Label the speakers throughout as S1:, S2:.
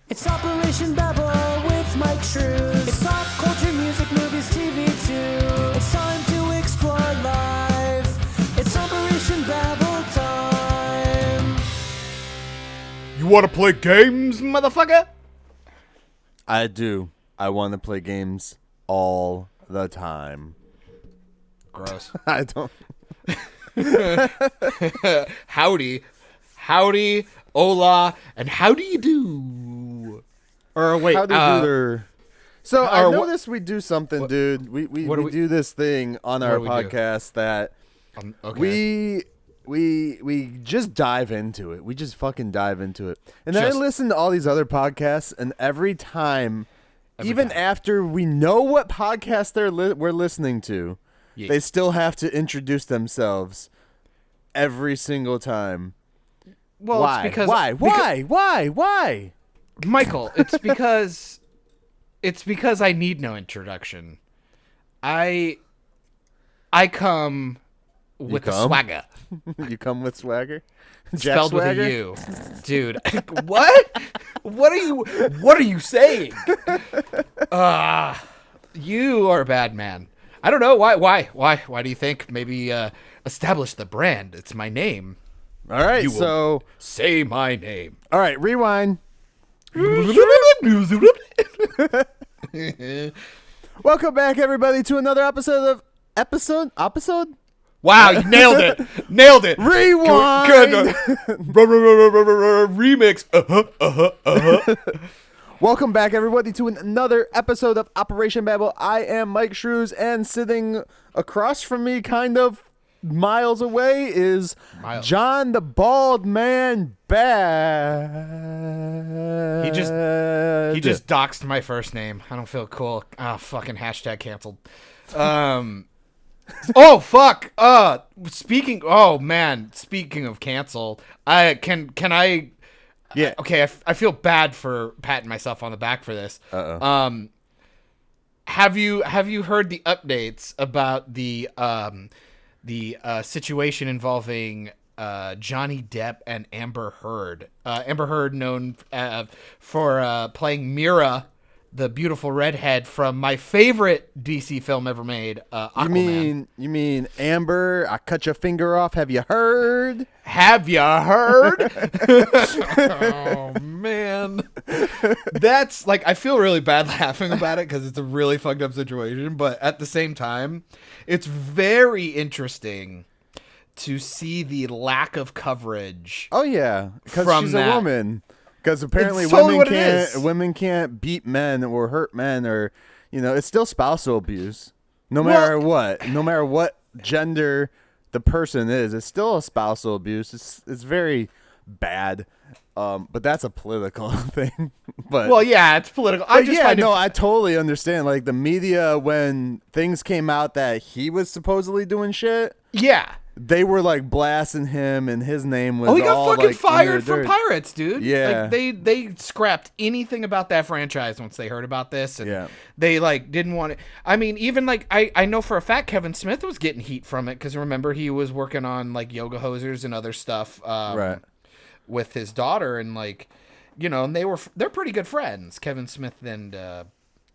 S1: It's Operation Babble with Myke Shrews. It's pop culture, music, movies, TV too. It's time to explore life. It's Operation Babble time.
S2: You want to play games, motherfucker?
S3: I do. I want to play games all the time.
S2: Gross.
S3: I don't.
S2: Howdy, hola, and how do you do? Or wait,
S3: How do there? So I
S2: or
S3: noticed we do something, dude. We do this thing on our
S2: do we do?
S3: podcast that
S2: okay.
S3: we just dive into it. We just fucking dive into it. And then I
S2: Just-
S3: listen to all these other podcasts, and every time,
S2: Every time.
S3: after we know what podcast we're listening to,
S2: Yeah.
S3: they still have to introduce themselves every single time.
S2: Well,
S3: Why?
S2: it's because
S3: Why?
S2: Michael, it's because I need no introduction. I come with the
S3: come?
S2: swagger.
S3: You come with swagger? Jack
S2: Spelled
S3: Swagger?
S2: with a U. Dude. What? What are you saying? You are a bad man. I don't know why do you think? Maybe establish the brand. It's my name.
S3: All right,
S2: You will
S3: so
S2: say my name.
S3: all right, rewind. Welcome back, everybody, to another episode.
S2: Wow, you nailed it. Nailed it.
S3: Rewind.
S2: Good. Remix.
S3: Welcome back, everybody, to another episode of Operation Babble. I am Myke Shrews, and sitting across from me, kind of miles away, is John the Bald Man Bad.
S2: He just doxed my first name. I don't feel cool. Fucking hashtag canceled. Oh fuck. Speaking of cancel, can I?
S3: Yeah.
S2: Okay, I feel bad for patting myself on the back for this.
S3: Uh-oh.
S2: Have you heard the updates about the situation involving Johnny Depp and Amber Heard? Amber Heard, known for playing Mira, the beautiful redhead from my favorite DC film ever made, Aquaman.
S3: You mean Amber? I cut your finger off. Have you heard?
S2: Have you heard? Oh man, that's like, I feel really bad laughing about it because it's a really fucked up situation, but at the same time, it's very interesting to see the lack of coverage.
S3: Oh yeah, because
S2: From
S3: she's
S2: that.
S3: a woman. Because apparently
S2: It's totally what it is.
S3: women can't beat men or hurt men, or it's still spousal abuse. No matter what gender the person is, it's still a spousal abuse. It's very bad. But that's a political thing. But
S2: Well, yeah, it's political.
S3: I totally understand. Like the media, when things came out that he was supposedly doing shit,
S2: yeah.
S3: they were like blasting him, and his name was.
S2: Oh, he got
S3: all,
S2: fucking
S3: like,
S2: fired from
S3: dirt.
S2: Pirates, dude.
S3: Yeah.
S2: Like, they scrapped anything about that franchise once they heard about this, and
S3: Yeah.
S2: they like didn't want it. I mean, even like I know for a fact Kevin Smith was getting heat from it because remember he was working on like Yoga Hosers and other stuff,
S3: Right.
S2: with his daughter, and like, and they're pretty good friends, Kevin Smith and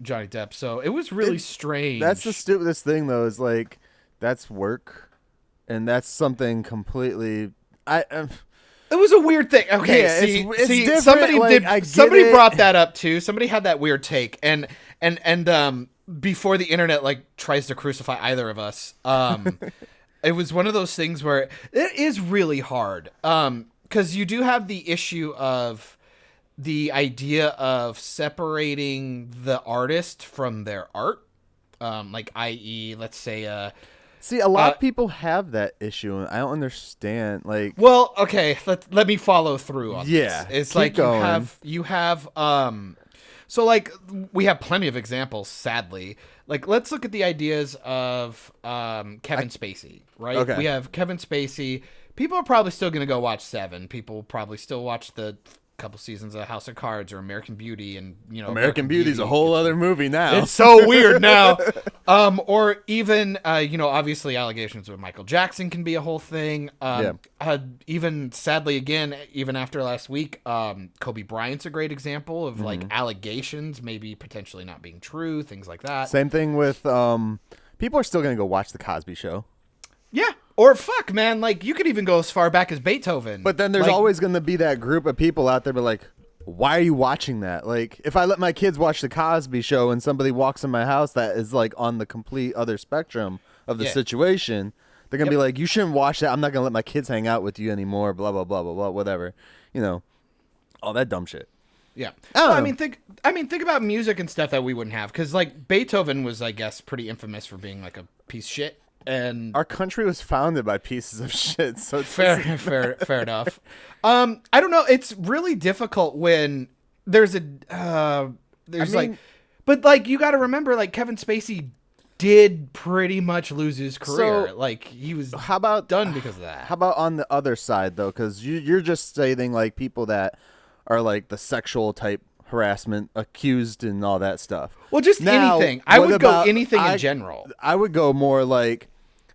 S2: Johnny Depp. So it was really strange.
S3: That's the stupidest thing, though. Is like that's work. And that's something completely.
S2: It was a weird thing. Okay,
S3: Yeah, it's
S2: see,
S3: different,
S2: somebody
S3: like,
S2: did.
S3: I get
S2: Somebody
S3: it.
S2: brought that up too. Somebody had that weird take, and before the internet like tries to crucify either of us, it was one of those things where it is really hard, because you do have the issue of the idea of separating the artist from their art, like i.e., let's say
S3: See, a lot of people have that issue, and I don't understand. Like,
S2: well, okay, let me follow through on
S3: Yeah,
S2: this. It's
S3: keep
S2: like
S3: going.
S2: you have so like we have plenty of examples, sadly. Like let's look at the ideas of Kevin Spacey, right?
S3: Okay.
S2: We have Kevin Spacey. People are probably still going to go watch Seven. People will probably still watch the couple seasons of House of Cards or American Beauty, and
S3: American Beauty's a whole other movie now.
S2: It's so weird now. Or even obviously allegations with Michael Jackson can be a whole thing. Even sadly, again, even after last week, Kobe Bryant's a great example of like allegations maybe potentially not being true, things like that.
S3: Same thing with people are still gonna go watch the Cosby Show.
S2: Yeah. Or fuck, man, like you could even go as far back as Beethoven.
S3: But then there's always going to be that group of people out there be like, why are you watching that? Like, if I let my kids watch the Cosby Show and somebody walks in my house that is like on the complete other spectrum of the situation, they're going to be like, you shouldn't watch that. I'm not going to let my kids hang out with you anymore, blah, blah, blah, blah, blah, whatever. All that dumb shit.
S2: Yeah. I mean, think about music and stuff that we wouldn't have, because like Beethoven was, I guess, pretty infamous for being like a piece of shit. And
S3: our country was founded by pieces of shit, so it's
S2: fair enough. I don't know. It's really difficult when there's but you got to remember, like Kevin Spacey did pretty much lose his career.
S3: So,
S2: like he was done because of that.
S3: How about on the other side though? Because you're just stating like people that are like the sexual type harassment accused and all that stuff.
S2: Well, just anything. I would go anything in general.
S3: I would go more like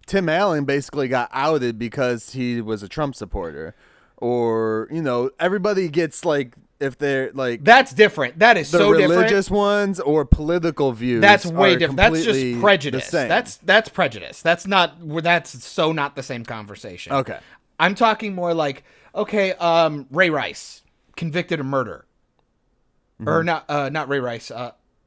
S3: Tim Allen basically got outed because he was a Trump supporter, or everybody gets like, if they're like,
S2: that's different. That is so different.
S3: The religious ones or political views.
S2: That's way different. That's just prejudice. That's prejudice. That's so not the same conversation.
S3: Okay.
S2: I'm talking more like, okay, Ray Rice convicted of murder. Or not Ray Rice.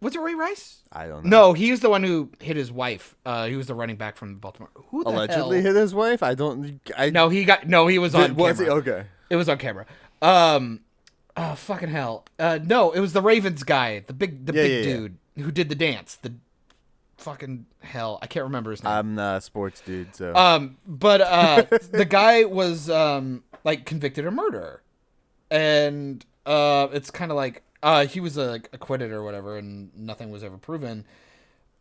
S2: Was it Ray Rice?
S3: I don't know.
S2: No, he's the one who hit his wife. He was the running back from Baltimore. Who the
S3: allegedly
S2: hell?
S3: hit his wife? He
S2: was on camera.
S3: Was he? Okay.
S2: It was on camera. Fucking hell. No, it was the Ravens guy, the big dude who did the dance. The fucking hell, I can't remember his name.
S3: I'm not a sports dude, so.
S2: But the guy was like convicted of murder, and it's kind of like he was acquitted or whatever, and nothing was ever proven.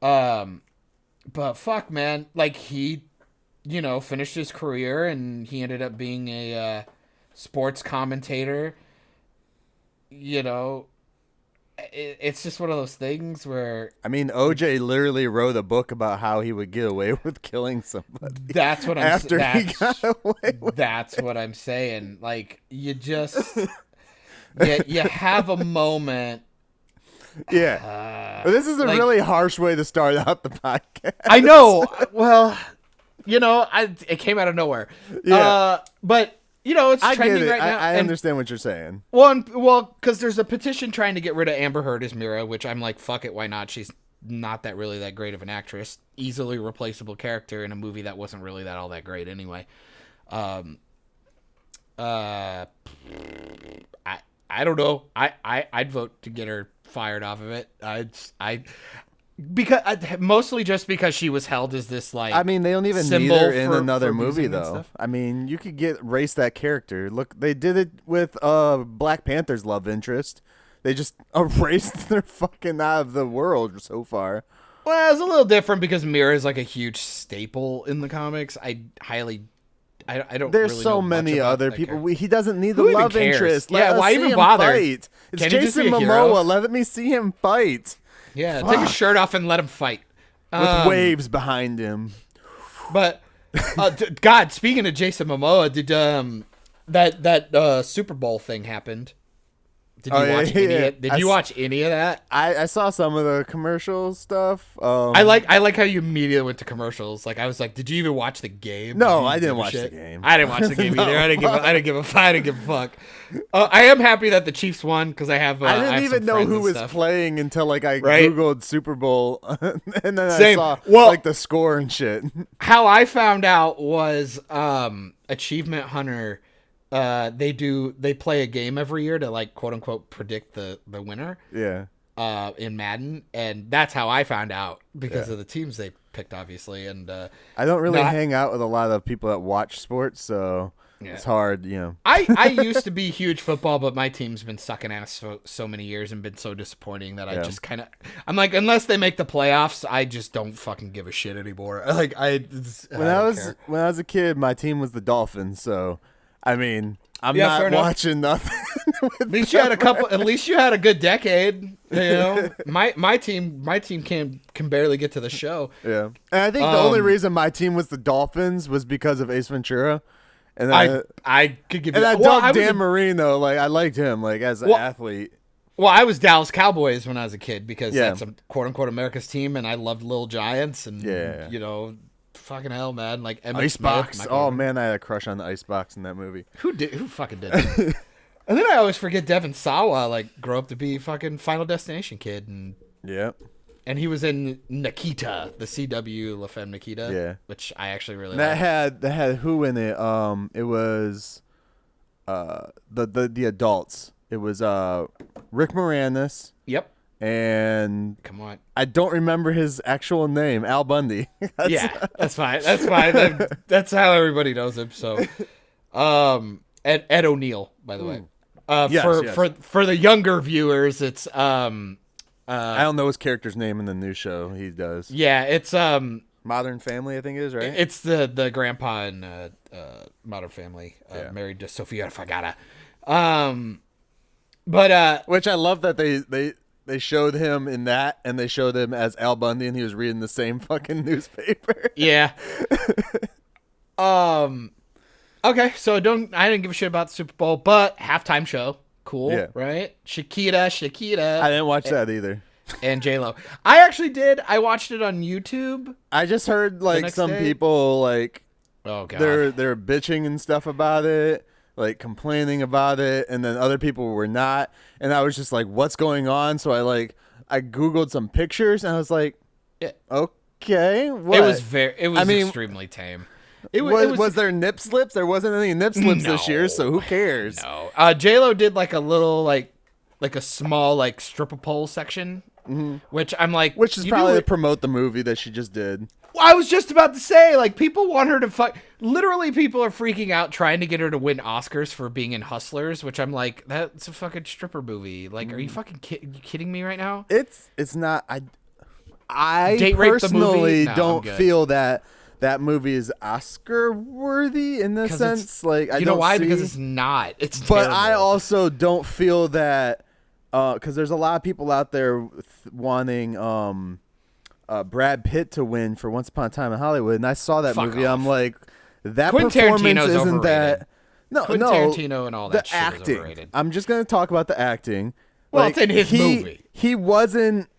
S2: But fuck, man, like he, finished his career, and he ended up being a sports commentator. It's just one of those things where, I mean,
S3: OJ literally wrote a book about how he would get away with killing somebody.
S2: That's what I'm
S3: after he got away with
S2: That's what I'm saying. Like, you just you have a moment.
S3: Yeah. But this is a really harsh way to start out the podcast.
S2: I know. Well, it came out of nowhere.
S3: Yeah.
S2: But it's trending right now.
S3: I understand what you're saying.
S2: Well, because there's a petition trying to get rid of Amber Heard as Mira, which I'm like, fuck it, why not? She's not that great of an actress. Easily replaceable character in a movie that wasn't really all that great anyway. I don't know. I'd vote to get her fired off of it. Mostly just because she was held as this like.
S3: I mean, they don't even need her in another movie though. I mean, you could erase that character. Look, they did it with Black Panther's love interest. They just erased their fucking out of the world so far.
S2: Well, it's a little different because Mira is like a huge staple in the comics. I don't.
S3: There's
S2: really
S3: so
S2: know
S3: many
S2: much
S3: other
S2: about
S3: people. He doesn't need the
S2: Who even
S3: love
S2: cares?
S3: interest.
S2: Yeah, why even bother?
S3: Fight. It's
S2: Can he just
S3: Jason
S2: be a hero?
S3: Momoa. Let me see him fight.
S2: Yeah, take his shirt off and let him fight.
S3: With waves behind him.
S2: But God, speaking of Jason Momoa, did that Super Bowl thing happened? Did you watch any of it? Did you watch any of that?
S3: I saw some of the commercial stuff.
S2: I like how you immediately went to commercials. Like I was like, did you even watch the game?
S3: No, I didn't watch the game.
S2: I didn't watch the game either. I didn't give a fuck. I am happy that the Chiefs won because I have.
S3: I didn't even know who was playing until like I googled Super Bowl and then I saw like the score and shit.
S2: How I found out was Achievement Hunter. They play a game every year to like quote unquote predict the winner.
S3: Yeah.
S2: In Madden, and that's how I found out because of the teams they picked, obviously. And
S3: I don't really hang out with a lot of people that watch sports, so it's hard,
S2: I used to be huge football, but my team's been sucking ass so many years and been so disappointing that I just kind of, I'm like, unless they make the playoffs, I just don't fucking give a shit anymore. Like
S3: when I was a kid, my team was the Dolphins, so. I mean, I'm not watching nothing.
S2: At least you had a couple. At least you had a good decade. You know, my team can barely get to the show.
S3: Yeah, and I think the only reason my team was the Dolphins was because of Ace Ventura. And
S2: I could give you.
S3: And I dug Dan Marino. Like I liked him, like as an athlete.
S2: Well, I was Dallas Cowboys when I was a kid because that's a quote unquote America's team, and I loved Little Giants, and you know, fucking hell, man, like
S3: Icebox. Oh man, I had a crush on the Icebox in that movie.
S2: Who fucking did that? And then I always forget Devin Sawa, like, grew up to be fucking Final Destination kid, and and he was in Nikita, the CW La Femme Nikita, which I actually really liked.
S3: That had who in it? It was the adults. It was Rick Moranis.
S2: Yep.
S3: And
S2: come on,
S3: I don't remember his actual name. Al Bundy.
S2: That's fine. That's fine. That's how everybody knows him. So, Ed O'Neill, by the way. For the younger viewers, it's I
S3: don't know his character's name in the new show. He does.
S2: Yeah, it's
S3: Modern Family, I think it is, right?
S2: It's the grandpa in Modern Family, married to Sofia Vergara.
S3: Which I love that they showed him in that, and they showed him as Al Bundy, and he was reading the same fucking newspaper.
S2: Yeah. Okay, so I didn't give a shit about the Super Bowl, but halftime show, cool, right? Shakira.
S3: I didn't watch that either.
S2: And J-Lo. I actually did. I watched it on YouTube.
S3: I just heard like some people like,
S2: oh god,
S3: they're bitching and stuff about it, like complaining about it, and then other people were not, and I was just like, what's going on? So I googled some pictures, and I was like, okay, what?
S2: It was extremely tame.
S3: Was there nip slips? There wasn't any nip slips this year, so who cares?
S2: No. J-Lo did like a little like a small like stripper pole section, which I'm like,
S3: which is probably to promote the movie that she just did.
S2: Well, I was just about to say, like, people want her to fuck. Literally, people are freaking out trying to get her to win Oscars for being in Hustlers, which I'm like, that's a fucking stripper movie. Like, are you fucking kidding me right now?
S3: It's not. I personally don't feel that movie is Oscar worthy in the sense. Like, I don't
S2: why?
S3: see,
S2: because it's not. It's
S3: but
S2: terrible.
S3: I also don't feel that because there's a lot of people out there wanting Brad Pitt to win for Once Upon a Time in Hollywood, and I saw that movie.
S2: Off.
S3: I'm like, that
S2: Quentin
S3: performance
S2: Tarantino's
S3: isn't
S2: overrated.
S3: that. No,
S2: Quentin Tarantino and all that shit
S3: acting.
S2: is overrated.
S3: I'm just gonna talk about the acting.
S2: Well,
S3: like,
S2: it's in his movie.
S3: He wasn't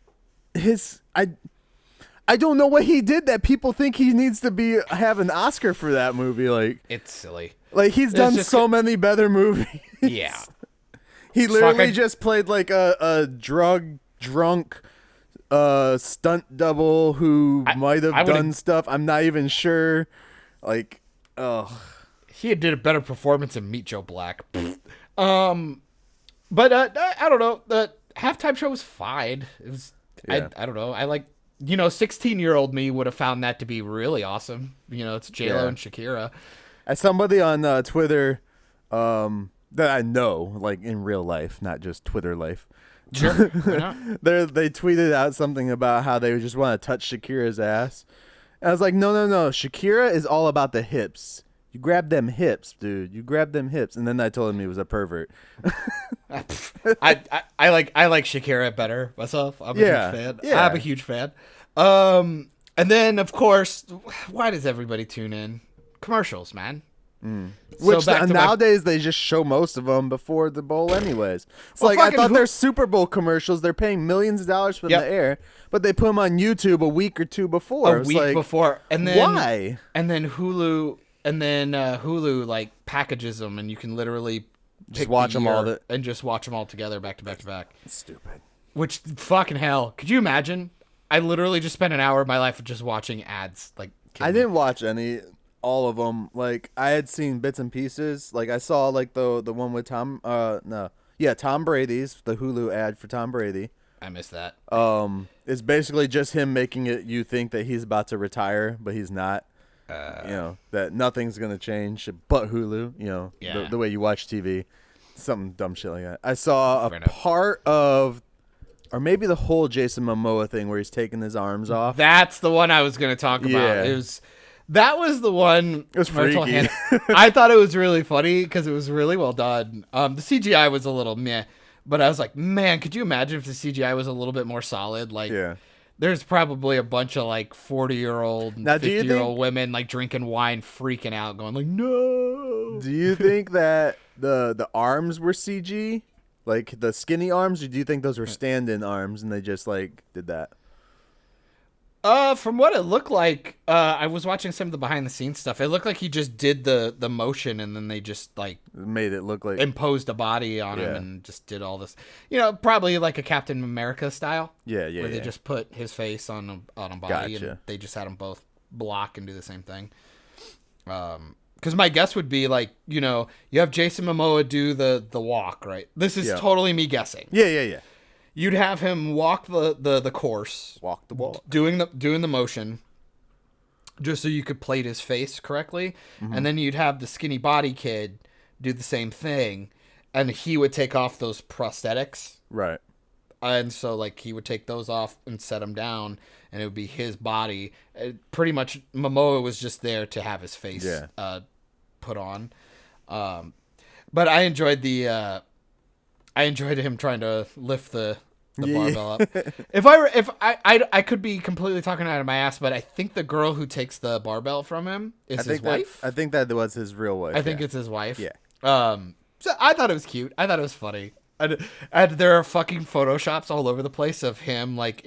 S3: his. I don't know what he did that people think he needs to have an Oscar for that movie. Like,
S2: it's silly.
S3: Like, he's done so many better movies.
S2: Yeah.
S3: He literally just played like a drunk stunt double who might have done stuff. I'm not even sure. Like,
S2: he did a better performance than Meet Joe Black. But I don't know. The halftime show was fine. It was. I don't know. I like. 16-year-old me would have found that to be really awesome. It's J-Lo and Shakira.
S3: As somebody on Twitter that I know, like in real life, not just Twitter life.
S2: Sure. Why not?
S3: They tweeted out something about how they just want to touch Shakira's ass. And I was like, no. Shakira is all about the hips. You grab them hips, dude. You grab them hips. And then I told him he was a pervert.
S2: I like Shakira better myself. I'm a huge fan.
S3: Yeah.
S2: I'm a huge fan. And then of course, why does everybody tune in? Commercials, man.
S3: Which nowadays they just show most of them before the bowl anyways. It's like, I thought they're Super Bowl commercials. They're paying millions of dollars for them to air, but they put them on YouTube a week or two before.
S2: Before. And then
S3: why?
S2: And then Hulu like packages them, and you can literally
S3: just watch them all
S2: and just watch them all together back to back to back.
S3: Stupid.
S2: Which fucking hell. Could you imagine? I literally just spent an hour of my life just watching ads. Like,
S3: I didn't watch all of them. Like, I had seen bits and pieces. Like, I saw like the one with Tom Brady's, the Hulu ad for Tom Brady.
S2: I missed that.
S3: It's basically just him making it you think that he's about to retire, but he's not. That nothing's gonna change but Hulu. The way you watch TV, something dumb shit like that. I saw part of, or maybe the whole Jason Momoa thing where he's taking his arms off.
S2: That's the one I was gonna talk about.
S3: Yeah.
S2: It was That was the one.
S3: It was
S2: where I told
S3: freaky.
S2: Hannah- I thought it was really funny because it was really well done. The CGI was a little meh, but I was like, man, could you imagine if the CGI was a little bit more solid? Like,
S3: Yeah.
S2: there's probably a bunch of like 40-year-old,
S3: Now, do you
S2: 50-year-old women like drinking wine, freaking out, going like, no.
S3: Do you think that the arms were CG? Like the skinny arms, or do you think those were stand-in arms and they just like did that?
S2: From what it looked like, I was watching some of the behind the scenes stuff. It looked like he just did the motion and then they just like
S3: Made it look like
S2: imposed a body on him
S3: Yeah.
S2: and just did all this. You know, probably like a Captain America style.
S3: yeah.
S2: Where they just put his face on a body
S3: Gotcha.
S2: and they just had them both block and do the same thing. Because my guess would be like, you know, you have Jason Momoa do the walk, right? This is
S3: Yeah.
S2: totally me guessing.
S3: yeah.
S2: You'd have him walk the course,
S3: Walk the walk.
S2: doing the motion, just so you could plate his face correctly, and then you'd have the skinny body kid do the same thing, and he would take off those prosthetics,
S3: Right.
S2: and so like he would take those off and set them down, and it would be his body. Pretty much, Momoa was just there to have his face
S3: Yeah.
S2: put on, but I enjoyed him trying to lift the barbell up. If I could be completely talking out of my ass, but I think the girl who takes the barbell from him is his wife.
S3: I think that was his real wife.
S2: I think it's his wife.
S3: Yeah.
S2: So I thought it was cute. I thought it was funny. And there are fucking photoshops all over the place of him like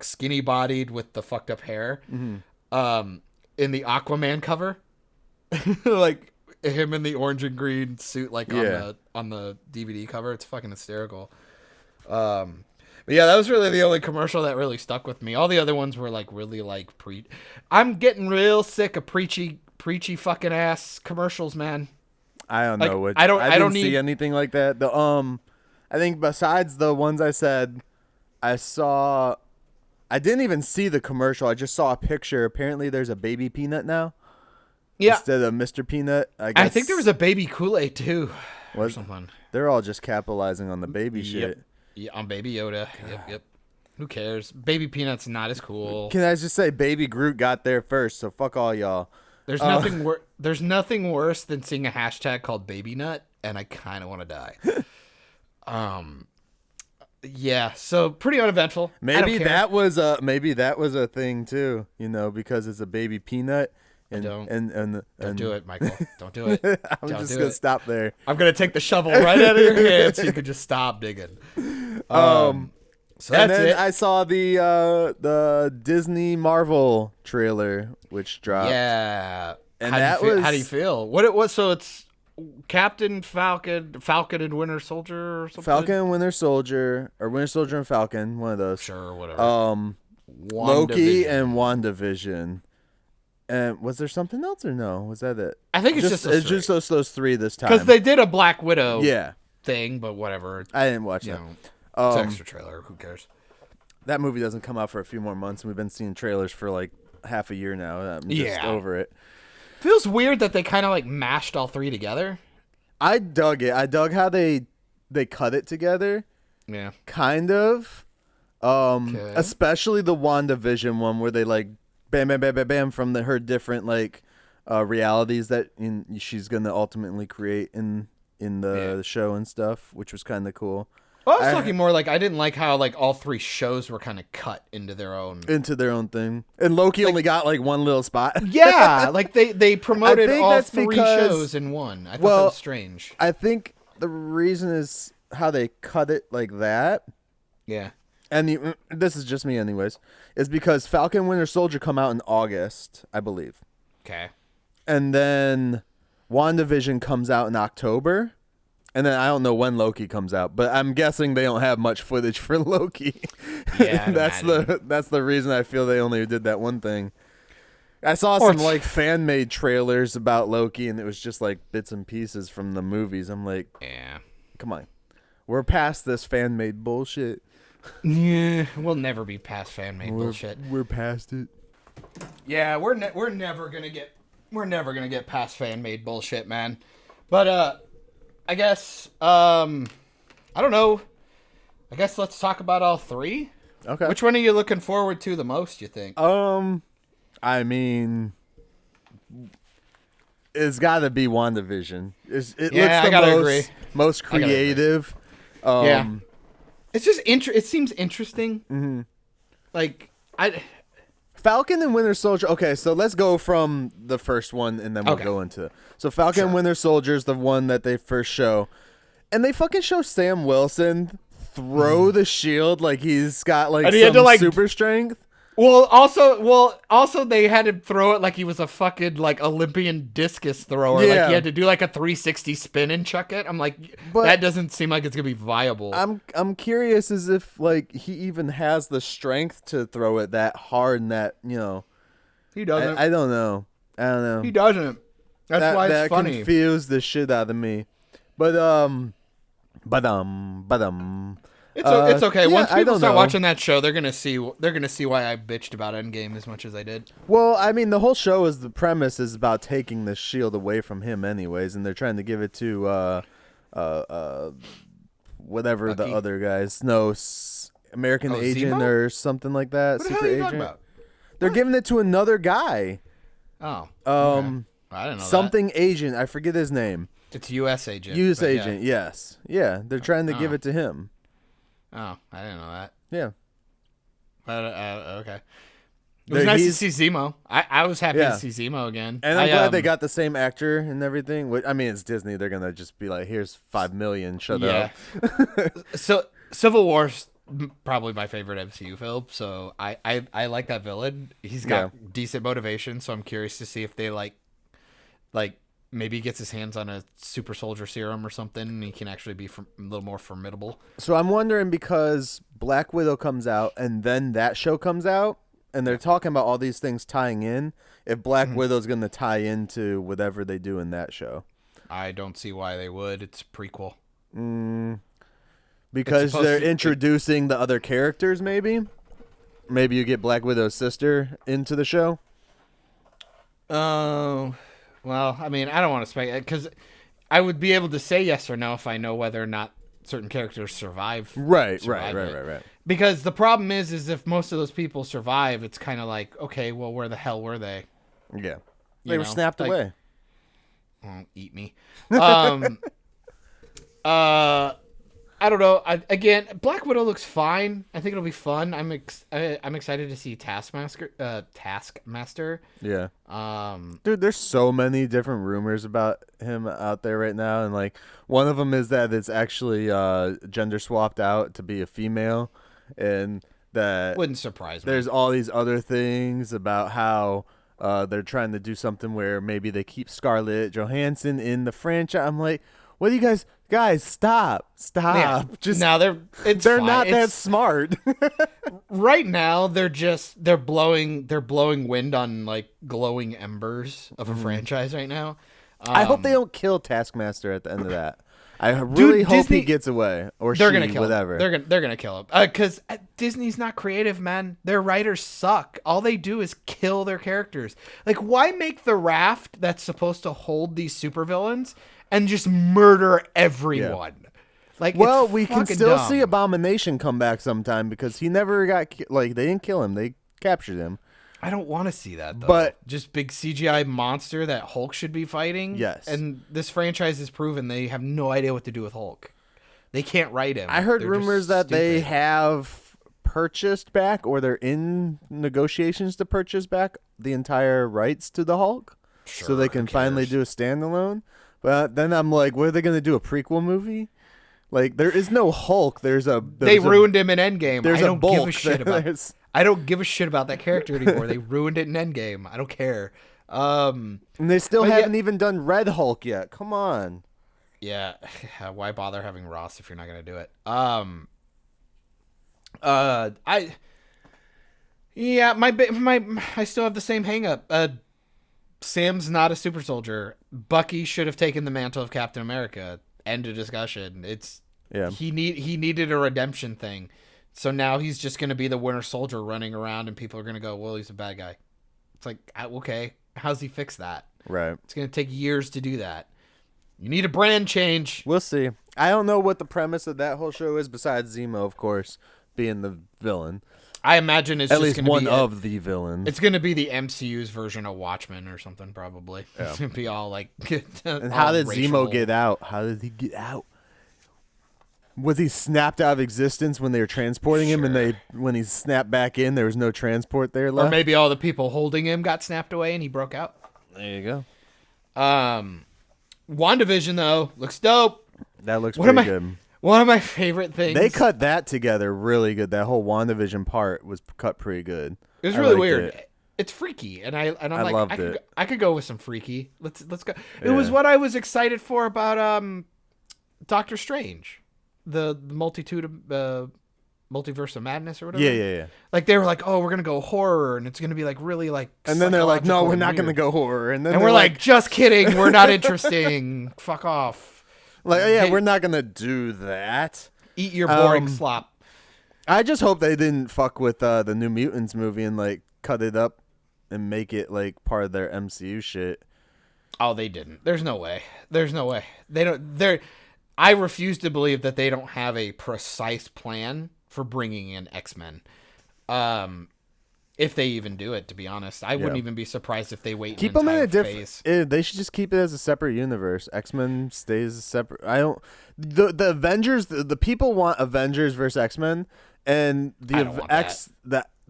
S2: skinny bodied with the fucked up hair. In the Aquaman cover, like him in the orange and green suit, like on the DVD cover. It's fucking hysterical. But yeah, that was really the only commercial that really stuck with me. All the other ones were like really like I'm getting real sick of preachy fucking ass commercials, man.
S3: I don't
S2: Like,
S3: know.
S2: I don't
S3: see
S2: need-
S3: anything like that. I think besides the ones I said, I didn't even see the commercial. I just saw a picture. Apparently, there's a baby peanut now.
S2: Yeah,
S3: Instead of Mr. Peanut.
S2: I think there was a baby Kool-Aid too, or
S3: Was-
S2: something.
S3: They're all just capitalizing on the baby shit.
S2: Yeah, on Baby Yoda. Yep. Who cares? Baby Peanut's not as cool.
S3: Can I just say, Baby Groot got there first, so fuck all y'all.
S2: There's nothing worse than seeing a hashtag called Baby Nut, and I kind of want to die. Yeah. So pretty uneventful.
S3: Maybe that was a thing too, because it's a baby peanut. And
S2: Don't.
S3: and
S2: Don't do it, Michael. Don't do it.
S3: I'm
S2: Don't
S3: just
S2: do
S3: gonna
S2: it.
S3: stop there.
S2: I'm gonna take the shovel right out of your hand so you could just stop digging. So
S3: And
S2: that's
S3: then
S2: it.
S3: I saw the Disney Marvel trailer, which dropped.
S2: Yeah.
S3: And
S2: how do you feel? What it was? So it's Captain Falcon and Winter Soldier or something.
S3: Falcon and Winter Soldier, or Winter Soldier and Falcon, one of those.
S2: Sure, whatever.
S3: Loki and WandaVision. And was there something else or no? Was that it?
S2: I think it's just
S3: those three this time.
S2: because they did a Black Widow
S3: yeah,
S2: thing, but whatever.
S3: I didn't watch
S2: You
S3: that.
S2: know, it's extra trailer. Who cares?
S3: That movie doesn't come out for a few more months, and we've been seeing trailers for like half a year now. I'm just
S2: Yeah.
S3: over it.
S2: Feels weird that they kind of like mashed all three together.
S3: I dug it. I dug how they cut it together.
S2: Yeah.
S3: Kind of.
S2: Okay.
S3: Especially the WandaVision one where they like bam, bam, bam, bam, bam from her different like realities that she's gonna ultimately create in the show and stuff, which was kind of cool.
S2: Well, I was talking more like I didn't like how like all three shows were kind of cut into their own.
S3: Into their own thing, and Loki only got like one little spot.
S2: Yeah, like they promoted
S3: think
S2: all
S3: that's
S2: three
S3: because-
S2: shows in one. I thought that
S3: Well,
S2: was strange.
S3: I think the reason is how they cut it like that.
S2: Yeah.
S3: And this is just me, anyways, is because Falcon and Winter Soldier come out in August, I believe.
S2: Okay.
S3: And then WandaVision comes out in October. And then I don't know when Loki comes out, but I'm guessing they don't have much footage for Loki.
S2: Yeah, I'd
S3: that's the reason I feel they only did that one thing. I saw
S2: Or
S3: some like fan made trailers about Loki, and it was just like bits and pieces from the movies. I'm like,
S2: Yeah.
S3: come on, we're past this fan made bullshit.
S2: Yeah, we'll never be past fan made bullshit.
S3: We're past it.
S2: Yeah, we're never gonna get past fan made bullshit, man. But I guess I don't know. I guess let's talk about all three.
S3: Okay.
S2: Which one are you looking forward to the most? You think?
S3: I mean, it's got to be WandaVision. It
S2: Yeah, I
S3: looks
S2: gotta
S3: the
S2: agree.
S3: most creative.
S2: Yeah. It's just it seems interesting.
S3: Mm-hmm.
S2: Like
S3: Falcon and Winter Soldier. Okay, so let's go from the first one and then we'll go into. So Falcon and Winter Soldier is the one that they first show, and they fucking show Sam Wilson throw the shield like he's got like
S2: And he had
S3: some
S2: to, like,
S3: super strength.
S2: also they had to throw it like he was a fucking like Olympian discus thrower.
S3: Yeah.
S2: Like he had to do like a 360 spin and chuck it. I'm like,
S3: But-
S2: that doesn't seem like it's gonna be viable.
S3: I'm curious as if like he even has the strength to throw it that hard and that
S2: He doesn't.
S3: I don't know.
S2: He doesn't. That's why it's
S3: that
S2: funny.
S3: confused the shit out of me. But
S2: It's okay.
S3: yeah,
S2: Once
S3: I
S2: people
S3: don't
S2: start
S3: know.
S2: watching that show, they're gonna see why I bitched about Endgame as much as I did.
S3: Well, I mean, the whole show is the premise is about taking the shield away from him, anyways, and they're trying to give it to whatever
S2: Bucky?
S3: the other guys, American agent
S2: Zemo?
S3: or something like that,
S2: What the hell
S3: secret
S2: are you talking
S3: agent.
S2: about?
S3: They're giving it to another guy,
S2: Oh, okay. I didn't know
S3: something agent. I forget his name.
S2: that. It's U.S. agent.
S3: U.S.
S2: but yeah.
S3: agent, yes, yeah. They're trying to give it to him.
S2: Oh, I didn't know that.
S3: Yeah.
S2: But, okay. It was nice to see Zemo. I was happy to see Zemo again.
S3: And I'm glad they got the same actor and everything. I mean, it's Disney. They're gonna just be like, "Here's $5 million. Shut up."
S2: So Civil War's probably my favorite MCU film. So I like that villain. He's got decent motivation. So I'm curious to see if they like maybe he gets his hands on a super soldier serum or something, and he can actually be a little more formidable.
S3: So I'm wondering, because Black Widow comes out and then that show comes out, and they're talking about all these things tying in, if Black Widow's going to tie into whatever they do in that show.
S2: I don't see why they would. It's a prequel.
S3: Because they're introducing the other characters, maybe? Maybe you get Black Widow's sister into the show?
S2: Oh, well, I mean, I don't want to speculate because I would be able to say yes or no if I know whether or not certain characters survive.
S3: Right.
S2: Because the problem is if most of those people survive, it's kind of like, okay, well, where the hell were they?
S3: Yeah.
S2: You
S3: They were
S2: know,
S3: snapped
S2: like-
S3: away.
S2: Oh, eat me. I don't know. Again, Black Widow looks fine. I think it'll be fun. I'm excited to see Taskmaster.
S3: Yeah.
S2: Um,
S3: Dude, there's so many different rumors about him out there right now, and like one of them is that it's actually gender swapped out to be a female, and that
S2: wouldn't surprise me.
S3: there's all these other things about how they're trying to do something where maybe they keep Scarlett Johansson in the franchise. I'm like, what do you guys stop.
S2: Yeah.
S3: Just
S2: now they're fine.
S3: not that smart.
S2: Right now they're blowing wind on like glowing embers of a franchise right now.
S3: I hope they don't kill Taskmaster at the end of that. I really hope
S2: Disney-
S3: he gets away, or
S2: They're
S3: she,
S2: gonna kill
S3: whatever.
S2: him. They're gonna kill him because Disney's not creative, man. Their writers suck. All they do is kill their characters. Like, why make the raft that's supposed to hold these supervillains and just murder everyone? Like,
S3: Well,
S2: it's
S3: we can
S2: fucking
S3: still
S2: dumb.
S3: see Abomination come back sometime because he never got they didn't kill him. They captured him.
S2: I don't want to see that though.
S3: But-
S2: just big CGI monster that Hulk should be fighting.
S3: Yes.
S2: And this franchise has proven they have no idea what to do with Hulk. They can't write him.
S3: I heard
S2: They're just
S3: rumors that they
S2: stupid.
S3: have purchased back, or they're in negotiations to purchase back the entire rights to the Hulk, so they
S2: Sure,
S3: can
S2: who
S3: finally
S2: cares?
S3: do a standalone. But then I'm like, what are they going to do? A prequel movie? Like, there is no Hulk.
S2: They ruined him in Endgame.
S3: There's
S2: I don't give
S3: bulk.
S2: a shit about.
S3: There's-
S2: I don't give a shit about that character anymore. They ruined it in Endgame. I don't care.
S3: And they still
S2: But yeah-
S3: haven't even done Red Hulk yet. Come on.
S2: Yeah, why bother having Ross if you're not gonna do it? I still have the same hang up. Sam's not a super soldier. Bucky should have taken the mantle of Captain America. End of discussion. He needed a redemption thing. So now he's just gonna be the Winter Soldier running around, and people are gonna go, "Well, he's a bad guy." It's like, okay, how's he fix that?
S3: Right.
S2: It's gonna take years to do that. You need a brand change.
S3: We'll see. I don't know what the premise of that whole show is besides Zemo, of course. being the villain.
S2: I imagine it's
S3: At
S2: just
S3: least
S2: gonna
S3: one
S2: be
S3: of the villains.
S2: It's gonna be the MCU's version of Watchmen or something, probably. Yeah. It's gonna be all like.
S3: And how did Zemo get out? How did he get out? Was he snapped out of existence when they were transporting him, and when he snapped back in, there was no transport there left?
S2: Or maybe all the people holding him got snapped away and he broke out.
S3: There you go.
S2: WandaVision though looks dope.
S3: That looks pretty good.
S2: One of my favorite things.
S3: They cut that together really good. That whole WandaVision part was cut pretty good.
S2: It was really weird. It's freaky, and I'm like,
S3: loved it.
S2: I could go with some freaky. Let's go. It was what I was excited for about Doctor Strange, the multiverse of madness or whatever.
S3: Yeah.
S2: Like they were like, oh, we're gonna go horror, and it's gonna be like really like.
S3: And then they're like, no, we're not gonna go horror. And then
S2: we're like, just kidding, we're not interesting. Fuck off.
S3: Like, oh, yeah, we're not gonna do that.
S2: Eat your boring slop.
S3: I just hope they didn't fuck with the New Mutants movie and like cut it up and make it like part of their MCU shit.
S2: Oh, they didn't. There's no way. They don't. I refuse to believe that they don't have a precise plan for bringing in X-Men. If they even do it, to be honest, I wouldn't even be surprised if they wait.
S3: Keep them in a different. They should just keep it as a separate universe. X-Men stays separate. I don't. The Avengers. The people want Avengers versus X-Men, and the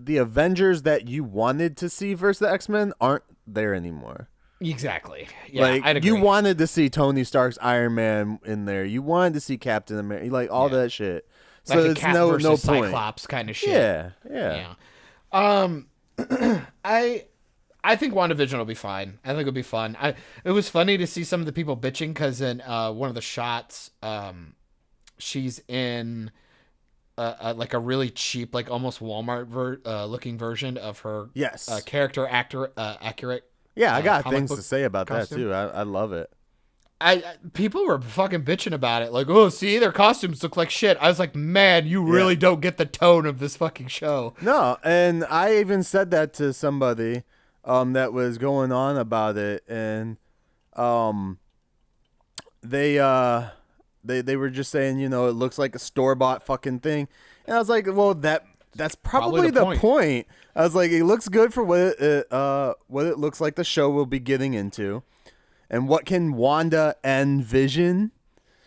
S3: Avengers that you wanted to see versus the X-Men aren't there anymore.
S2: Exactly. Yeah,
S3: like
S2: I'd agree.
S3: You wanted to see Tony Stark's Iron Man in there. You wanted to see Captain America. Like all that shit. So
S2: like
S3: it's
S2: Cap
S3: no
S2: versus
S3: point.
S2: Cyclops kind of shit.
S3: Yeah.
S2: I think WandaVision will be fine. I think it'll be fun. It was funny to see some of the people bitching because in one of the shots, she's in like a really cheap, like almost Walmart looking version of her character accurate.
S3: Yeah, I got things to say about costume. That too. I love it.
S2: People were fucking bitching about it. Like, oh, see, their costumes look like shit. I was like, man, you really don't get the tone of this fucking show.
S3: No, and I even said that to somebody that was going on about it, and they were just saying, you know, it looks like a store-bought fucking thing. And I was like, well, that's probably the point. I was like, it looks good for what it looks like the show will be getting into. And what can Wanda envision?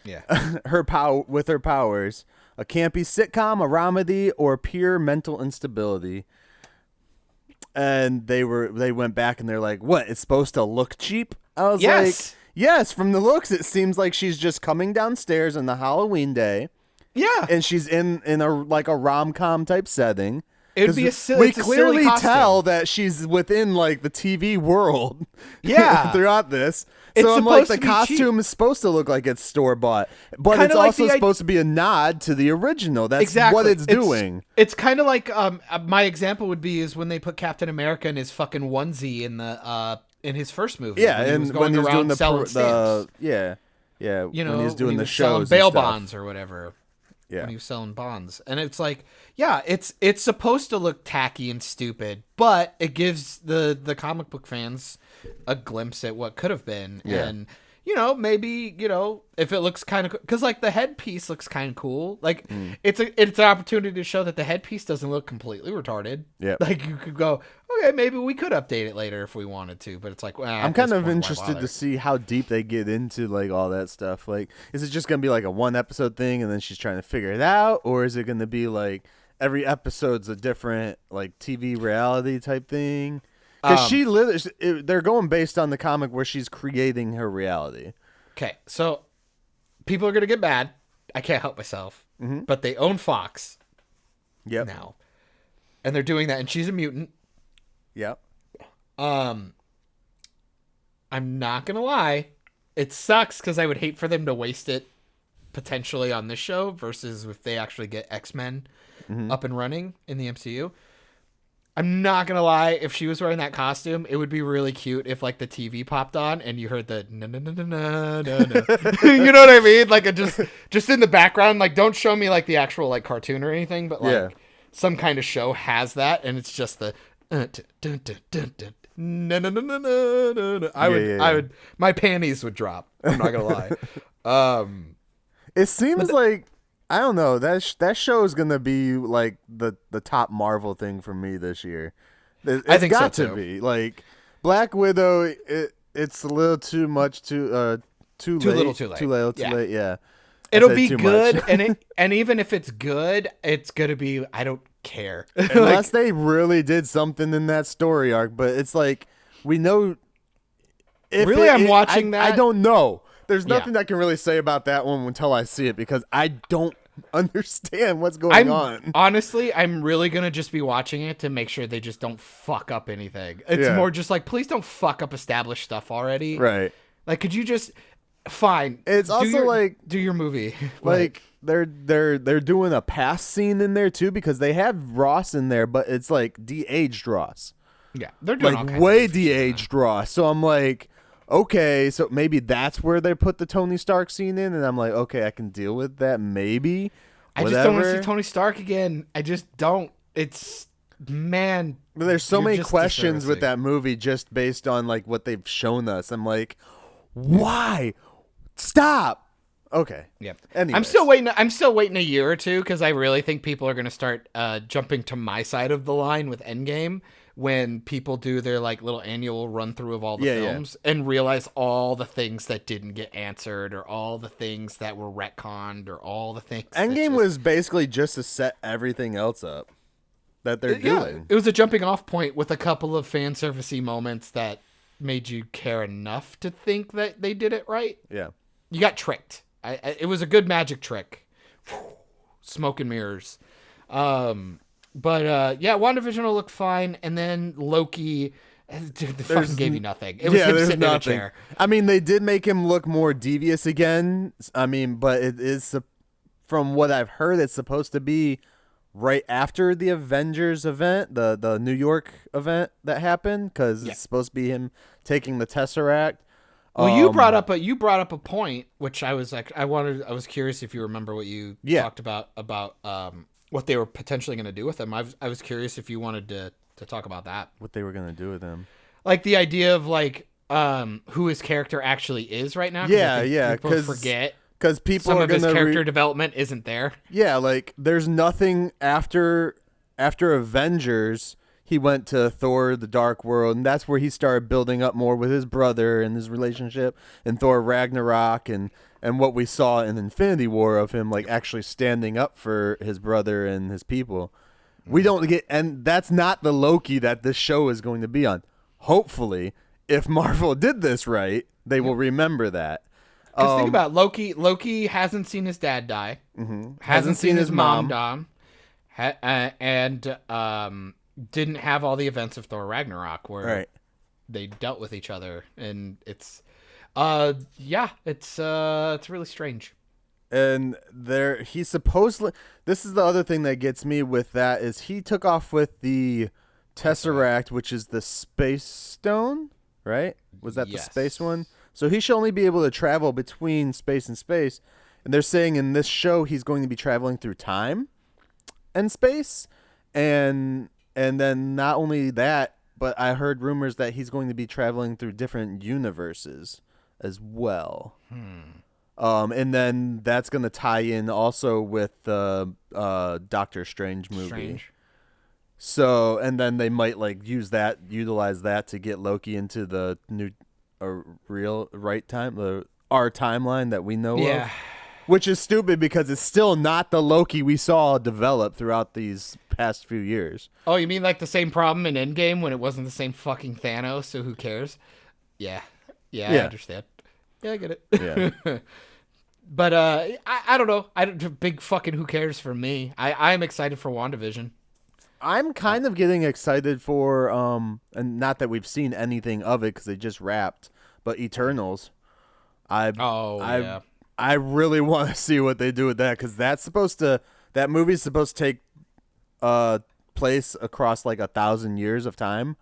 S2: Yeah.
S3: her powers. A campy sitcom, a comedy, or pure mental instability. And they went back and they're like, what? It's supposed to look cheap? I was like, yes, from the looks, it seems like she's just coming downstairs on the Halloween day.
S2: Yeah.
S3: And she's in a like a rom-com type setting.
S2: It'd be we
S3: clearly tell that she's within like the TV world.
S2: Yeah.
S3: Throughout this. So I'm like, the costume is supposed to look like it's store-bought. But it's also supposed to be a nod to the original. That's what it's doing.
S2: It's kind of like my example would be is when they put Captain America in his fucking onesie in his first movie.
S3: Yeah,
S2: when he was going around selling stamps.
S3: Yeah. You know, when he's doing the
S2: selling
S3: shows,
S2: bail bonds or whatever.
S3: Yeah.
S2: When he was selling bonds. And it's like, yeah, it's supposed to look tacky and stupid, but it gives the comic book fans a glimpse at what could have been.
S3: Yeah.
S2: And, you know, maybe, you know, if it looks kind of, because like the headpiece looks kind of cool. Like it's an opportunity to show that the headpiece doesn't look completely retarded.
S3: Yeah.
S2: Like you could go, okay, maybe we could update it later if we wanted to, but it's like, well,
S3: I'm kind of interested to see how deep they get into like all that stuff. Like, is it just going to be like a one episode thing and then she's trying to figure it out? Or is it going to be like every episode's a different like TV reality type thing? Because they're going based on the comic where she's creating her reality.
S2: Okay, so people are going to get mad. I can't help myself.
S3: Mm-hmm.
S2: But they own Fox
S3: Yep.
S2: now. And they're doing that, and she's a mutant.
S3: Yep.
S2: I'm not going to lie. It sucks because I would hate for them to waste it potentially on this show versus if they actually get X-Men up and running in the MCU. I'm not going to lie. If she was wearing that costume, it would be really cute if like the TV popped on and you heard the no. You know what I mean? Like just in the background, like don't show me like the actual like cartoon or anything, but like some kind of show has that and it's just the no. I would my panties would drop. I'm not going to lie.
S3: It seems like I don't know. That show is gonna be like the top Marvel thing for me this year.
S2: I think
S3: got
S2: so,
S3: to
S2: too.
S3: be like Black Widow. It's a little too much. Too late.
S2: Too little, too late.
S3: Too little. Too
S2: Yeah.
S3: late. Yeah. I
S2: It'll
S3: said
S2: be
S3: too
S2: good,
S3: much.
S2: and even if it's good, it's gonna be. I don't care.
S3: Unless they really did something in that story arc, but it's like we know. If
S2: Really, I'm watching
S3: I
S2: that.
S3: don't know. There's
S2: Yeah.
S3: nothing I can really say about that one until I see it because I don't understand what's going on.
S2: Honestly, I'm really gonna just be watching it to make sure they just don't fuck up anything. It's
S3: Yeah.
S2: more just like, please don't fuck up established stuff already.
S3: Right.
S2: Like, could you just fine?
S3: It's also like
S2: do your movie.
S3: like they're doing a past scene in there too because they have Ross in there, but it's like de-aged Ross,
S2: yeah, they're doing all
S3: like
S2: kinds
S3: way
S2: of different shit in
S3: de-aged Ross. So I'm like, okay, so maybe that's where they put the Tony Stark scene in, and I'm like, okay, I can deal with that. Maybe.
S2: I just don't want to
S3: Whatever.
S2: see Tony Stark again. I just don't. It's man.
S3: But there's so
S2: you're
S3: many
S2: just
S3: questions with
S2: disservicing.
S3: that movie just based on like what they've shown us. I'm like, why? Stop. Okay.
S2: Yep.
S3: Anyways.
S2: I'm still waiting a year or two because I really think people are going to start jumping to my side of the line with Endgame when people do their like little annual run through of all the
S3: Yeah, yeah.
S2: films and realize all the things that didn't get answered or all the things that were retconned or all the things. that
S3: Endgame
S2: just-
S3: was basically just to set everything else up that they're doing.
S2: It was a jumping off point with a couple of fan servicey moments that made you care enough to think that they did it right.
S3: Yeah.
S2: You got tricked. It was a good magic trick. Smoke and mirrors. But yeah, WandaVision will look fine, and then Loki, dude, they fucking gave you nothing. It was him
S3: there's
S2: sitting in a
S3: nothing.
S2: chair.
S3: I mean, they did make him look more devious again. I mean, but it is from what I've heard, it's supposed to be right after the Avengers event, the New York event that happened, because
S2: Yeah.
S3: it's supposed to be him taking the Tesseract.
S2: Well, you brought up a point, which I was like, I was curious if you remember what you talked about what they were potentially going to do with him. I was curious if you wanted to talk about that,
S3: what they were gonna do with him.
S2: like the idea of like who his character actually is right now. 'cause I think
S3: Yeah,
S2: people forget
S3: because people
S2: some
S3: are
S2: of his
S3: gonna
S2: character development isn't there.
S3: Yeah, like there's nothing after Avengers. He went to Thor: The Dark World, and that's where he started building up more with his brother and his relationship, and Thor: Ragnarok, and what we saw in Infinity War of him like actually standing up for his brother and his people. We don't get, and that's not the Loki that this show is going to be on. Hopefully, if Marvel did this right, they will remember that.
S2: Because think about it, Loki hasn't seen his dad die, hasn't seen his mom die, and didn't have all the events of Thor Ragnarok where
S3: Right.
S2: they dealt with each other, and it's it's really strange.
S3: And he's supposedly, this is the other thing that gets me with that is he took off with the Tesseract, which is the space stone, right? Was that the
S2: Yes.
S3: space one? So he should only be able to travel between space and space. And they're saying in this show he's going to be traveling through time and space. And then not only that, but I heard rumors that he's going to be traveling through different universes as well. And then that's going to tie in also with the Doctor Strange movie.
S2: Strange.
S3: So, and then they might like utilize that to get Loki into the new, real right time, our timeline that we know
S2: Yeah.
S3: of. Which is stupid because it's still not the Loki we saw develop throughout these past few years.
S2: Oh, you mean like the same problem in Endgame when it wasn't the same fucking Thanos? So who cares? Yeah, I
S3: Yeah.
S2: understand. Yeah, I get it.
S3: Yeah.
S2: But I don't know. Big fucking who cares for me. I'm excited for WandaVision.
S3: I'm kind of getting excited for, and not that we've seen anything of it because they just wrapped, but Eternals.
S2: Yeah.
S3: I really want to see what they do with that because that movie's supposed to take place across like 1,000 years of time.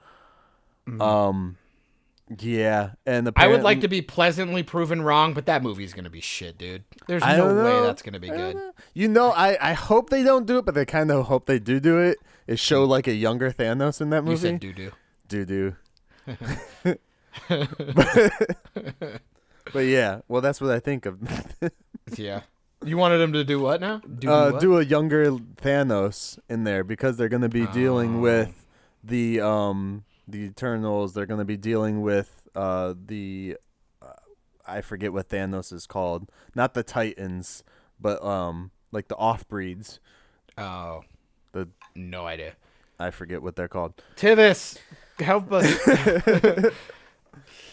S3: Yeah, and
S2: I would like to be pleasantly proven wrong, but that movie's gonna be shit, dude. There's
S3: I
S2: no
S3: don't
S2: way
S3: know.
S2: that's gonna be good.
S3: You know, I hope they don't do it, but they kind of hope they do it. Is show like a younger Thanos in that
S2: You
S3: movie.
S2: said doo-doo.
S3: Do. But yeah, well, that's what I think of.
S2: Yeah. You wanted him to do what now? What?
S3: Do a younger Thanos in there because they're going to be dealing with the Eternals. They're going to be dealing with the I forget what Thanos is called. Not the Titans, but like the off-breeds.
S2: Oh. No idea.
S3: I forget what they're called.
S2: Tivis, help us.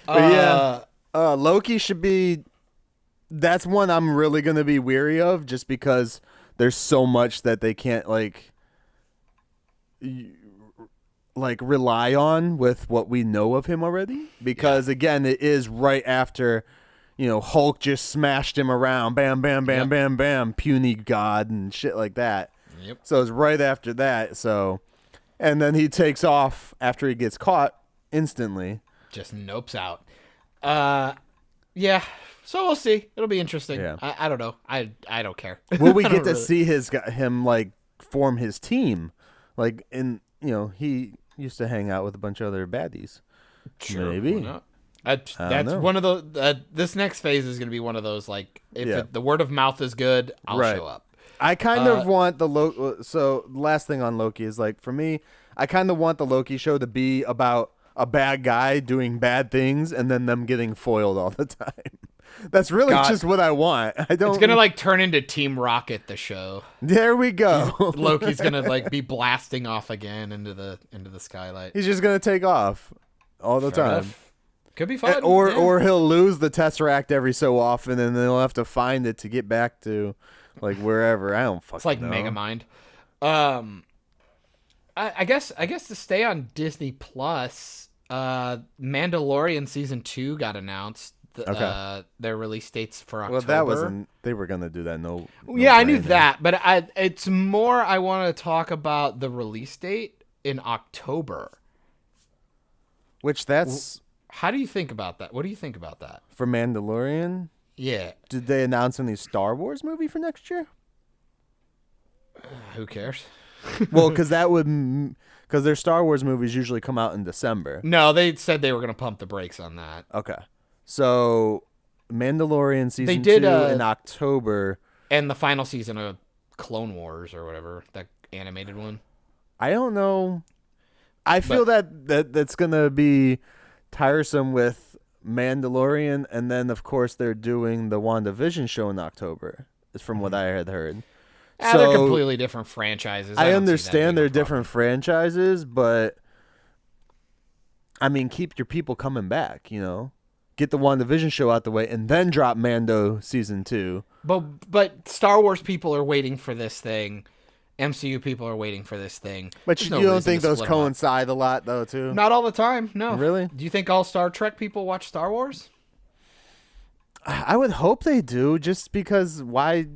S3: But Loki should be. That's one I'm really gonna be weary of, just because there's so much that they can't rely on with what we know of him already. Because again, it is right after, Hulk just smashed him around, bam, bam, bam, bam, bam, puny god and shit like that.
S2: Yep.
S3: So it's right after that. So, and then he takes off after he gets caught instantly.
S2: Just nopes out. Yeah. So we'll see. It'll be interesting.
S3: Yeah.
S2: I don't know. I don't care.
S3: Will we
S2: I
S3: get
S2: don't
S3: to see him form his team? He used to hang out with a bunch of other baddies.
S2: Sure,
S3: maybe.
S2: why not? That's one of those. This next phase is going to be one of those. If the word of mouth is good, I'll show up.
S3: I kind of want the Loki. So last thing on Loki is for me, I kind of want the Loki show to be about a bad guy doing bad things and then them getting foiled all the time. That's really just what I want. I don't.
S2: It's gonna turn into Team Rocket, the show.
S3: There we go.
S2: Loki's gonna be blasting off again into the skylight.
S3: He's just gonna take off all the time.
S2: Enough. Could be fun.
S3: Or he'll lose the Tesseract every so often, and then he'll have to find it to get back to wherever. I don't fucking
S2: It's like
S3: know.
S2: Megamind. I guess to stay on Disney Plus, Mandalorian season 2 got announced. Their release dates for October.
S3: Well, that wasn't. They were gonna do that. No
S2: yeah, I knew that, but it's more. I want to talk about the release date in October.
S3: Which that's.
S2: How do you think about that? What do you think about that?
S3: For Mandalorian?
S2: Yeah.
S3: Did they announce any Star Wars movie for next year?
S2: Who cares?
S3: Well, because their Star Wars movies usually come out in December.
S2: No, they said they were going to pump the brakes on that.
S3: Okay. So, Mandalorian season 2 in October.
S2: And the final season of Clone Wars or whatever, that animated one.
S3: I don't know. I feel that's going to be tiresome with Mandalorian, and then, of course, they're doing the WandaVision show in October, is from what I had heard.
S2: They're completely different franchises.
S3: I understand they're different franchises, but, I mean, keep your people coming back, Get the WandaVision show out the way, and then drop Mando season 2.
S2: But Star Wars people are waiting for this thing. MCU people are waiting for this thing.
S3: But you don't think those coincide a lot, though, too?
S2: Not all the time, no.
S3: Really?
S2: Do you think all Star Trek people watch Star Wars?
S3: I would hope they do, just because why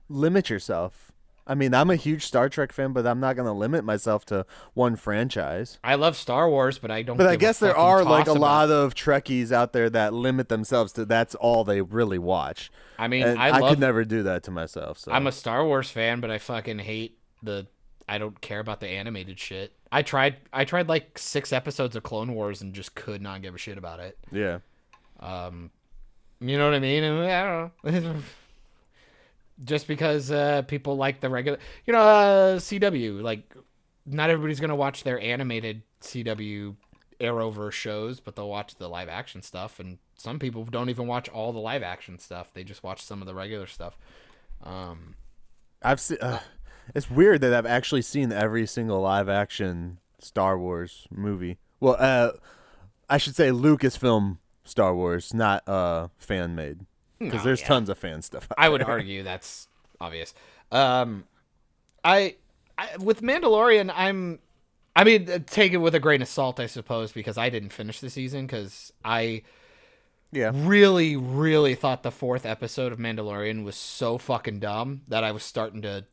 S3: limit yourself? I mean, I'm a huge Star Trek fan, but I'm not going to limit myself to one franchise.
S2: I love Star Wars, but I don't.
S3: But I guess there are a lot of Trekkies out there that limit themselves to that's all they really watch.
S2: I mean,
S3: and I could never do that to myself. So.
S2: I'm a Star Wars fan, but I fucking hate I don't care about the animated shit. I tried 6 episodes of Clone Wars and just could not give a shit about it.
S3: Yeah.
S2: You know what I mean? I don't know. Just because people like the regular, CW, not everybody's going to watch their animated CW Arrowverse shows, but they'll watch the live action stuff. And some people don't even watch all the live action stuff. They just watch some of the regular stuff.
S3: I've seen, it's weird that I've actually seen every single live action Star Wars movie. Well, I should say Lucasfilm Star Wars, not fan made. Because there's tons of fan stuff out
S2: I would
S3: there.
S2: argue that's obvious. I with Mandalorian, take it with a grain of salt, I suppose, because I didn't finish the season because I really, really thought the 4th episode of Mandalorian was so fucking dumb that I was starting to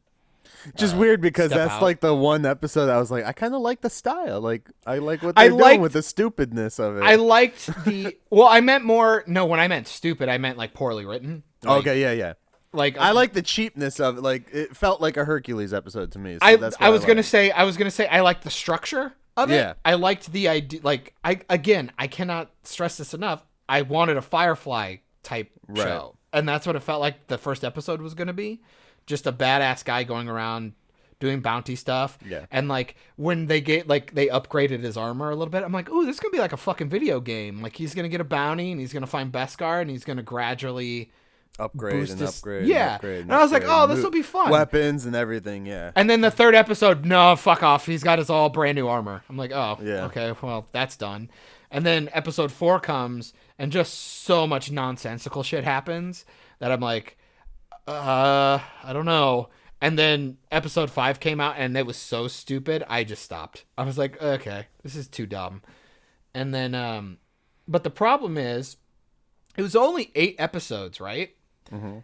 S3: just weird because that's
S2: out.
S3: the one episode I was like, I kind of like the style. I like what they're doing with the stupidness of it.
S2: I liked the. Well, I meant more. No, when I meant stupid, I meant poorly written.
S3: Okay, yeah.
S2: I
S3: like the cheapness of it. It felt like a Hercules episode to me. So
S2: I was gonna say I liked the structure of it.
S3: Yeah.
S2: I liked the idea. I cannot stress this enough. I wanted a Firefly type show. and that's what it felt like the first episode was going to be. Just a badass guy going around doing bounty stuff.
S3: Yeah.
S2: And like when they upgraded his armor a little bit, I'm like, ooh, this is gonna be like a fucking video game. Like he's gonna get a bounty and he's gonna find Beskar and he's gonna gradually
S3: upgrade
S2: boost
S3: and
S2: his...
S3: upgrade.
S2: Yeah. And I was like, oh, this will be fun.
S3: Weapons and everything, yeah.
S2: And then the third episode, no, fuck off. He's got his all brand new armor. I'm like, oh,
S3: yeah.
S2: Okay, well, that's done. And then episode 4 comes and just so much nonsensical shit happens that I'm like, I don't know. And then episode 5 came out and it was so stupid, I just stopped. I was like, okay, this is too dumb. And then, but the problem is, it was only 8 episodes, right?
S3: Mm-hmm.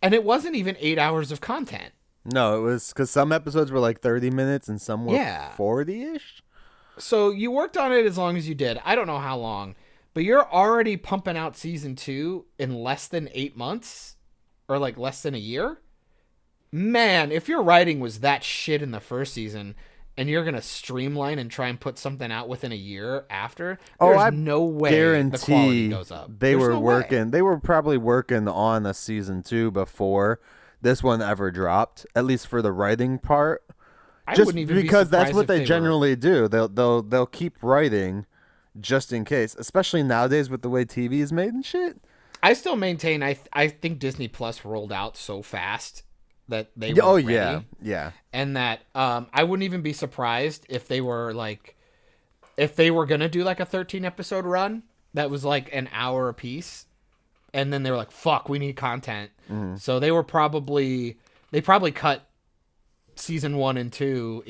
S2: And it wasn't even 8 hours of content.
S3: No, it was because some episodes were like 30 minutes and some were 40-ish.
S2: So you worked on it as long as you did. I don't know how long, but you're already pumping out season 2 in less than 8 months or like less than a year. Man, if your writing was that shit in the first season and you're going to streamline and try and put something out within a year after, there's no way the quality goes up.
S3: They were working. They were probably working on a season 2 before this one ever dropped, at least for the writing part. Just because that's what they generally do. They'll keep writing just in case, especially nowadays with the way TV is made and shit.
S2: I still maintain I think Disney Plus rolled out so fast that they were ready.
S3: Yeah.
S2: And that I wouldn't even be surprised if they were gonna do like a 13 episode run that was like an hour a piece, and then they were like, fuck, we need content. Mm-hmm. So they probably cut season 1 and 2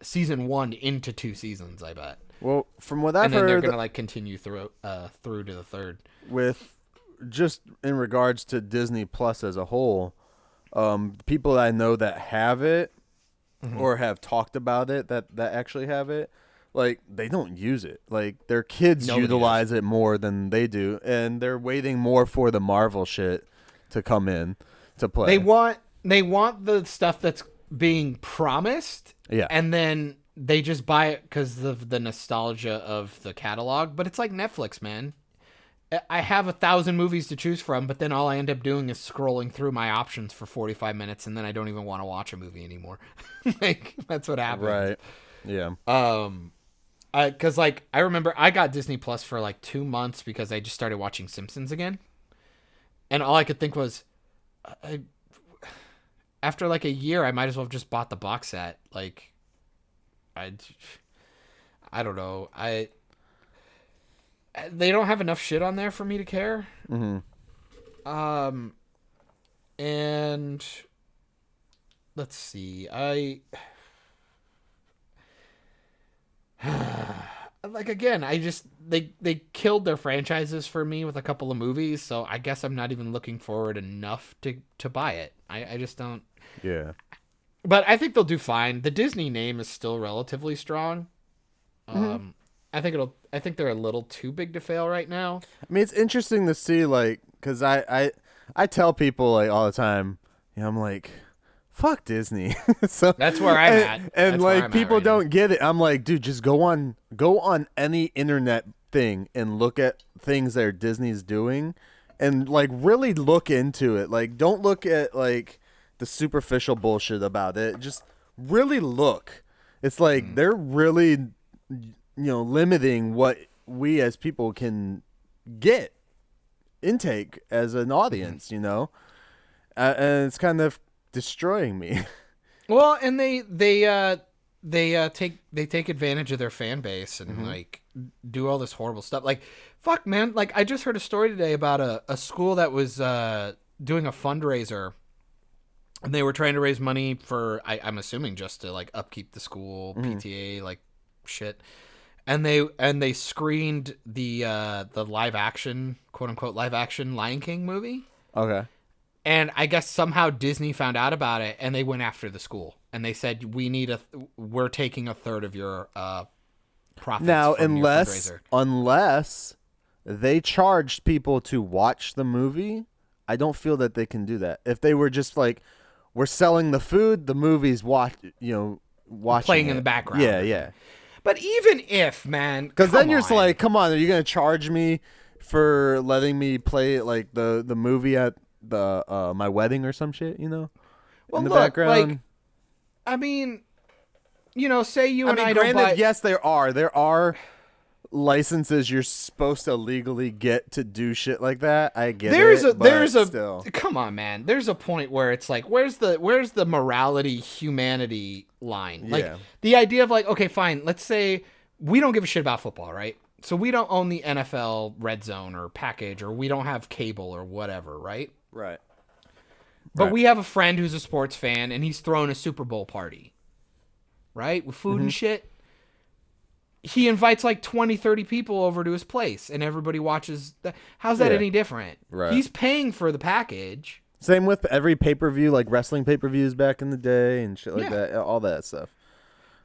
S2: season 1 into 2 seasons, I bet.
S3: Well, from what I've heard,
S2: and then they're gonna like continue through to the third. With
S3: just in regards to Disney Plus as a whole, people that I know that have it or have talked about it that actually have it, like they don't use it. Like their kids utilize it more than they do, and they're waiting more for the Marvel shit to come in to play.
S2: They want the stuff that's being promised, and then they just buy it because of the nostalgia of the catalog. But it's like Netflix, man. I have 1,000 movies to choose from, but then all I end up doing is scrolling through my options for 45 minutes, and then I don't even want to watch a movie anymore. Like that's what happens.
S3: Right. Yeah.
S2: Because like I remember I got Disney Plus for like 2 months because I just started watching Simpsons again, and all I could think was, after like a year, I might as well have just bought the box set. Like, I don't know. They don't have enough shit on there for me to care.
S3: Mm-hmm.
S2: And let's see. Like again, they killed their franchises for me with a couple of movies, so I guess I'm not even looking forward enough to buy it. I just don't.
S3: Yeah.
S2: But I think they'll do fine. The Disney name is still relatively strong.
S3: Mm-hmm.
S2: I think they're a little too big to fail right now.
S3: I mean, it's interesting to see, like, because I tell people like all the time, I'm like, fuck Disney. So
S2: that's where I'm at.
S3: And like people don't get it. I'm like, dude, just go on any internet thing and look at things that Disney's doing, and like really look into it. Like, don't look at like the superficial bullshit about it. Just really look. It's like they're really, limiting what we as people can get intake as an audience, and it's kind of destroying me.
S2: Well, and they take advantage of their fan base and like do all this horrible stuff. Like, fuck, man. Like, I just heard a story today about a school that was doing a fundraiser, and they were trying to raise money for I'm assuming just to like upkeep the school, PTA, like shit. And they screened the live action, quote unquote live action Lion King movie.
S3: Okay.
S2: And I guess somehow Disney found out about it, and they went after the school, and they said, we're taking a third of your profits.
S3: Now,
S2: from your fundraiser.
S3: unless they charged people to watch the movie, I don't feel that they can do that. If they were just like, we're selling the food, the movie's watching
S2: playing in the background.
S3: Yeah.
S2: But even if, man,
S3: because then you're just like, come on, are you going to charge me for letting me play like the movie at the my wedding or some shit, in the background.
S2: Like, I mean, say you and I
S3: granted,
S2: don't buy.
S3: yes, there are licenses you're supposed to legally get to do shit like that. I get still.
S2: Come on, man. There's a point where it's like, where's the morality, humanity line? Like the idea of like, okay, fine. Let's say we don't give a shit about football, right? So we don't own the NFL Red Zone or package, or we don't have cable or whatever, right?
S3: Right.
S2: But we have a friend who's a sports fan, and he's throwing a Super Bowl party, right? With food and shit. He invites like 20, 30 people over to his place, and everybody watches. How's that any different?
S3: Right.
S2: He's paying for the package.
S3: Same with every pay-per-view, like wrestling pay-per-views back in the day and shit like that. All that stuff.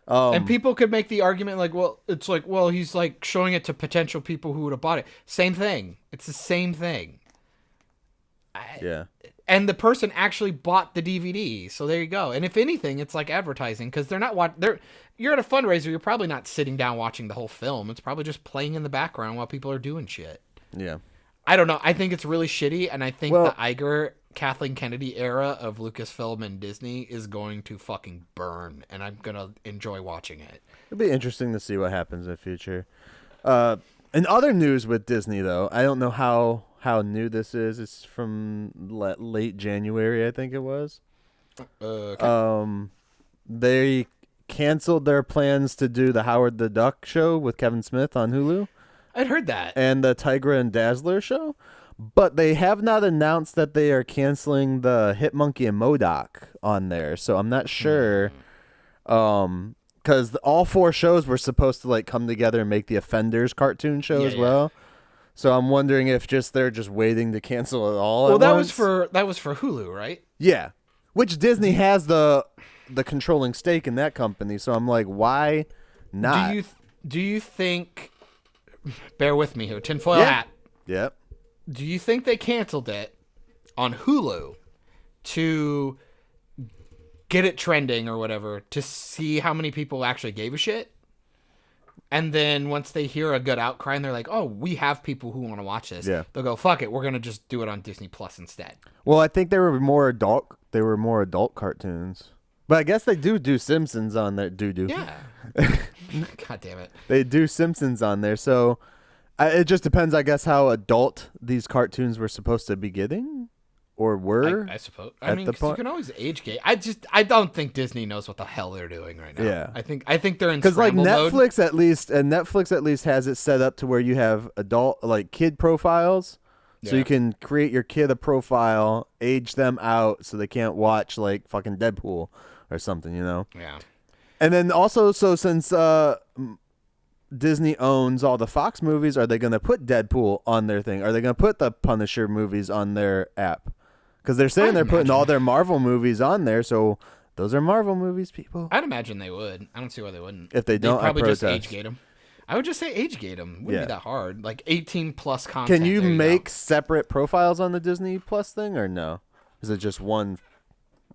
S2: And people could make the argument like, well, it's like, well, he's like showing it to potential people who would have bought it. Same thing. It's the same thing. And the person actually bought the DVD, so there you go. And if anything, it's like advertising, because they're not you're at a fundraiser. You're probably not sitting down watching the whole film. It's probably just playing in the background while people are doing shit.
S3: Yeah.
S2: I don't know. I think it's really shitty, and I think the Iger, Kathleen Kennedy era of Lucasfilm and Disney is going to fucking burn, and I'm gonna enjoy watching it.
S3: It'll be interesting to see what happens in the future. In other news with Disney, though, I don't know how new this is. It's from late January, I think it was. They canceled their plans to do the Howard the Duck show with Kevin Smith on Hulu.
S2: I'd heard that.
S3: And the Tigra and Dazzler show. But they have not announced that they are canceling the Hit Monkey and MODOK on there. So I'm not sure. Because all 4 shows were supposed to like come together and make the Offenders cartoon show as well. So I'm wondering if they're just waiting to cancel it all.
S2: Well, that was for Hulu, right?
S3: Yeah, which Disney has the controlling stake in that company. So I'm like, why not?
S2: Do you think? Bear with me here, tinfoil hat.
S3: Yep.
S2: Do you think they canceled it on Hulu to get it trending or whatever, to see how many people actually gave a shit? And then once they hear a good outcry and they're like, oh, we have people who want to watch this. Yeah. They'll go, fuck it. We're going to just do it on Disney Plus instead.
S3: Well, I think they were more adult. They were more adult cartoons. But I guess they do Simpsons on there.
S2: Yeah. God damn it.
S3: They do Simpsons on there. So it just depends, I guess, how adult these cartoons were supposed to be getting. Or were,
S2: I suppose. I mean, you can always age gate. I don't think Disney knows what the hell they're doing right now.
S3: Yeah,
S2: I think they're in
S3: because like
S2: Netflix
S3: mode. Netflix at least has it set up to where you have adult kid profiles, so you can create your kid a profile, age them out so they can't watch like fucking Deadpool or something,
S2: Yeah.
S3: And then also, so since Disney owns all the Fox movies, are they going to put Deadpool on their thing? Are they going to put the Punisher movies on their app? Because they're saying they're putting all their Marvel movies on there, so those are Marvel movies, people.
S2: I'd imagine they would. I don't see why they wouldn't.
S3: If they don't,
S2: they'd probably just age gate them. I would just say age gate them. Wouldn't be that hard. Like 18 plus content.
S3: Can you make separate profiles on the Disney Plus thing, or no? Is it just one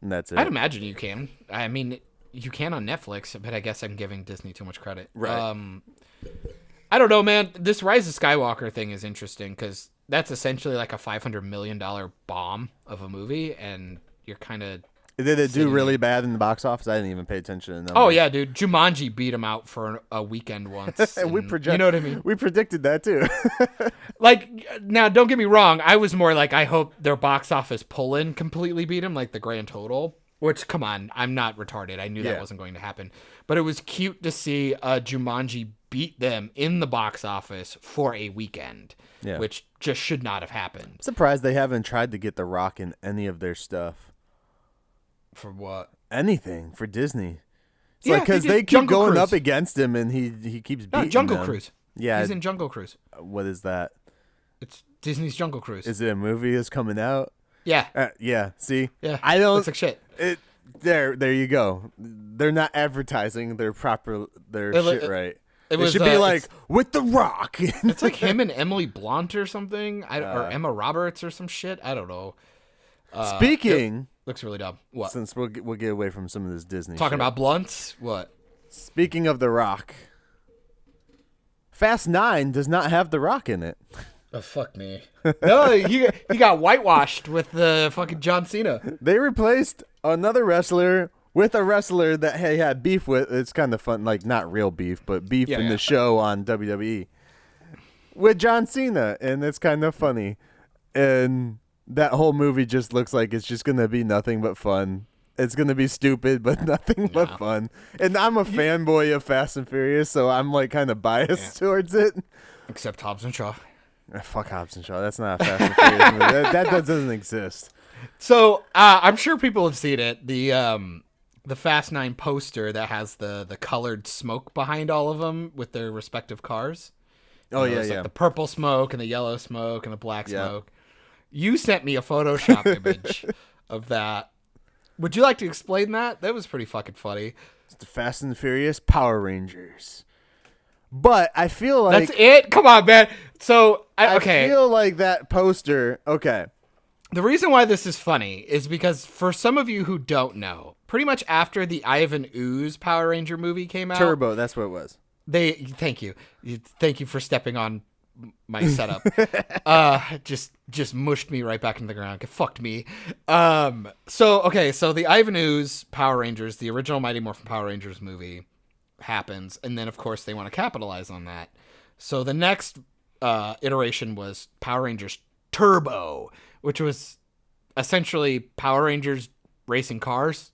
S3: and that's it?
S2: I'd imagine you can. I mean, you can on Netflix, but I guess I'm giving Disney too much credit.
S3: Right.
S2: I don't know, man. This Rise of Skywalker thing is interesting because that's essentially like a $500 million bomb of a movie, and you're kind of...
S3: Did it do really bad in the box office? I didn't even pay attention to the numbers.
S2: Oh, yeah, dude. Jumanji beat him out for a weekend once.
S3: and
S2: you know what I mean?
S3: We predicted that, too.
S2: Now, don't get me wrong. I was more like, I hope their box office pull-in completely beat him, like the grand total. Which, come on, I'm not retarded. I knew that wasn't going to happen. But it was cute to see Jumanji beat them in the box office for a weekend, which just should not have happened.
S3: I'm surprised they haven't tried to get The Rock in any of their stuff.
S2: For what?
S3: Anything for Disney. It's because
S2: they
S3: keep
S2: Jungle
S3: going
S2: Cruise.
S3: up against him, and he keeps beating
S2: Jungle
S3: them.
S2: Cruise.
S3: Yeah,
S2: he's in Jungle Cruise.
S3: What is that?
S2: It's Disney's Jungle Cruise.
S3: Is it a movie that's coming out?
S2: Yeah.
S3: Yeah. See.
S2: Yeah.
S3: I don't.
S2: Looks like shit.
S3: There you go. They're not advertising their shit right. It should be like with The Rock.
S2: It's like him and Emily Blunt or something, or Emma Roberts or some shit. I don't know.
S3: Speaking,
S2: looks really dumb. What?
S3: Since we'll get away from some of this Disney.
S2: Talking
S3: shit.
S2: about blunts. What?
S3: Speaking of The Rock, Fast 9 does not have The Rock in it.
S2: Oh, fuck me. No, he got whitewashed with the fucking John Cena.
S3: They replaced another wrestler with a wrestler that he had beef with. It's kind of fun, like not real beef, but beef in the show on WWE with John Cena, and it's kind of funny. And that whole movie just looks like it's just gonna be nothing but fun. It's gonna be stupid, but nothing but fun. And I'm a fanboy of Fast and Furious, so I'm like kind of biased towards it.
S2: Except Hobbs and Shaw.
S3: Fuck Hobbs and Shaw. That's not a Fast and Furious movie. That doesn't exist.
S2: So I'm sure people have seen it. The Fast 9 poster that has the colored smoke behind all of them with their respective cars.
S3: Oh,
S2: Like the purple smoke and the yellow smoke and the black smoke. You sent me a Photoshop image of that. Would you like to explain that? That was pretty fucking funny.
S3: It's the Fast and Furious Power Rangers. But I feel like...
S2: That's it? Come on, man. So,
S3: I feel like that poster... Okay.
S2: The reason why this is funny is because for some of you who don't know, pretty much after the Ivan Ooze Power Ranger movie came out...
S3: Turbo, that's what it was.
S2: Thank you. Thank you for stepping on my setup. Just mushed me right back into the ground. Fucked me. So the Ivan Ooze Power Rangers, the original Mighty Morphin Power Rangers movie happens, and then of course they want to capitalize on that. So the next iteration was Power Rangers Turbo, which was essentially Power Rangers racing cars.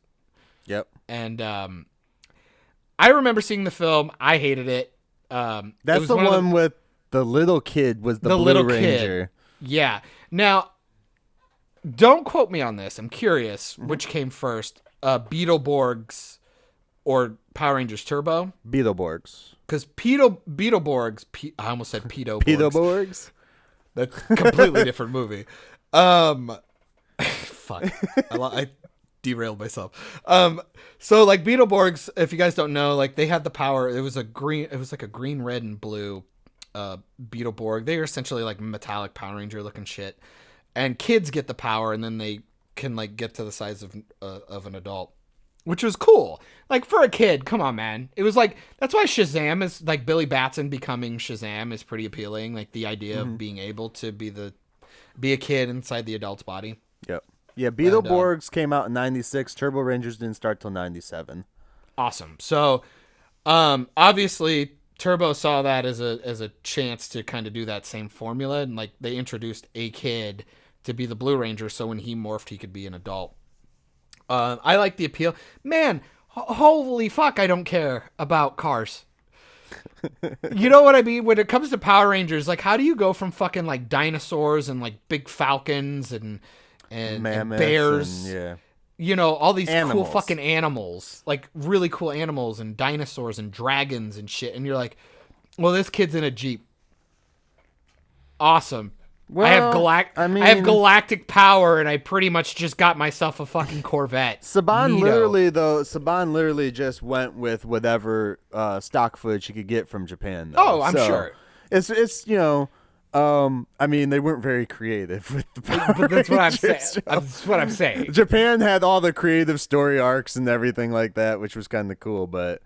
S3: Yep.
S2: And I remember seeing the film. I hated it.
S3: That's the one with the little kid was the Blue
S2: little
S3: Ranger.
S2: Kid. Yeah. Now, don't quote me on this. I'm curious which came first, Beetleborgs or Power Rangers Turbo?
S3: Beetleborgs.
S2: Because Beetleborgs, I almost said Pedoborgs.
S3: Beetleborgs?
S2: That's a completely different movie. Fuck. I derailed myself. So like Beetleborgs, if you guys don't know, like they had the power. It was like a green, red, and blue Beetleborg. They are essentially like metallic Power Ranger looking shit. And kids get the power, and then they can like get to the size of an adult, which was cool. Like for a kid, come on, man. It was like that's why Shazam is like Billy Batson becoming Shazam is pretty appealing. Like the idea of being able to be a kid inside the adult's body.
S3: Yep. Yeah, Beetleborgs came out in 96. Turbo Rangers didn't start till 97.
S2: Awesome. So, obviously, Turbo saw that as a chance to kind of do that same formula, and like they introduced a kid to be the Blue Ranger, so when he morphed, he could be an adult. I like the appeal. Man, holy fuck, I don't care about cars. You know what I mean? When it comes to Power Rangers, like how do you go from fucking like dinosaurs and like big falcons and bears,
S3: and,
S2: you know, all these
S3: animals.
S2: cool fucking animals, like really cool animals and dinosaurs and dragons and shit. And you're like, well, this kid's in a Jeep. Awesome.
S3: Well,
S2: I have galactic power, and I pretty much just got myself a fucking Corvette.
S3: Saban literally just went with whatever stock footage he could get from Japan. Though.
S2: Oh, I'm sure.
S3: It's you know. I mean, they weren't very creative with the Power
S2: But that's what I'm
S3: Rangers,
S2: saying. That's what I'm saying.
S3: Japan had all the creative story arcs and everything like that, which was kind of cool. But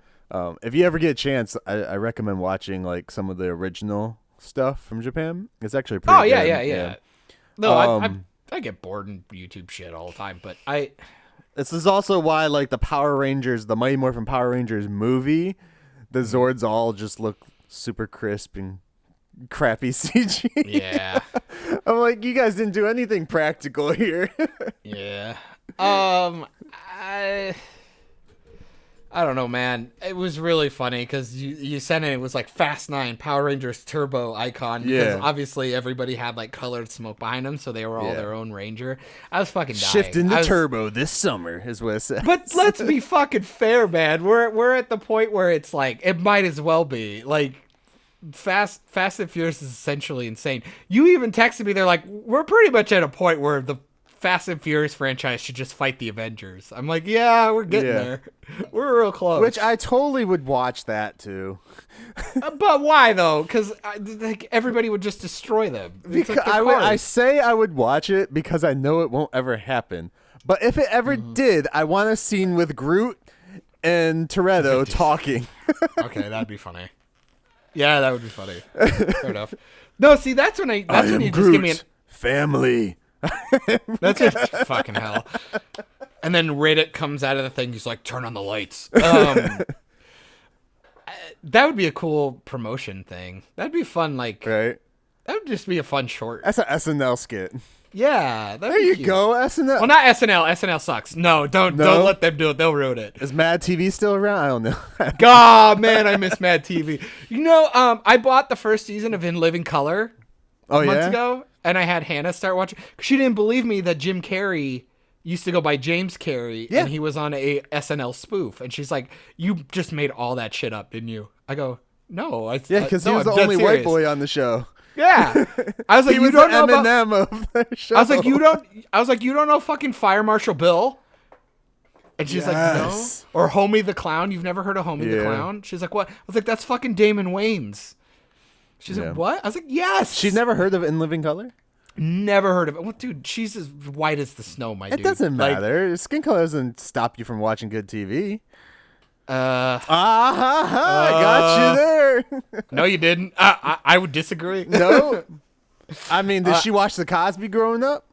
S3: if you ever get a chance, I recommend watching like some of the original stuff from Japan. It's actually pretty good.
S2: Yeah. No, I get bored in YouTube shit all the time, but
S3: this is also why like the Power Rangers, the Mighty Morphin Power Rangers movie, the Zords all just look super crisp and crappy CG.
S2: Yeah.
S3: I'm like, you guys didn't do anything practical here.
S2: Yeah. I don't know, man. It was really funny because you sent it was like Fast 9 Power Rangers Turbo icon. Because obviously everybody had like colored smoke behind them, so they were all their own Ranger. I was fucking dying.
S3: Shifting to Turbo this summer is what it says.
S2: But let's be fucking fair, man. We're at the point where it's like it might as well be like Fast and Furious is essentially insane. You even texted me. They're like, we're pretty much at a point where the Fast and Furious franchise should just fight the Avengers. I'm like, yeah, we're getting there. We're real close.
S3: Which I totally would watch that too.
S2: But why though? Because like everybody would just destroy them.
S3: Because I say I would watch it because I know it won't ever happen. But if it ever did, I want a scene with Groot and Toretto talking.
S2: Okay, that'd be funny. Yeah, that would be funny. Fair enough. No, see, that's when you just give me an
S3: family.
S2: That's it. Fucking hell. And then Reddit comes out of the thing. He's like, turn on the lights. That would be a cool promotion thing. That'd be fun. Like,
S3: Right.
S2: that would just be a fun short.
S3: That's an SNL skit.
S2: Yeah.
S3: There you go, SNL.
S2: Well, not SNL. SNL sucks. No, don't let them do it. They'll ruin it.
S3: Is Mad TV still around? I don't know.
S2: God, man, I miss Mad TV. You know, I bought the first season of In Living Color months ago, and I had Hannah start watching. She didn't believe me that Jim Carrey used to go by James Carrey, and he was on a SNL spoof. And she's like, "You just made all that shit up, didn't you?" I go, "No,
S3: because he was
S2: I'm
S3: the
S2: dead
S3: only
S2: serious."
S3: white boy on the show.
S2: Yeah, I was like,
S3: He
S2: "You
S3: was
S2: don't
S3: the
S2: know about."
S3: Eminem of the show.
S2: I was like, "You don't know fucking Fire Marshal Bill." And she's like, "No." Or Homie the Clown. You've never heard of Homie the Clown? She's like, "What?" I was like, "That's fucking Damon Wayans." She's like, "What?" I was like, "Yes."
S3: She's never heard of In Living Color?
S2: Never heard of it. Well, dude, she's as white as the snow, my dude.
S3: It doesn't matter. Skin color doesn't stop you from watching good TV. I got you there.
S2: No, you didn't. I would disagree.
S3: No. I mean, did she watch The Cosby growing up?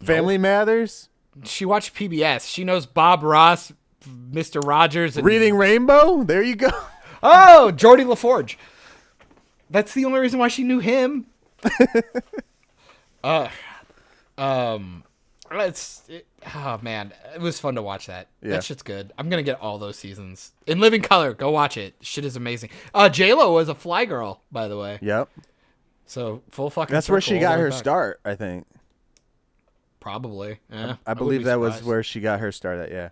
S3: Family Matters?
S2: She watched PBS. She knows Bob Ross, Mr. Rogers, and
S3: Reading Rainbow? There you go.
S2: Oh, Geordie LaForge. That's the only reason why she knew him. Oh man, it was fun to watch that.
S3: Yeah.
S2: That shit's good. I'm gonna get all those seasons. In Living Color, go watch it. Shit is amazing. J-Lo was a fly girl, by the way.
S3: Yep.
S2: So full fucking.
S3: That's where she
S2: circle
S3: got
S2: all the way
S3: her
S2: back.
S3: start, I think.
S2: Probably. Yeah.
S3: I believe that was where she got her start at, yeah.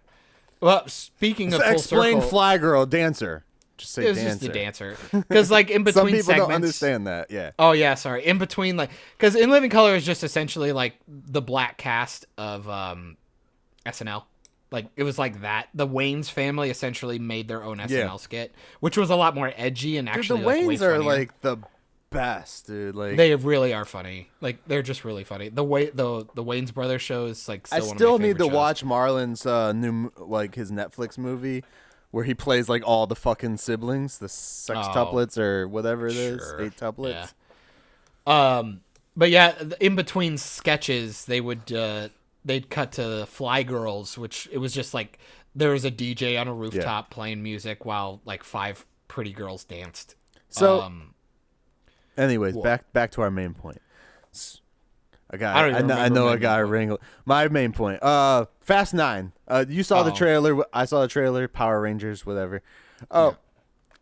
S2: Well, speaking of full
S3: Explain
S2: circle,
S3: fly girl, dancer. Just say
S2: it was
S3: dancer.
S2: just the dancer. Because like in between
S3: Some people
S2: segments,
S3: don't understand that, yeah.
S2: Oh yeah, sorry. In between, like, because In Living Color is just essentially like the black cast of SNL. Like it was like that. The Wayans family essentially made their own SNL skit, which was a lot more edgy and actually
S3: Dude, the
S2: like, way
S3: Wayans are
S2: funnier.
S3: like the best, dude. Like
S2: They really are funny. Like they're just really funny. The Wayans Brothers show is like still
S3: I
S2: one of my
S3: still need
S2: favorite
S3: to
S2: shows.
S3: watch Marlon's new like his Netflix movie where he plays like all the fucking siblings, the sextuplets or whatever it is,
S2: Sure.
S3: 8-tuplets.
S2: Yeah. But yeah, in between sketches, they would they'd cut to Fly Girls, which it was just like there was a DJ on a rooftop playing music while like 5 pretty girls danced.
S3: So, anyways, back to our main point. I know I got a wrangle. My main point. Fast 9. You saw the trailer. I saw the trailer. Power Rangers, whatever. Oh,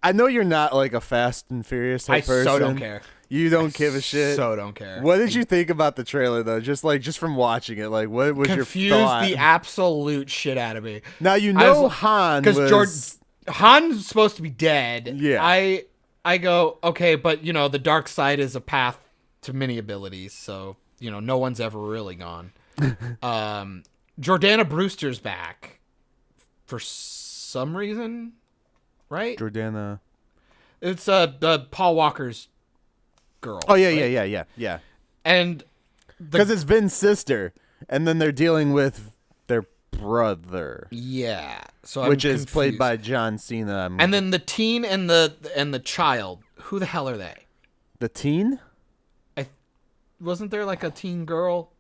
S3: I know you're not like a Fast and Furious type person.
S2: I so don't care.
S3: You don't give a shit.
S2: So don't care.
S3: What did you think about the trailer though? Just from watching it, like what was
S2: Confused
S3: your thought?
S2: the absolute shit out of me.
S3: Now you know Han
S2: because Han's supposed to be dead.
S3: Yeah.
S2: I go okay, but you know the dark side is a path to many abilities, so you know no one's ever really gone. Jordana Brewster's back for some reason, right?
S3: Jordana.
S2: It's Paul Walker's girl.
S3: Oh yeah,
S2: right?
S3: yeah.
S2: And
S3: because it's Vin's sister, and then they're dealing with their brother.
S2: Yeah, so
S3: which
S2: I'm
S3: is played
S2: confused.
S3: by John Cena.
S2: And then the teen and the child. Who the hell are they?
S3: The teen?
S2: Wasn't there like a teen girl?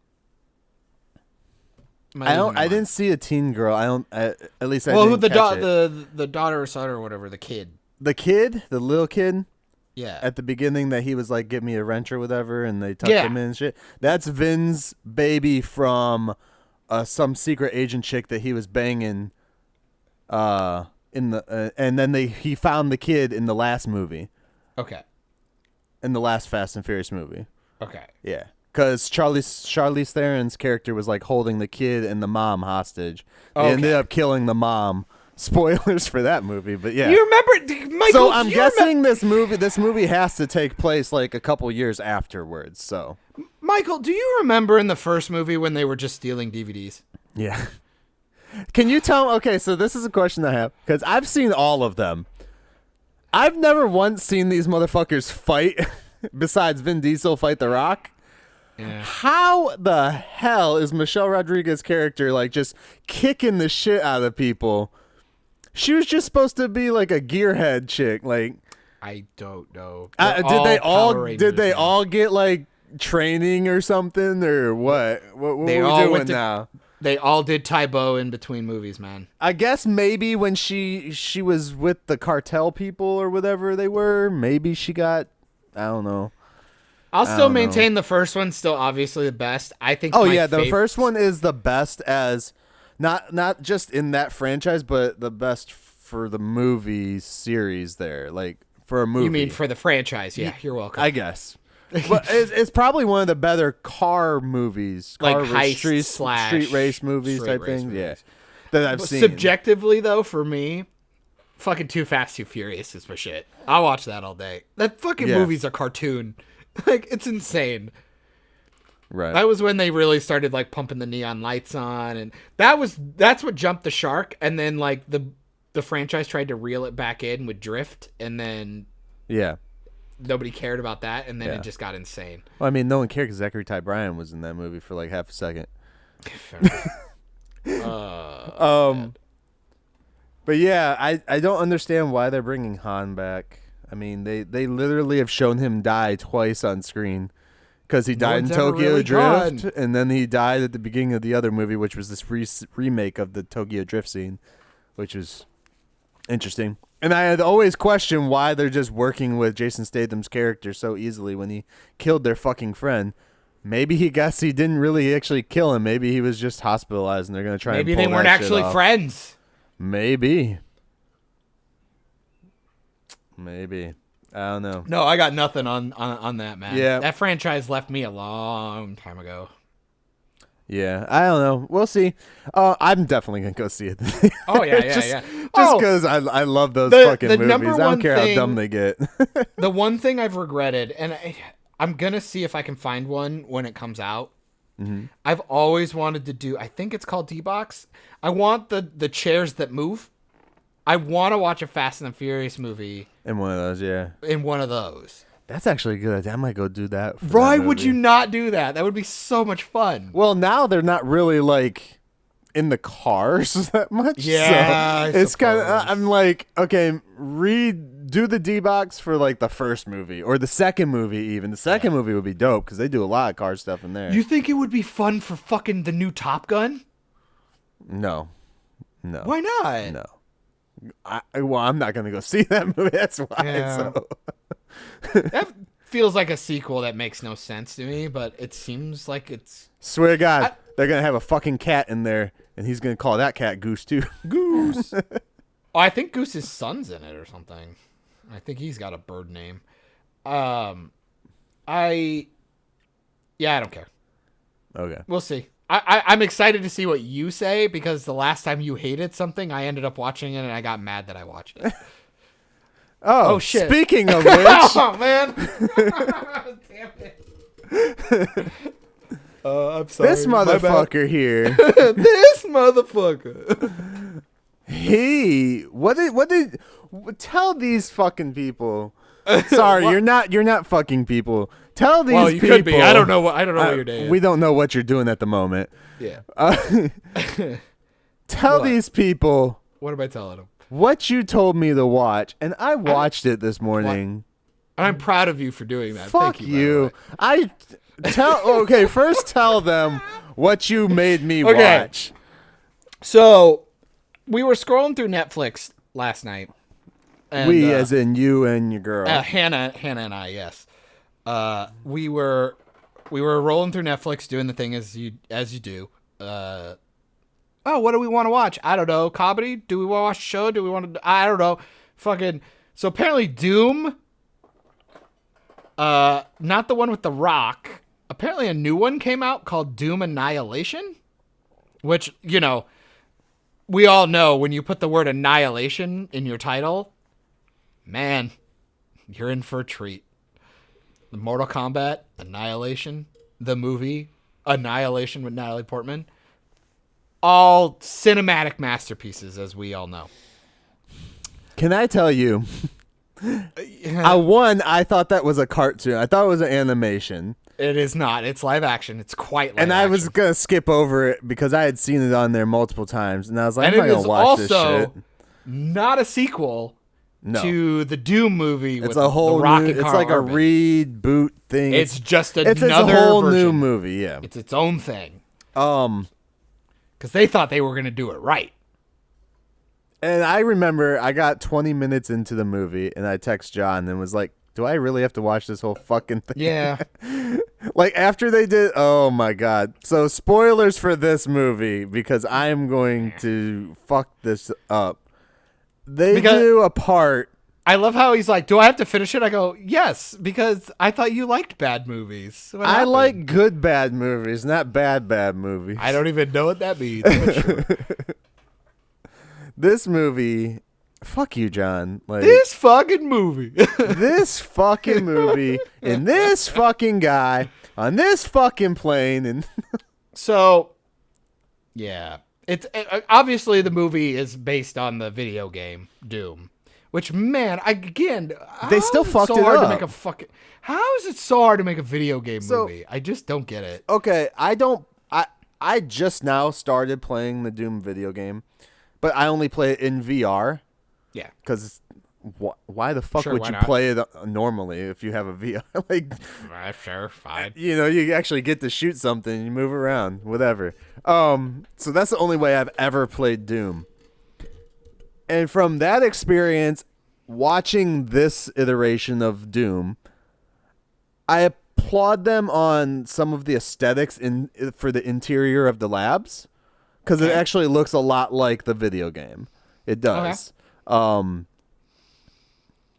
S3: I didn't see a teen girl. At least I
S2: well,
S3: didn't catch it.
S2: the daughter or son or whatever, the kid.
S3: The kid, the little kid.
S2: Yeah.
S3: At the beginning, that he was like, "Give me a wrench" or whatever, and they tucked him in and shit. That's Vin's baby from some secret agent chick that he was banging. And then he found the kid in the last movie.
S2: Okay.
S3: In the last Fast and Furious movie.
S2: Okay.
S3: Yeah. Because Charlize Theron's character was like holding the kid and the mom hostage. They ended up killing the mom. Spoilers for that movie, but yeah.
S2: You remember, Michael?
S3: So I'm guessing this movie has to take place like a couple years afterwards. So,
S2: Michael, do you remember in the first movie when they were just stealing DVDs?
S3: yeah. Can you tell? Okay, so this is a question I have because I've seen all of them. I've never once seen these motherfuckers fight. Besides Vin Diesel fight The Rock.
S2: Yeah.
S3: How the hell is Michelle Rodriguez's character like just kicking the shit out of people? She was just supposed to be like a gearhead chick. Like,
S2: I don't know.
S3: Did they all get like training or something or what? What
S2: They
S3: are
S2: all
S3: we doing
S2: went to-
S3: now?
S2: They all did Taibo in between movies, man.
S3: I guess maybe when she was with the cartel people or whatever they were, maybe she got, I don't know.
S2: I'll still maintain the first one's still obviously the best. I think.
S3: Oh yeah, the first one is the best as not just in that franchise, but the best for the movie series there. Like for a movie.
S2: You mean for the franchise? Yeah, you're welcome.
S3: I guess. But it's probably one of the better car movies,
S2: Like
S3: race,
S2: heist
S3: street race movies
S2: straight
S3: type
S2: race
S3: things.
S2: movies.
S3: Yeah, that I've seen.
S2: Subjectively, though, for me, fucking Too Fast, Too Furious is my shit. I'll watch that all day. That fucking movie's a cartoon. Like, it's insane.
S3: Right.
S2: That was when they really started like pumping the neon lights on, and that's what jumped the shark. And then like the franchise tried to reel it back in with Drift, and then nobody cared about that, and then it just got insane.
S3: Well, I mean, no one cared because Zachary Ty Bryan was in that movie for like half a second. But yeah, I don't understand why they're bringing Han back. I mean, they literally have shown him die twice on screen because he died in Tokyo
S2: really
S3: Drift,
S2: gone.
S3: and then he died at the beginning of the other movie, which was this remake of the Tokyo Drift scene, which was interesting. And I had always questioned why they're just working with Jason Statham's character so easily when he killed their fucking friend. Maybe he didn't really actually kill him. Maybe he was just hospitalized, and they're gonna try.
S2: Maybe
S3: and pull
S2: they weren't
S3: that shit
S2: actually
S3: off.
S2: friends.
S3: Maybe. I don't know.
S2: No, I got nothing on that, man.
S3: Yeah.
S2: That franchise left me a long time ago.
S3: Yeah, I don't know. We'll see. I'm definitely gonna go see it.
S2: Oh yeah, yeah,
S3: just,
S2: yeah.
S3: Just because I love those fucking movies.
S2: number
S3: I don't
S2: one
S3: care
S2: thing-
S3: how dumb they get.
S2: The one thing I've regretted, and I'm gonna see if I can find one when it comes out.
S3: Mm-hmm.
S2: I've always wanted to do. I think it's called D-Box. I want the chairs that move. I want to watch a Fast and the Furious movie
S3: In one of those, yeah.
S2: in one of those.
S3: That's actually a good idea. I might go do that. For
S2: Why
S3: that
S2: would
S3: movie.
S2: you not do that? That would be so much fun.
S3: Well, now they're not really like in the cars that much.
S2: Yeah,
S3: so
S2: I
S3: it's kind of.
S2: suppose.
S3: I'm like, okay, do the D-Box for like the first movie or the second movie. Even the second movie would be dope because they do a lot of car stuff in there.
S2: You think it would be fun for fucking the new Top Gun?
S3: No.
S2: Why not?
S3: No. I'm not gonna go see that movie. That's why.
S2: Yeah.
S3: So.
S2: That feels like a sequel that makes no sense to me, but it seems like it's
S3: Swear to God, they're gonna have a fucking cat in there, and he's gonna call that cat Goose too.
S2: Goose. Oh, I think Goose's son's in it or something. I think he's got a bird name. I don't care.
S3: Okay.
S2: We'll see. I'm excited to see what you say because the last time you hated something, I ended up watching it and I got mad that I watched it.
S3: Oh
S2: shit.
S3: Speaking of which,
S2: Oh man! Damn it! I'm sorry.
S3: this motherfucker here,
S2: This motherfucker.
S3: tell these fucking people. Sorry, you're not fucking people. Tell these
S2: Well, you
S3: people.
S2: could be. I don't know what you're doing.
S3: We don't know what you're doing at the moment.
S2: Yeah.
S3: Tell
S2: What?
S3: these people
S2: What am I telling him?
S3: what you told me to watch, and I watched it this morning.
S2: I'm proud of you for doing that.
S3: Fuck
S2: Thank you. by the way.
S3: Okay, first tell them what you made me
S2: Okay.
S3: watch.
S2: So, we were scrolling through Netflix last night. And,
S3: We, as in you and your girl.
S2: Hannah and I, yes. We were rolling through Netflix, doing the thing as you do. What do we want to watch? I don't know. Comedy? Do we want to watch a show? Do we want to? I don't know. Fucking. So apparently, Doom. Not the one with The Rock. Apparently, a new one came out called Doom Annihilation, which we all know when you put the word annihilation in your title, man, you're in for a treat. The Mortal Kombat Annihilation, the movie Annihilation with Natalie Portman, all cinematic masterpieces, as we all know.
S3: Can I tell you? I thought that was a cartoon. I thought it was an animation.
S2: It is not. It's live action. It's quite live
S3: And I was
S2: action.
S3: going to skip over it because I had seen it on there multiple times. And I was like,
S2: And
S3: I'm
S2: it
S3: not going
S2: is
S3: to watch this
S2: also
S3: shit.
S2: not a sequel. to the Doom movie.
S3: It's
S2: with
S3: a whole
S2: the rocket
S3: new. It's
S2: car
S3: like
S2: Armin.
S3: a reboot thing.
S2: It's just another
S3: it's a whole
S2: version.
S3: new movie. Yeah.
S2: It's its own thing.
S3: Because
S2: they thought they were going to do it right.
S3: And I remember I got 20 minutes into the movie and I text John and was like, do I really have to watch this whole fucking thing?
S2: Yeah.
S3: Like after they did, oh my God. So spoilers for this movie because I am going to fuck this up. They do a part.
S2: I love how he's like, do I have to finish it? I go, yes, because I thought you liked bad movies.
S3: I like good bad movies, not bad movies.
S2: I don't even know what that means. But sure.
S3: This movie, fuck you, John. Like
S2: this fucking movie.
S3: This fucking movie and this fucking guy on this fucking plane. And
S2: so, yeah. Obviously the movie is based on the video game Doom. Which, man,
S3: they still fucked it
S2: hard
S3: up.
S2: To make a fucking, how is it so hard to make a video game movie? I just don't get it.
S3: Okay, I just now started playing the Doom video game, but I only play it in VR.
S2: Yeah.
S3: Because why the fuck would you
S2: not?
S3: play it normally if you have a VR? Like,
S2: sure, fine.
S3: You know, you actually get to shoot something, you move around, whatever. So that's the only way I've ever played Doom. And from that experience, watching this iteration of Doom, I applaud them on some of the aesthetics for the interior of the labs, because it actually looks a lot like the video game. It does. Okay.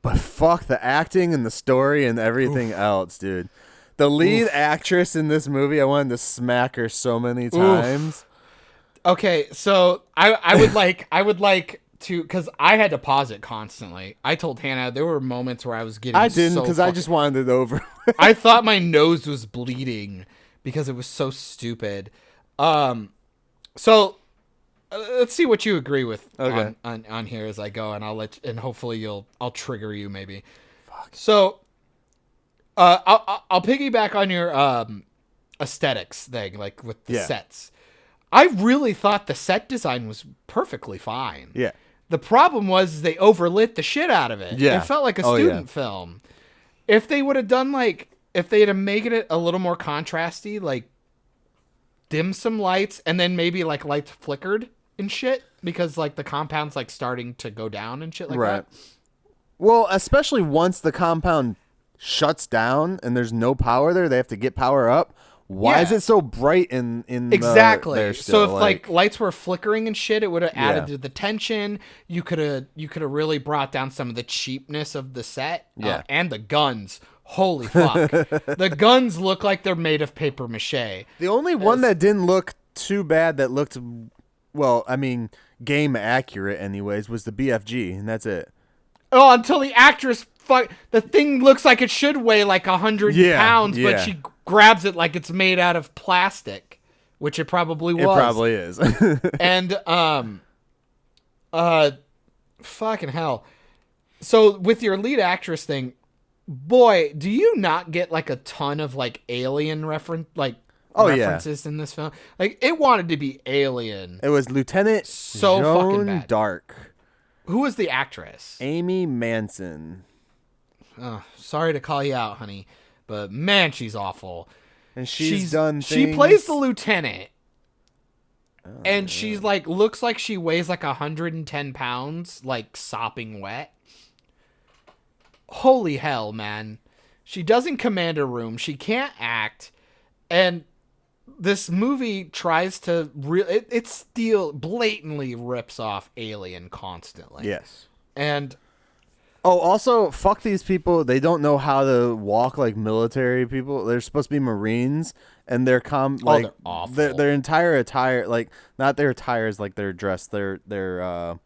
S3: But fuck the acting and the story and everything else, dude. The lead actress in this movie, I wanted to smack her so many times.
S2: Okay, so I would like to, because I had to pause it constantly. I told Hannah there were moments where I was getting
S3: I didn't, because I just wanted it over.
S2: I thought my nose was bleeding because it was so stupid. So let's see what you agree with on here as I go, and and hopefully I'll trigger you maybe. Fuck. So I'll piggyback on your aesthetics thing, like with the sets. I really thought the set design was perfectly fine.
S3: Yeah.
S2: The problem was they overlit the shit out of it.
S3: Yeah.
S2: It felt like a student film. If they would have done if they had made it a little more contrasty, like dim some lights and then maybe like lights flickered and shit because like the compound's like starting to go down and shit like that.
S3: Well, especially once the compound shuts down and there's no power there, they have to get power up. Why is it so bright in
S2: exactly?
S3: There
S2: so
S3: still?
S2: If like lights were flickering and shit, it would have added to the tension. You could have really brought down some of the cheapness of the set. And the guns. Holy fuck! The guns look like they're made of paper mache.
S3: The only one that didn't look too bad, that looked game accurate anyways, was the BFG, and that's it.
S2: Oh, until the actress the thing looks like it should weigh like 100 pounds, but she grabs it like it's made out of plastic, which it probably was.
S3: It probably is.
S2: And fucking hell. So with your lead actress thing, boy, do you not get like a ton of like alien references in this film? Like it wanted to be Alien.
S3: It was Lieutenant
S2: so
S3: Joan
S2: fucking bad.
S3: Dark.
S2: Who was the actress?
S3: Amy Manson.
S2: Oh, sorry to call you out, honey, but man, she's awful.
S3: And she's done things.
S2: She plays the lieutenant, and she's like looks like she weighs like 110 pounds, like sopping wet. Holy hell, man! She doesn't command a room. She can't act, and this movie tries to it still blatantly rips off Alien constantly.
S3: Yes, and. Oh, also, fuck these people. They don't know how to walk like military people. They're supposed to be Marines, and they're
S2: they're awful.
S3: Their entire attire, like not their attires, like their dress, their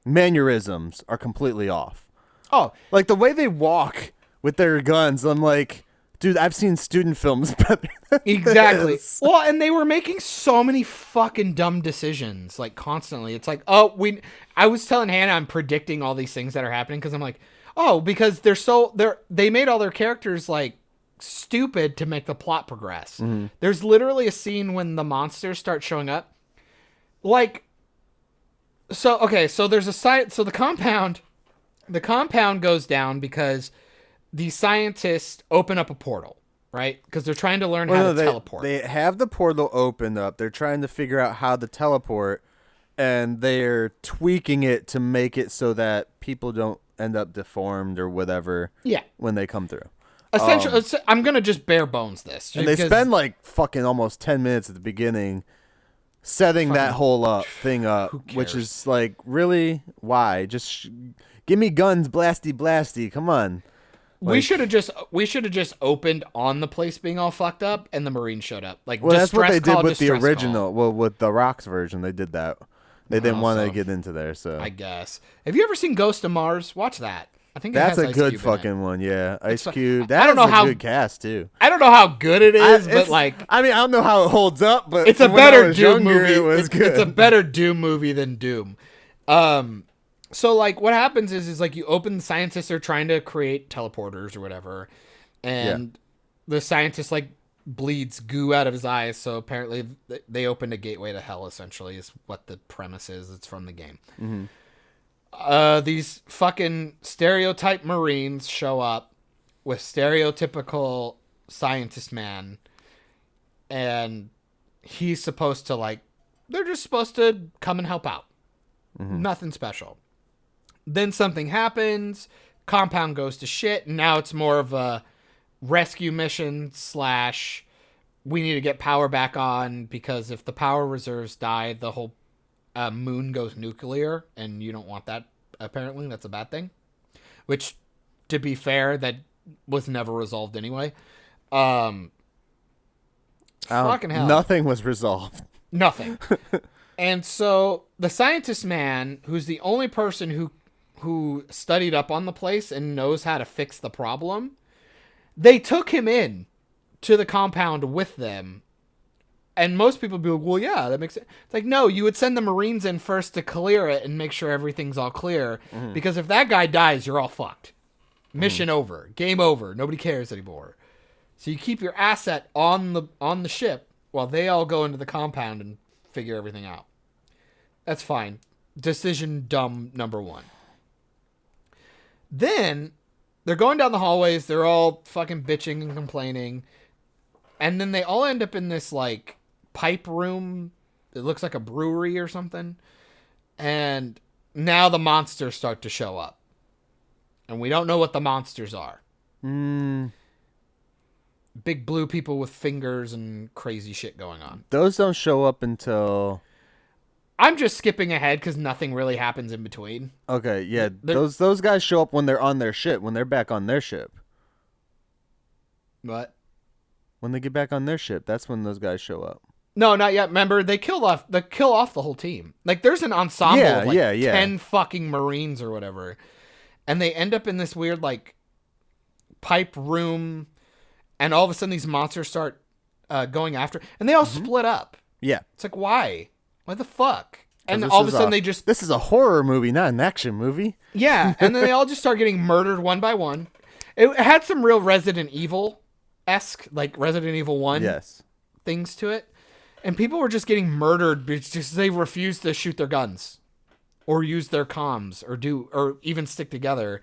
S3: mannerisms are completely off.
S2: Oh,
S3: like the way they walk with their guns. I'm like, dude, I've seen student films better than
S2: exactly.
S3: this.
S2: Well, and they were making so many fucking dumb decisions, like constantly. It's like, I was telling Hannah I'm predicting all these things that are happening because I'm like, because they made all their characters like stupid to make the plot progress. Mm-hmm. There's literally a scene when the monsters start showing up. Like, so there's a site, so the compound the compound goes down because the scientists open up a portal, right? Because they're trying to learn how to teleport.
S3: They have the portal opened up. They're trying to figure out how to teleport, and they're tweaking it to make it so that people don't end up deformed or whatever.
S2: Yeah.
S3: When they come through.
S2: Essentially, I'm gonna just bare bones this.
S3: And they spend like fucking almost 10 minutes at the beginning setting that whole thing up, which is like, really? Why? Just give me guns, blasty, blasty. Come on. Like,
S2: we should have just opened on the place being all fucked up, and the Marines showed up. Like,
S3: well, that's what they did with the
S2: original.
S3: Call. Well, with the Rocks version, they did that. They didn't want to get into there, so
S2: I guess. Have you ever seen Ghost of Mars? Watch that. I think
S3: that's
S2: it has
S3: a
S2: Ice
S3: good
S2: Cube
S3: fucking one. Yeah, Ice Cube.
S2: I don't know how
S3: good cast too.
S2: I don't know how good it is, but like,
S3: I mean, I don't know how it holds up, but
S2: it's a better Doom
S3: younger,
S2: movie.
S3: It was good.
S2: It's a better Doom movie than Doom. So like, what happens is like you open. The scientists are trying to create teleporters or whatever, and the scientist like bleeds goo out of his eyes. So apparently, they opened a gateway to hell. Essentially, is what the premise is. It's from the game. Mm-hmm. These fucking stereotype Marines show up with stereotypical scientist man, and he's supposed to like, they're just supposed to come and help out. Mm-hmm. Nothing special. Then something happens, compound goes to shit, and now it's more of a rescue mission / we need to get power back on, because if the power reserves die, the whole moon goes nuclear, and you don't want that. Apparently, that's a bad thing. Which, to be fair, that was never resolved anyway. Fucking hell.
S3: Nothing was resolved.
S2: Nothing. And so the scientist man, who's the only person who studied up on the place and knows how to fix the problem, they took him in to the compound with them. And most people be like, well, yeah, that makes sense. It's like, no, you would send the Marines in first to clear it and make sure everyth's all clear. Mm-hmm. Because if that guy dies, you're all fucked. Mission over. Game over. Nobody cares anymore. So you keep your asset on the ship while they all go into the compound and figure everything out. That's fine. Decision dumb number 1. Then they're going down the hallways. They're all fucking bitching and complaining. And then they all end up in this, like, pipe room. It looks like a brewery or something. And now the monsters start to show up. And we don't know what the monsters are. Big blue people with fingers and crazy shit going on.
S3: Those don't show up until...
S2: I'm just skipping ahead because nothing really happens in between.
S3: Okay, yeah. Those guys show up when they're on their ship, when they're back on their ship.
S2: What?
S3: When they get back on their ship, that's when those guys show up.
S2: No, not yet. Remember, they kill off the whole team. Like, there's an ensemble of like 10 fucking Marines or whatever. And they end up in this weird, like, pipe room. And all of a sudden, these monsters start going after. And they all split up.
S3: Yeah.
S2: It's like, why? Why the fuck? And all of a sudden,
S3: This is a horror movie, not an action movie.
S2: Yeah. And then they all just start getting murdered one by one. It had some real Resident Evil-esque, like Resident Evil 1 things to it. And people were just getting murdered because they refused to shoot their guns or use their comms or even stick together.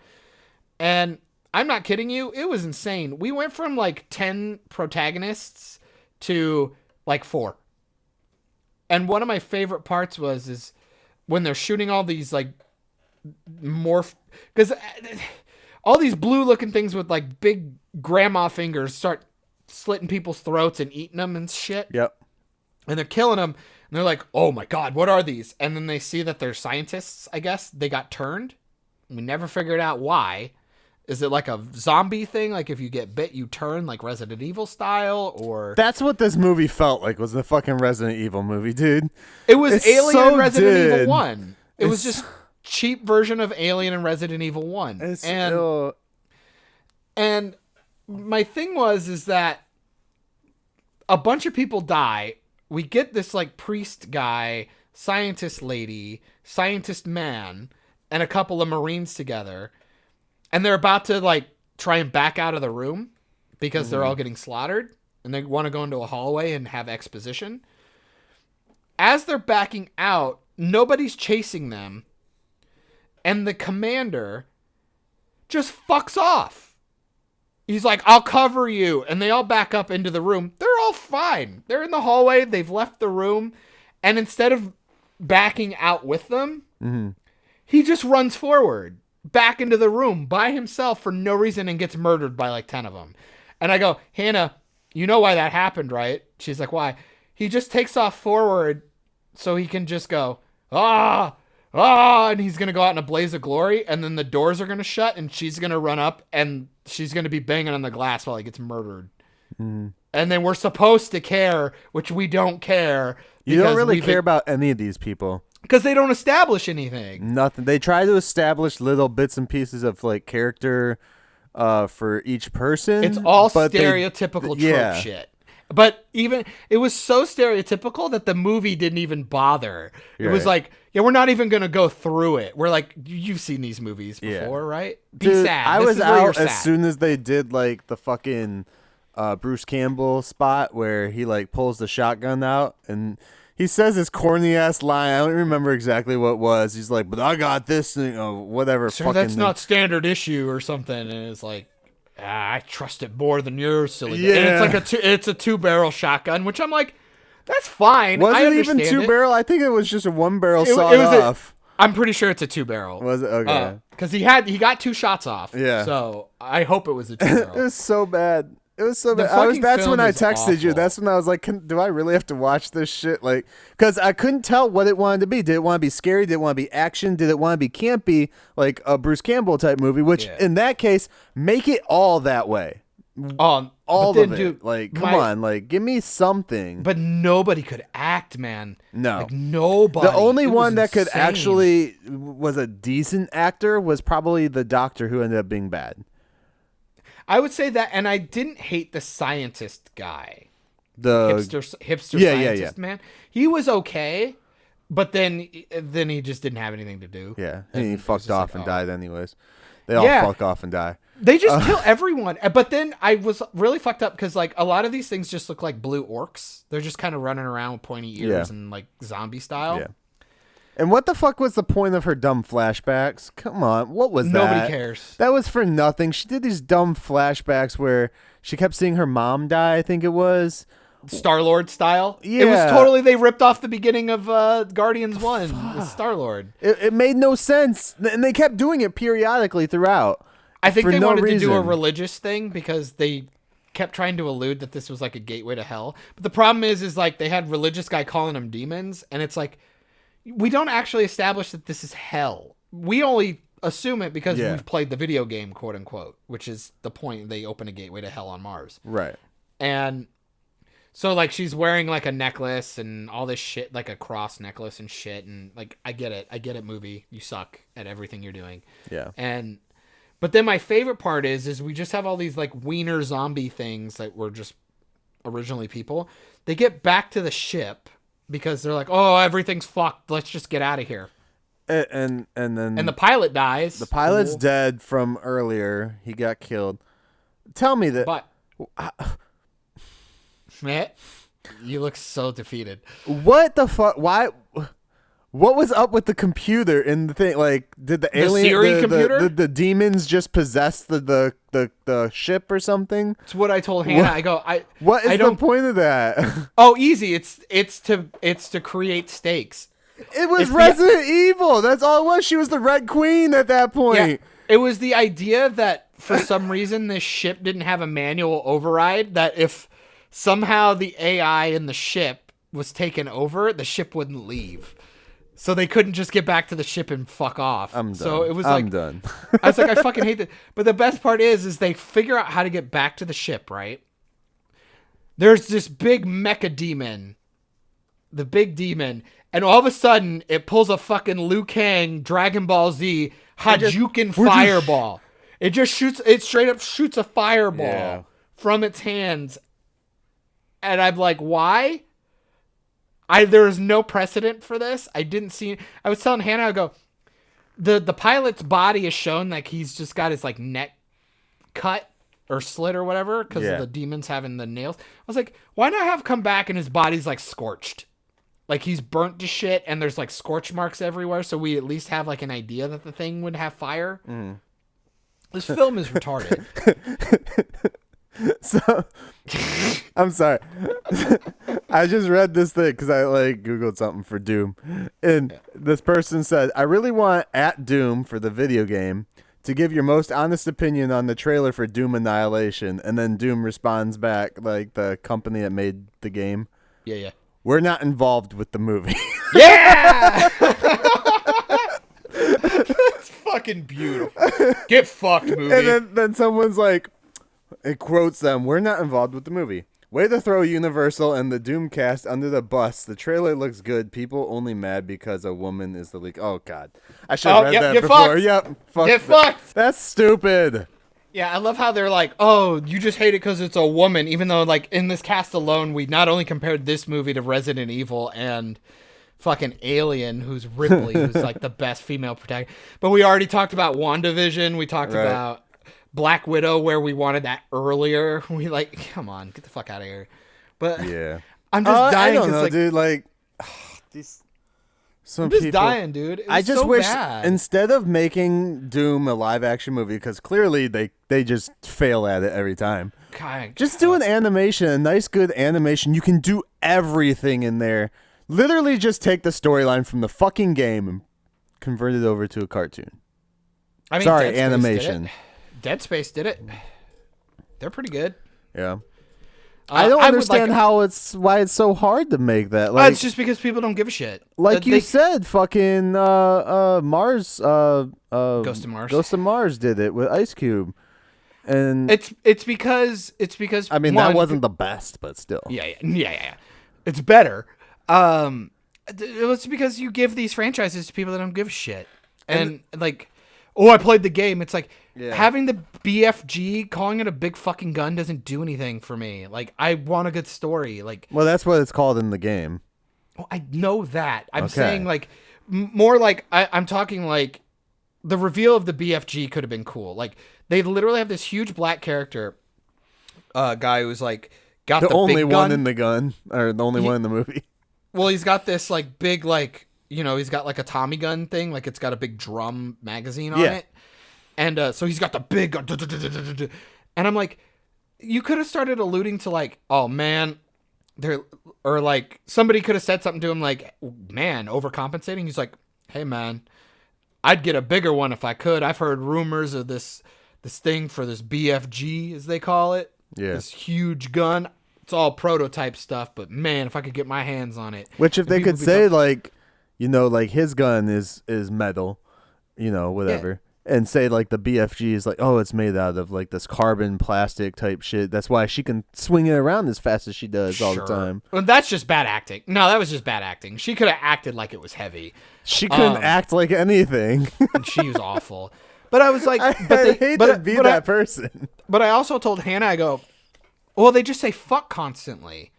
S2: And I'm not kidding you. It was insane. We went from like 10 protagonists to like 4. And one of my favorite parts is when they're shooting all these like because all these blue looking things with like big grandma fingers start slitting people's throats and eating them and shit.
S3: Yep.
S2: And they're killing them. And they're like, oh my God, what are these? And then they see that they're scientists, I guess. They got turned. We never figured out why. Is it like a zombie thing? Like if you get bit, you turn like Resident Evil style? Or
S3: that's what this movie felt like, was the fucking Resident Evil movie, dude.
S2: It was Alien and Resident Evil 1. It was just cheap version of Alien and Resident Evil 1. And my thing is that a bunch of people die. We get this like priest guy, scientist lady, scientist man, and a couple of Marines together. And they're about to like try and back out of the room because they're all getting slaughtered. And they want to go into a hallway and have exposition. As they're backing out, nobody's chasing them. And the commander just fucks off. He's like, I'll cover you. And they all back up into the room. They're all fine. They're in the hallway. They've left the room. And instead of backing out with them, he just runs forward back into the room by himself for no reason and gets murdered by like 10 of them. And I go, Hannah, you know why that happened, right? She's like, why? He just takes off forward so he can just go, and he's going to go out in a blaze of glory, and then the doors are going to shut, and she's going to run up, and she's going to be banging on the glass while he gets murdered. And then we're supposed to care, which we don't care.
S3: You don't really care about any of these people.
S2: Because they don't establish anything.
S3: Nothing. They try to establish little bits and pieces of like character for each person.
S2: It's all stereotypical trope shit. But even it was so stereotypical that the movie didn't even bother. It was like, yeah, we're not even gonna go through it. We're like, you've seen these movies before, right? Be
S3: Dude,
S2: sad.
S3: I
S2: This
S3: was
S2: is where you're
S3: out as
S2: sad.
S3: soon as they did like the fucking Bruce Campbell spot where he like pulls the shotgun out and he says his corny ass line. I don't remember exactly what it was. He's like, but I got this, whatever.
S2: Sure, that's not standard issue or something. And it's like, I trust it more than yours, silly. Yeah. And it's like it's a 2-barrel shotgun, which I'm like, that's fine.
S3: Was
S2: I
S3: it even
S2: understand
S3: 2-barrel? I think it was just a 1-barrel sawed off.
S2: I'm pretty sure it's a 2-barrel.
S3: Was it? Okay.
S2: Because he got 2 shots off.
S3: Yeah.
S2: So I hope it was a 2-barrel.
S3: It was so bad. It was so bad. That's when I texted you. That's when I was like, do I really have to watch this shit? Like, because I couldn't tell what it wanted to be. Did it want to be scary? Did it want to be action? Did it want to be campy, like a Bruce Campbell type movie? Which, in that case, make it all that way. All of it.
S2: Dude,
S3: like, come on. Like, give me something.
S2: But nobody could act, man.
S3: No.
S2: Like, nobody.
S3: The only one that could
S2: insane.
S3: actually was a decent actor was probably the doctor who ended up being bad.
S2: I would say that, and I didn't hate the scientist guy.
S3: The
S2: hipster scientist, man. He was okay, but then he just didn't have anything to do.
S3: Yeah, and he fucked off and died anyways. They all fuck off and die.
S2: They just kill everyone. But then I was really fucked up because like a lot of these things just look like blue orcs. They're just kind of running around with pointy ears and like zombie style.
S3: Yeah. And what the fuck was the point of her dumb flashbacks? Come on, what was that?
S2: Nobody cares.
S3: That was for nothing. She did these dumb flashbacks where she kept seeing her mom die, I think it was.
S2: Star-Lord style?
S3: Yeah.
S2: It was totally, they ripped off the beginning of Guardians 1 with Star-Lord.
S3: It made no sense. And they kept doing it periodically throughout.
S2: I think they wanted to do a religious thing because they kept trying to allude that this was like a gateway to hell. But the problem is like they had religious guy calling them demons, and it's like, we don't actually establish that this is hell. We only assume it because we've played the video game, quote unquote, which is the point. They open a gateway to hell on Mars.
S3: Right.
S2: And so like she's wearing like a necklace and all this shit, like a cross necklace and shit. And like, I get it, movie. You suck at everything you're doing.
S3: Yeah.
S2: But then my favorite part is we just have all these like wiener zombie things that were just originally people. They get back to the ship because they're like, oh, everything's fucked. Let's just get out of here.
S3: And then
S2: the pilot dies.
S3: The pilot's dead from earlier. He got killed. Tell me that.
S2: But you look so defeated.
S3: What the fuck? Why? What was up with the computer in the thing? Like, did the alien,
S2: Siri computer?
S3: The demons just possess the ship or something?
S2: It's what I told Hannah.
S3: What is the point of that?
S2: Oh, easy. It's to create stakes.
S3: It was Resident Evil. That's all it was. She was the Red Queen at that point.
S2: Yeah, it was the idea that for some reason this ship didn't have a manual override. That if somehow the AI in the ship was taken over, the ship wouldn't leave. So they couldn't just get back to the ship and fuck off.
S3: I'm done.
S2: So it was
S3: I'm done.
S2: I was like, I fucking hate that. But the best part is they figure out how to get back to the ship, right? There's this big mecha demon. The big demon. And all of a sudden, it pulls a fucking Liu Kang Dragon Ball Z Hadouken fireball. It straight up shoots a fireball from its hands. And I'm like, why? There's no precedent for this. I didn't see. I was telling Hannah, I go, the pilot's body is shown like he's just got his like neck cut or slit or whatever because of the demons having the nails. I was like, why not have come back and his body's like scorched, like he's burnt to shit and there's like scorch marks everywhere, so we at least have like an idea that the thing would have fire. This film is retarded.
S3: So, I'm sorry. I just read this thing because I Googled something for Doom. And this person said, I really want @Doom for the video game to give your most honest opinion on the trailer for Doom Annihilation. And then Doom responds back, the company that made the game.
S2: Yeah.
S3: We're not involved with the movie.
S2: Yeah! It's fucking beautiful. Get fucked, movie.
S3: And then someone's like, it quotes them, we're not involved with the movie. Way to throw Universal and the Doomcast under the bus. The trailer looks good. People only mad because a woman is the leak. Oh, God. I should have read that before.
S2: Fucked.
S3: Yep.
S2: Get fucked.
S3: That's stupid.
S2: Yeah, I love how they're like, oh, you just hate it because it's a woman, even though, in this cast alone, we not only compared this movie to Resident Evil and fucking Alien, who's Ripley, who's, the best female protagonist. But we already talked about WandaVision. We talked about Black Widow, where we wanted that earlier. We come on, get the fuck out of here. But
S3: yeah,
S2: I'm just dying.
S3: I don't know, dude. These some
S2: I'm just
S3: people,
S2: dying, dude.
S3: I just
S2: so
S3: wish
S2: bad.
S3: instead of making Doom a live action movie, because clearly they just fail at it every time.
S2: God,
S3: Just do an animation, a nice good animation. You can do everything in there. Literally, just take the storyline from the fucking game and convert it over to a cartoon.
S2: I mean,
S3: Sorry,
S2: Dead Space
S3: animation.
S2: did it. Dead Space did it. They're pretty good.
S3: Yeah. I don't understand why it's so hard to make that.
S2: It's just because people don't give a shit.
S3: You said, fucking Mars,
S2: Ghost of Mars.
S3: Ghost of Mars did it with Ice Cube, and
S2: it's because
S3: I mean that wasn't the best, but still.
S2: Yeah. It's better. It's because you give these franchises to people that don't give a shit, and I played the game. It's having the BFG, calling it a big fucking gun doesn't do anything for me. I want a good story.
S3: Well, that's what it's called in the game.
S2: Well, I know that. I'm
S3: Okay.
S2: saying more I'm talking the reveal of the BFG could have been cool. They literally have this huge black character, guy who's got the
S3: only
S2: big
S3: one
S2: gun.
S3: in the gun, or the only one in the movie.
S2: Well, he's got this big he's got a Tommy gun thing, it's got a big drum magazine on it. And so he's got the big gun. And I'm you could have started alluding to oh man, somebody could have said something to him man, overcompensating. He's hey man, I'd get a bigger one if I could. I've heard rumors of this thing for this BFG, as they call it.
S3: Yeah.
S2: This huge gun. It's all prototype stuff, but man, if I could get my hands on it.
S3: Which if they could say his gun is metal, whatever. Yeah. And say the BFG is it's made out of this carbon plastic type shit. That's why she can swing it around as fast as she does all the time.
S2: Well, that's just bad acting. No, that was just bad acting. She could have acted like it was heavy.
S3: She couldn't act like anything.
S2: And she was awful. But I was
S3: I hate to be that person.
S2: But I also told Hannah, I go, well, they just say fuck constantly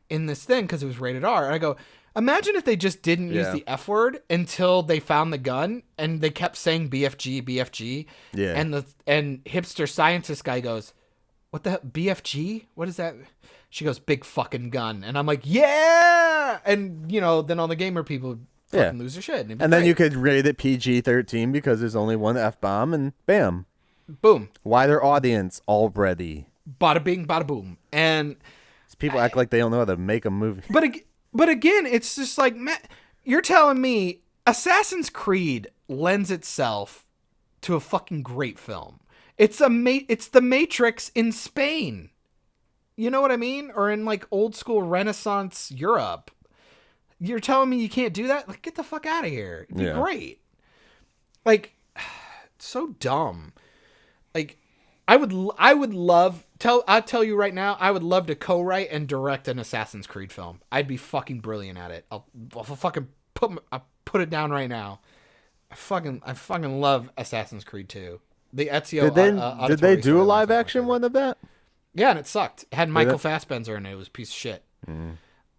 S2: in this thing because it was rated R. And I go, imagine if they just didn't use the F word until they found the gun and they kept saying BFG, BFG.
S3: Yeah.
S2: And hipster scientist guy goes, what the hell? BFG? What is that? She goes, big fucking gun. And I'm yeah. And, then all the gamer people fucking lose their shit.
S3: And then you could rate it PG-13 because there's only one F-bomb and bam.
S2: Boom.
S3: Wider audience already.
S2: Bada bing, bada boom. And
S3: people act like they don't know how to make a movie.
S2: But again, it's just you're telling me Assassin's Creed lends itself to a fucking great film. It's the Matrix in Spain. You know what I mean? Or in old school Renaissance Europe. You're telling me you can't do that? Get the fuck out of here. It'd be great. So dumb. I would love I'll tell you right now, I would love to co-write and direct an Assassin's Creed film. I'd be fucking brilliant at it. I'll fucking put it down right now. I fucking love Assassin's Creed 2. The Ezio.
S3: Did they do a live action one of that?
S2: Yeah, and it sucked. It had Michael Fassbender in it. It was a piece of shit.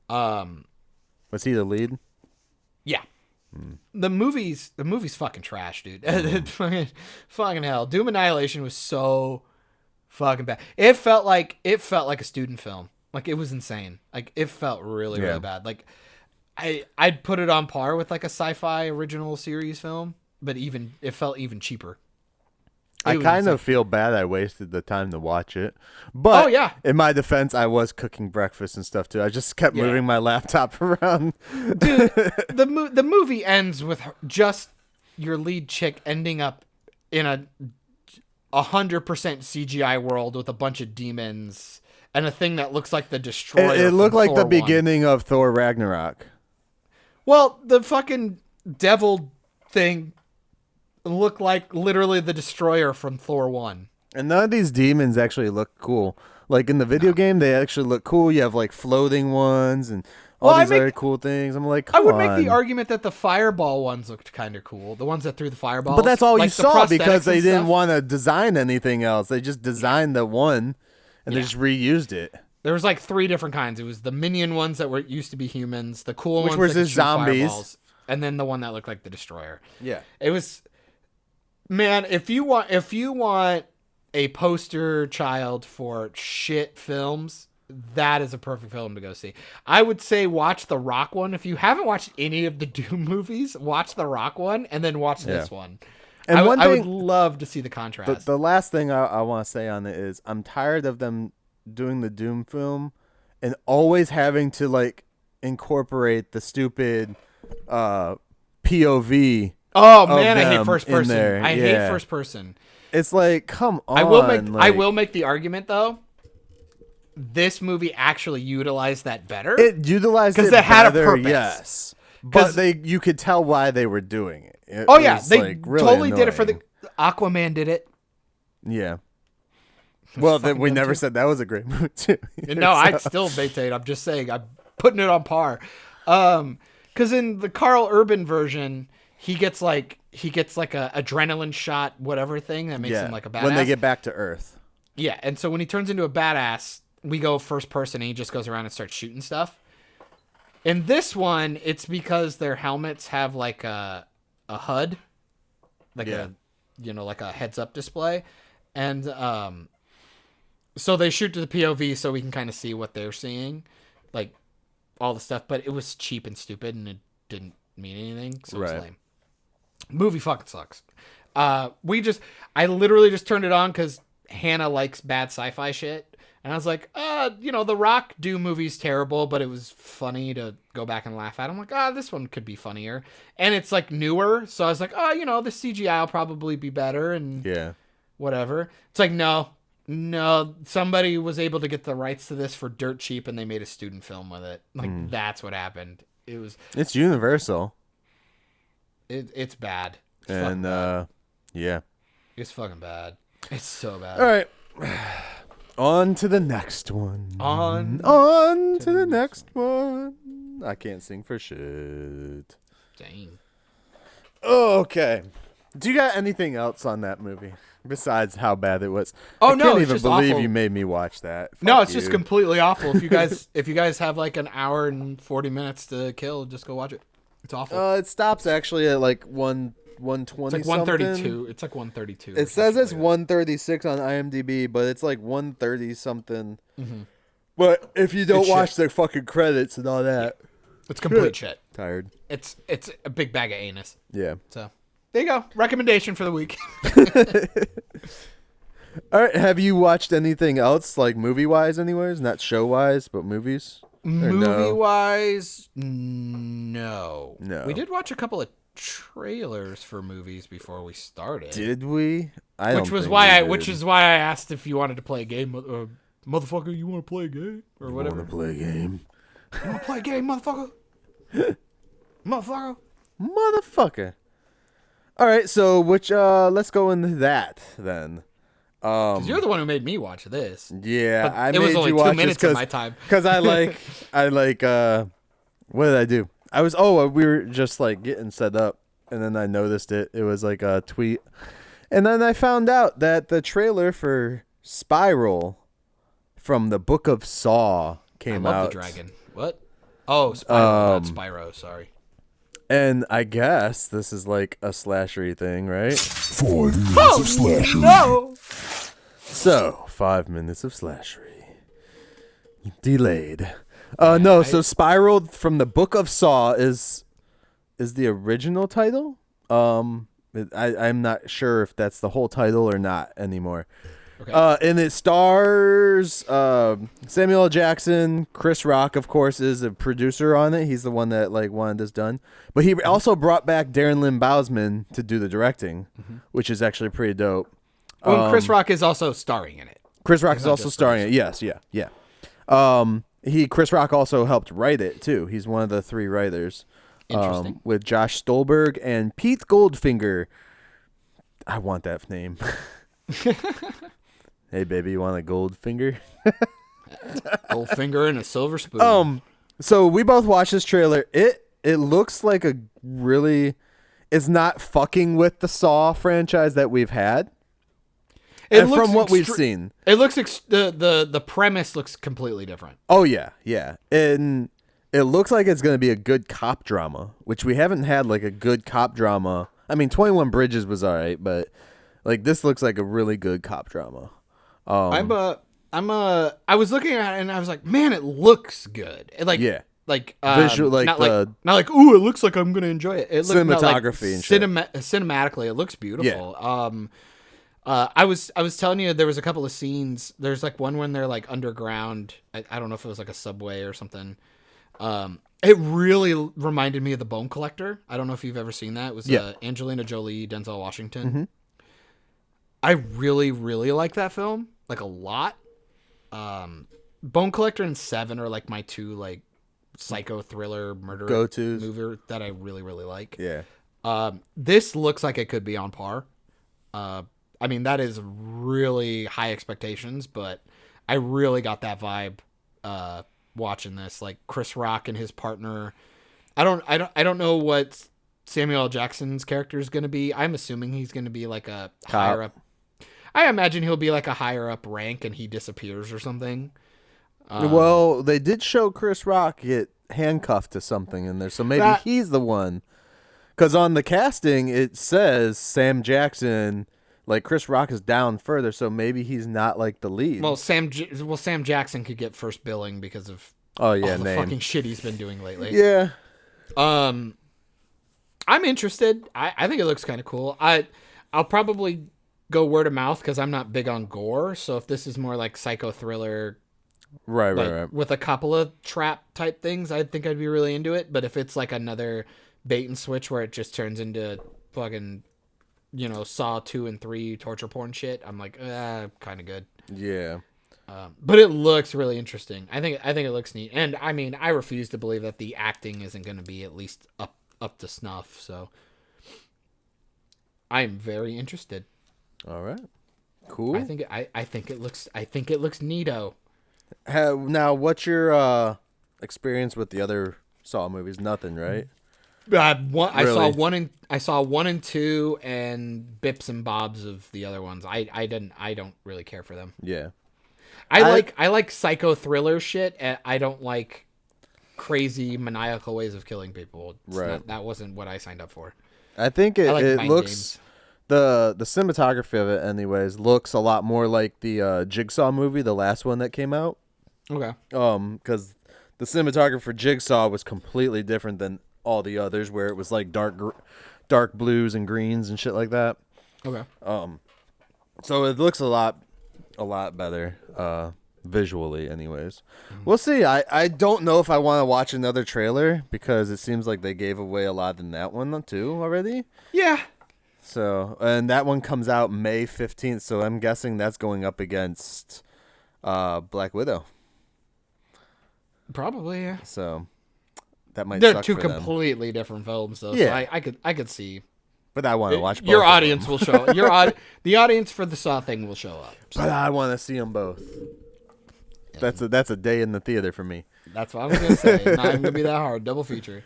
S3: Was he the lead?
S2: Yeah. The movie's fucking trash, dude. fucking hell. Doom Annihilation was so fucking bad. It felt like a student film. It was insane. It felt really really bad. I'd put it on par with a sci-fi original series film, but it felt even cheaper.
S3: I kind of feel bad I wasted the time to watch it. But in my defense, I was cooking breakfast and stuff too. I just kept moving my laptop around.
S2: Dude, the movie ends with just your lead chick ending up in a 100% CGI world with a bunch of demons and a thing that looks like the Destroyer.
S3: It looked like
S2: Thor
S3: the
S2: 1.
S3: beginning of Thor Ragnarok.
S2: Well, the fucking devil thing looked like literally the Destroyer from Thor 1.
S3: And none of these demons actually look cool. Like in the video game, they actually look cool. You have like floating ones and all these other cool things. I'm like,
S2: I would make the argument that the fireball ones looked kind of cool. The ones that threw the fireballs.
S3: But that's all
S2: like
S3: you saw because they didn't
S2: stuff.
S3: want to design anything else. They just designed the one and they just reused it.
S2: There was like 3 different kinds. It was the minion ones that used to be humans, the cool ones
S3: was
S2: that could
S3: just
S2: shoot
S3: zombies,
S2: fireballs, and then the one that looked like the Destroyer.
S3: Yeah.
S2: It was, man, if you want a poster child for shit films, that is a perfect film to go see. I would say watch the Rock one. If you haven't watched any of the Doom movies, watch the Rock one and then watch this one. And I would love to see the contrast.
S3: The last thing I want to say on it is I'm tired of them doing the Doom film and always having to like incorporate the stupid POV.
S2: Oh man, I hate first person. I hate first person.
S3: It's like, come on.
S2: I will make the argument though. This movie actually utilized that better.
S3: It utilized it
S2: because it had
S3: better,
S2: a purpose.
S3: Yes, but you could tell why they were doing it. It
S2: oh yeah,
S3: was,
S2: they
S3: like, really
S2: totally
S3: annoying.
S2: did it for the Aquaman. Did it?
S3: Yeah. Well, then we never said that was a great movie too.
S2: No, I'd still maintain. I'm just saying, I'm putting it on par. Because in the Carl Urban version, he gets like a adrenaline shot, whatever thing that makes him like a badass.
S3: When they get back to Earth.
S2: Yeah, and so when he turns into a badass, we go first person and he just goes around and starts shooting stuff. In this one, it's because their helmets have like a HUD, like like a heads up display, and so they shoot to the POV so we can kind of see what they're seeing, like all the stuff. But it was cheap and stupid, and it didn't mean anything. So it's lame. Movie fucking sucks. I literally just turned it on because Hannah likes bad sci-fi shit. And I was like, the Rock Doom movie's terrible, but it was funny to go back and laugh at. I'm like, this one could be funnier. And it's like newer. So I was like, the CGI will probably be better and whatever. It's like, no, somebody was able to get the rights to this for dirt cheap and they made a student film with it. Like, that's what happened.
S3: It's Universal.
S2: It's bad.
S3: And, yeah.
S2: It's fucking bad. It's so bad.
S3: All right. On to the next one. On to the next one. I can't sing for shit.
S2: Dang.
S3: Okay. Do you got anything else on that movie besides how bad it was?
S2: Oh,
S3: I can't even believe you made me watch that.
S2: No, it's just completely awful. If you guys have like an hour and 40 minutes to kill, just go watch it. It's awful.
S3: It stops actually at like 120.
S2: It's like 132. It's like 132.
S3: It says it's 136 on IMDb, but it's like 130 something. Mm-hmm. But if you don't watch the fucking credits and all that,
S2: it's complete shit.
S3: Tired.
S2: It's a big bag of anus.
S3: Yeah.
S2: So there you go. Recommendation for the week.
S3: All right. Have you watched anything else, like movie wise, anyways? Not show wise, but movies.
S2: Movie wise, no.
S3: No.
S2: We did watch a couple of trailers for movies before we started.
S3: Did we?
S2: Which is why I asked if you wanted to play a game. Motherfucker, you want to play a game or whatever?
S3: Want to play a game?
S2: You want to play a game, motherfucker?
S3: Motherfucker. All right, so let's go into that then.
S2: Because you're the one who made me watch this.
S3: Yeah,
S2: I made you watch it. It was only 2 minutes of my time.
S3: Because I like, what did I do? We were just like getting set up, and then I noticed it. It was like a tweet. And then I found out that the trailer for Spiral from the Book of Saw came out.
S2: I love the dragon. What? Oh, Spiral, not Spyro, sorry.
S3: And I guess this is like a slashery thing, right?
S4: 5 minutes of slashery.
S2: No!
S3: So, 5 minutes of slashery. Delayed. No, so Spiral from the Book of Saw is the original title. I'm not sure if that's the whole title or not anymore.
S2: Okay.
S3: And it stars Samuel L. Jackson. Chris Rock, of course, is a producer on it. He's the one that like wanted this done. But he also brought back Darren Lynn Bousman to do the directing, which is actually pretty dope.
S2: Well, Chris Rock is also starring in it.
S3: Chris Rock is also starring in it. Yes, yeah. Chris Rock also helped write it too. He's one of the 3 writers.
S2: Interesting.
S3: With Josh Stolberg and Pete Goldfinger. I want that name. Hey, baby, you want a Goldfinger?
S2: Goldfinger and a silver spoon.
S3: So we both watched this trailer. It looks like a really... It's not fucking with the Saw franchise that we've had. And from what we've seen.
S2: It looks... the premise looks completely different.
S3: Oh, yeah. And it looks like it's going to be a good cop drama, which we haven't had like a good cop drama. I mean, 21 Bridges was all right, but like this looks like a really good cop drama.
S2: I was looking at it and I was like, man, it looks good.
S3: Visual,
S2: not like, ooh, it looks like I'm gonna enjoy it. It looks
S3: cinematography and shit.
S2: Cinematically, it looks beautiful. I was telling you there was a couple of scenes. There's like one when they're like underground. I don't know if it was like a subway or something. It really reminded me of The Bone Collector. I don't know if you've ever seen that. It was Angelina Jolie, Denzel Washington.
S3: Mm-hmm.
S2: I really, really like that film. Like a lot. Bone Collector and Seven are like my 2 like psycho thriller murder
S3: go-tos
S2: movie that I really, really like.
S3: Yeah.
S2: This looks like it could be on par. I mean, that is really high expectations, but I really got that vibe watching this. Like Chris Rock and his partner. I don't know what Samuel L. Jackson's character is going to be. I'm assuming he's going to be like a higher up. I imagine he'll be like a higher up rank and he disappears or something.
S3: Well, they did show Chris Rock get handcuffed to something in there, so maybe he's the one. Because on the casting, it says Sam Jackson, like Chris Rock is down further, so maybe he's not like the lead.
S2: Well, Sam Jackson could get first billing because of
S3: all the
S2: fucking shit he's been doing lately.
S3: Yeah.
S2: I'm interested. I think it looks kind of cool. I'll probably go word of mouth because I'm not big on gore. So if this is more like psycho thriller,
S3: right,
S2: with a couple of trap type things, I think I'd be really into it. But if it's like another bait and switch where it just turns into fucking, Saw 2 and 3 torture porn shit, I'm like, kind of good.
S3: Yeah.
S2: But it looks really interesting. I think it looks neat. And I mean, I refuse to believe that the acting isn't going to be at least up to snuff. So I'm very interested.
S3: All right. Cool.
S2: I think it looks neato.
S3: Now, what's your experience with the other Saw movies? Nothing, right?
S2: I saw 1 and 2 and bips and bobs of the other ones. I don't really care for them.
S3: Yeah.
S2: I like psycho thriller shit. I don't like crazy maniacal ways of killing people. That wasn't what I signed up for.
S3: I think it looks
S2: games.
S3: the cinematography of it anyways looks a lot more like the Jigsaw movie, the last one that came out.
S2: Okay.
S3: Because the cinematography for Jigsaw was completely different than all the others, where it was like dark blues and greens and shit like that.
S2: Okay.
S3: So it looks a lot better visually anyways. We'll see. I don't know if I want to watch another trailer because it seems like they gave away a lot in that one too already.
S2: Yeah.
S3: So, and that one comes out May 15th, so I'm guessing that's going up against Black Widow.
S2: Probably, yeah.
S3: So that might
S2: They're
S3: suck
S2: two
S3: for them.
S2: completely different films though.
S3: Yeah.
S2: So I could see.
S3: But I want to watch both.
S2: Your audience will show. The audience for the Saw thing will show up. So.
S3: But I want to see them both. Yeah. That's a day in the theater for me.
S2: That's what I was gonna say. Not even gonna be that hard. Double feature.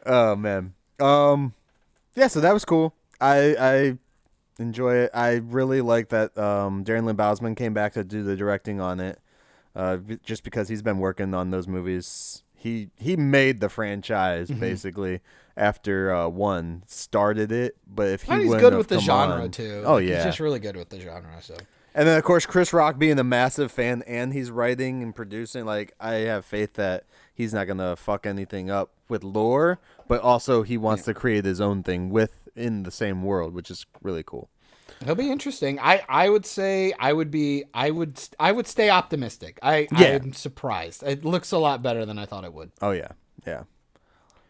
S3: Oh man. Yeah. So that was cool. I enjoy it. I really like that Darren Lynn Bousman came back to do the directing on it. Just because he's been working on those movies. He made the franchise basically after one started it. But if
S2: he's good with the genre too.
S3: Oh yeah,
S2: he's just really good with the genre. So.
S3: And then of course Chris Rock being a massive fan and he's writing and producing. Like I have faith that he's not gonna fuck anything up with lore. but also he wants to create his own thing within the same world, which is really cool.
S2: It'll be interesting. I would say I would stay optimistic. I'm surprised. It looks a lot better than I thought it would.
S3: Oh yeah, yeah.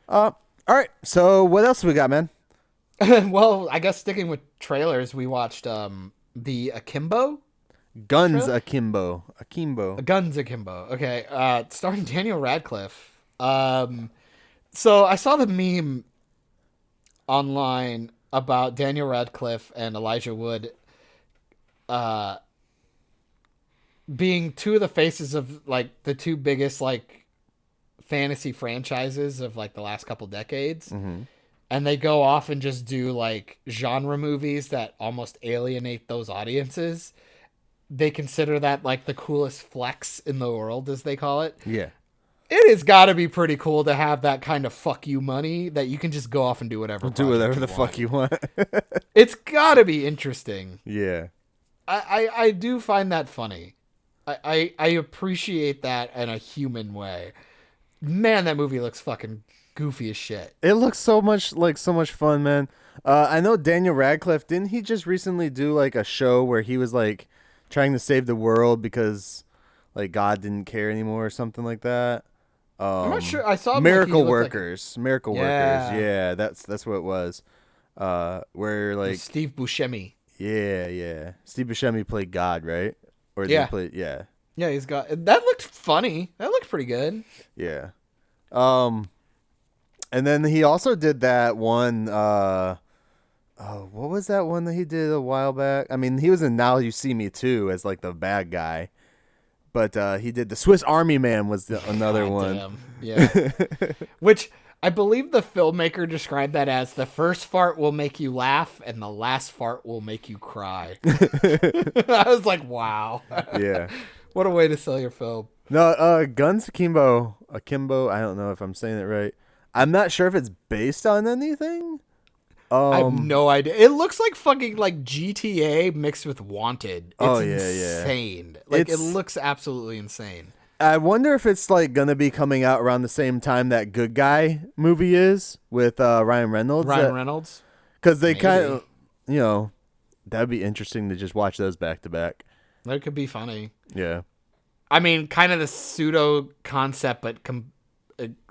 S3: All right. So what else we got, man?
S2: Well, I guess sticking with trailers, we watched the Akimbo.
S3: Guns
S2: Trailer?
S3: Akimbo.
S2: Guns Akimbo. Okay, starring Daniel Radcliffe. So I saw the meme online about Daniel Radcliffe and Elijah Wood being two of the faces of like the two biggest like fantasy franchises of like the last couple decades.
S3: Mm-hmm.
S2: And they go off and just do like genre movies that almost alienate those audiences. They consider that like the coolest flex in the world, as they call it.
S3: Yeah.
S2: It has got to be pretty cool to have that kind of fuck you money that you can just go off and do whatever.
S3: Do whatever the fuck you want.
S2: It's got to be interesting.
S3: Yeah.
S2: I do find that funny. I appreciate that in a human way. Man, that movie looks fucking goofy as shit.
S3: It looks so much fun, man. I know Daniel Radcliffe, didn't he just recently do like a show where he was like trying to save the world because like God didn't care anymore or something like that?
S2: I'm not sure. I saw him,
S3: Miracle
S2: like,
S3: Workers. Miracle
S2: Yeah.
S3: Workers. Yeah, that's what it was. Where like
S2: Steve Buscemi.
S3: yeah. Steve Buscemi played God, right? Or did
S2: Yeah.
S3: he play
S2: Yeah, he's got that. Looked funny. That looked pretty good.
S3: Yeah. And then he also did that one what was that one that he did a while back? I mean, he was in Now You See Me Too as like the bad guy. But he did the Swiss Army Man was another
S2: God
S3: one.
S2: damn. Yeah. Which I believe the filmmaker described that as the first fart will make you laugh and the last fart will make you cry. I was like, wow.
S3: Yeah.
S2: What a way to sell your film.
S3: No, Guns Akimbo, I don't know if I'm saying it right. I'm not sure if it's based on anything.
S2: I have no idea. It looks like fucking like GTA mixed with Wanted. It's insane. Like it looks absolutely insane.
S3: I wonder if it's like gonna be coming out around the same time that Good Guy movie is with Ryan Reynolds.
S2: Reynolds?
S3: Because they kind of, that'd be interesting to just watch those back to back.
S2: That could be funny.
S3: Yeah.
S2: I mean, kind of the pseudo concept, but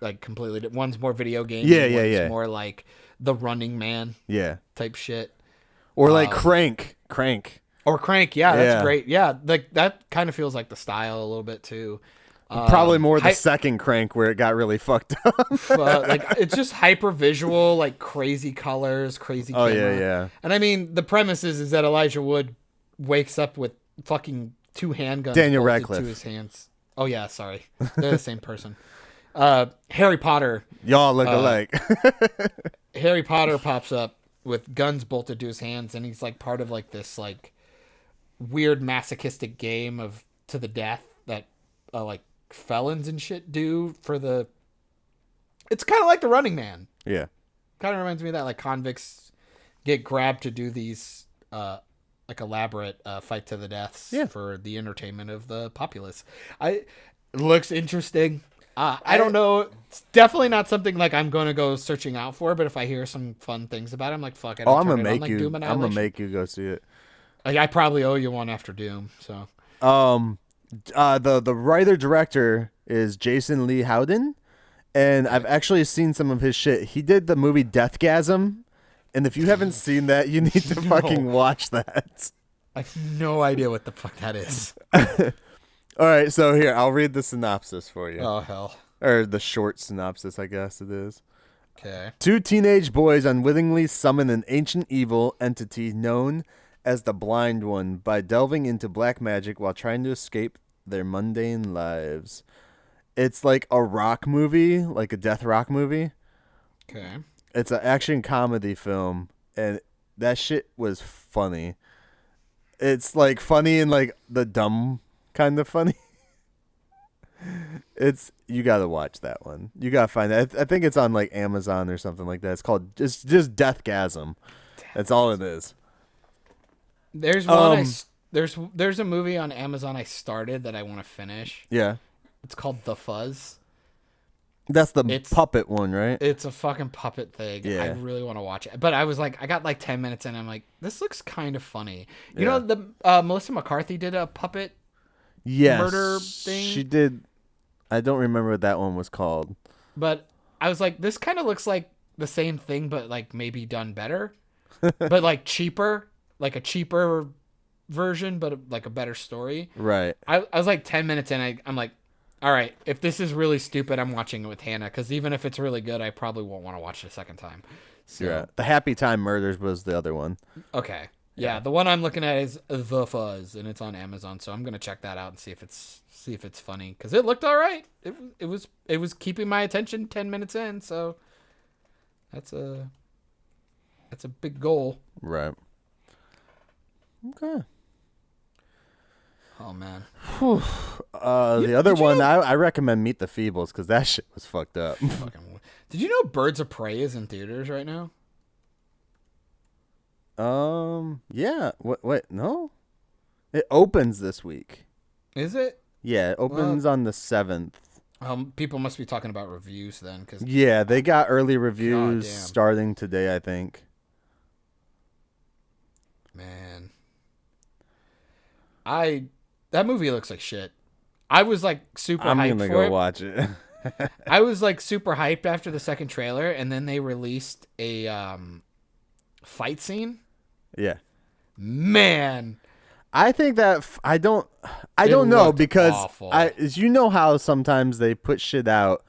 S2: like completely different. One's more video game. One's more like The Running Man.
S3: Yeah.
S2: Type shit.
S3: Or like Crank.
S2: Or Crank. Yeah, that's great. Yeah, like that kind of feels like the style a little bit too.
S3: Probably more the second Crank where it got really fucked up.
S2: Like it's just hyper visual, like crazy colors, crazy camera.
S3: Oh yeah.
S2: And I mean, the premise is that Elijah Wood wakes up with fucking two handguns
S3: Daniel
S2: bolted
S3: Radcliffe.
S2: to his hands. Oh yeah, sorry, they're the same person. Harry Potter.
S3: Y'all look alike.
S2: Harry Potter pops up with guns bolted to his hands, and he's like part of like this like weird masochistic game of to the death that like felons and shit do for the. It's kind of like The Running Man.
S3: Yeah.
S2: Kind of reminds me of that, like convicts get grabbed to do these like elaborate fight to the deaths for the entertainment of the populace. It looks interesting. I don't know. It's definitely not something like I'm going to go searching out for, but if I hear some fun things about it, I'm like, fuck it.
S3: I'm gonna make you. I'm gonna make you go see it.
S2: Like, I probably owe you one after Doom. So,
S3: the writer director is Jason Lee Howden, and I've actually seen some of his shit. He did the movie Deathgasm, and if you haven't seen that, you need to fucking watch that.
S2: I have no idea what the fuck that is.
S3: All right, so here, I'll read the synopsis for you.
S2: Oh, hell.
S3: Or the short synopsis, I guess it is.
S2: Okay.
S3: Two teenage boys unwittingly summon an ancient evil entity known as the Blind One by delving into black magic while trying to escape their mundane lives. It's like a rock movie, like a death rock movie.
S2: Okay.
S3: It's an action comedy film, and that shit was funny. It's like funny and like the dumb kind of funny. You gotta watch that one. You gotta find that. I think it's on like Amazon or something like that. It's called just Deathgasm. That's all it is.
S2: There's one. There's a movie on Amazon I started that I want to finish.
S3: Yeah.
S2: It's called The Fuzz.
S3: That's the
S2: It's-
S3: puppet one, right?
S2: It's a fucking puppet thing.
S3: Yeah.
S2: I really want to watch it. But I was like, I got like 10 minutes in. I'm like, this looks kind of funny. You
S3: Yeah.
S2: know, the Melissa McCarthy did a puppet
S3: Yes.
S2: murder thing.
S3: She did. I don't remember what that one was called.
S2: But I was like, this kind of looks like the same thing, but like maybe done better. But like cheaper. Like a cheaper version, but like a better story.
S3: Right.
S2: I was like 10 minutes in. I'm like, all right, if this is really stupid, I'm watching it with Hannah, because even if it's really good, I probably won't want to watch it a second time. So,
S3: Yeah. The Happy Time Murders was the other one.
S2: okay. Yeah, the one I'm looking at is The Fuzz, and it's on Amazon, so I'm gonna check that out and see if it's funny, because it looked all right. It was keeping my attention 10 minutes in, so that's a big goal.
S3: Right. Okay.
S2: Oh man.
S3: The other one, I recommend Meet the Feebles, because that shit was fucked up.
S2: Fucking. Did you know Birds of Prey is in theaters right now?
S3: Yeah. Wait, no? It opens this week.
S2: Is it?
S3: Yeah, it opens on the 7th.
S2: People must be talking about reviews then, because
S3: Yeah, they got early reviews
S2: Goddamn.
S3: starting today, I think.
S2: man, that movie looks like shit. I was like super
S3: I'm
S2: hyped
S3: gonna
S2: for
S3: go
S2: it.
S3: watch it.
S2: I was like super hyped after the second trailer, and then they released a fight scene.
S3: Yeah.
S2: Man,
S3: I think that I don't
S2: It
S3: know,
S2: looked
S3: because
S2: awful.
S3: you know how sometimes they put shit out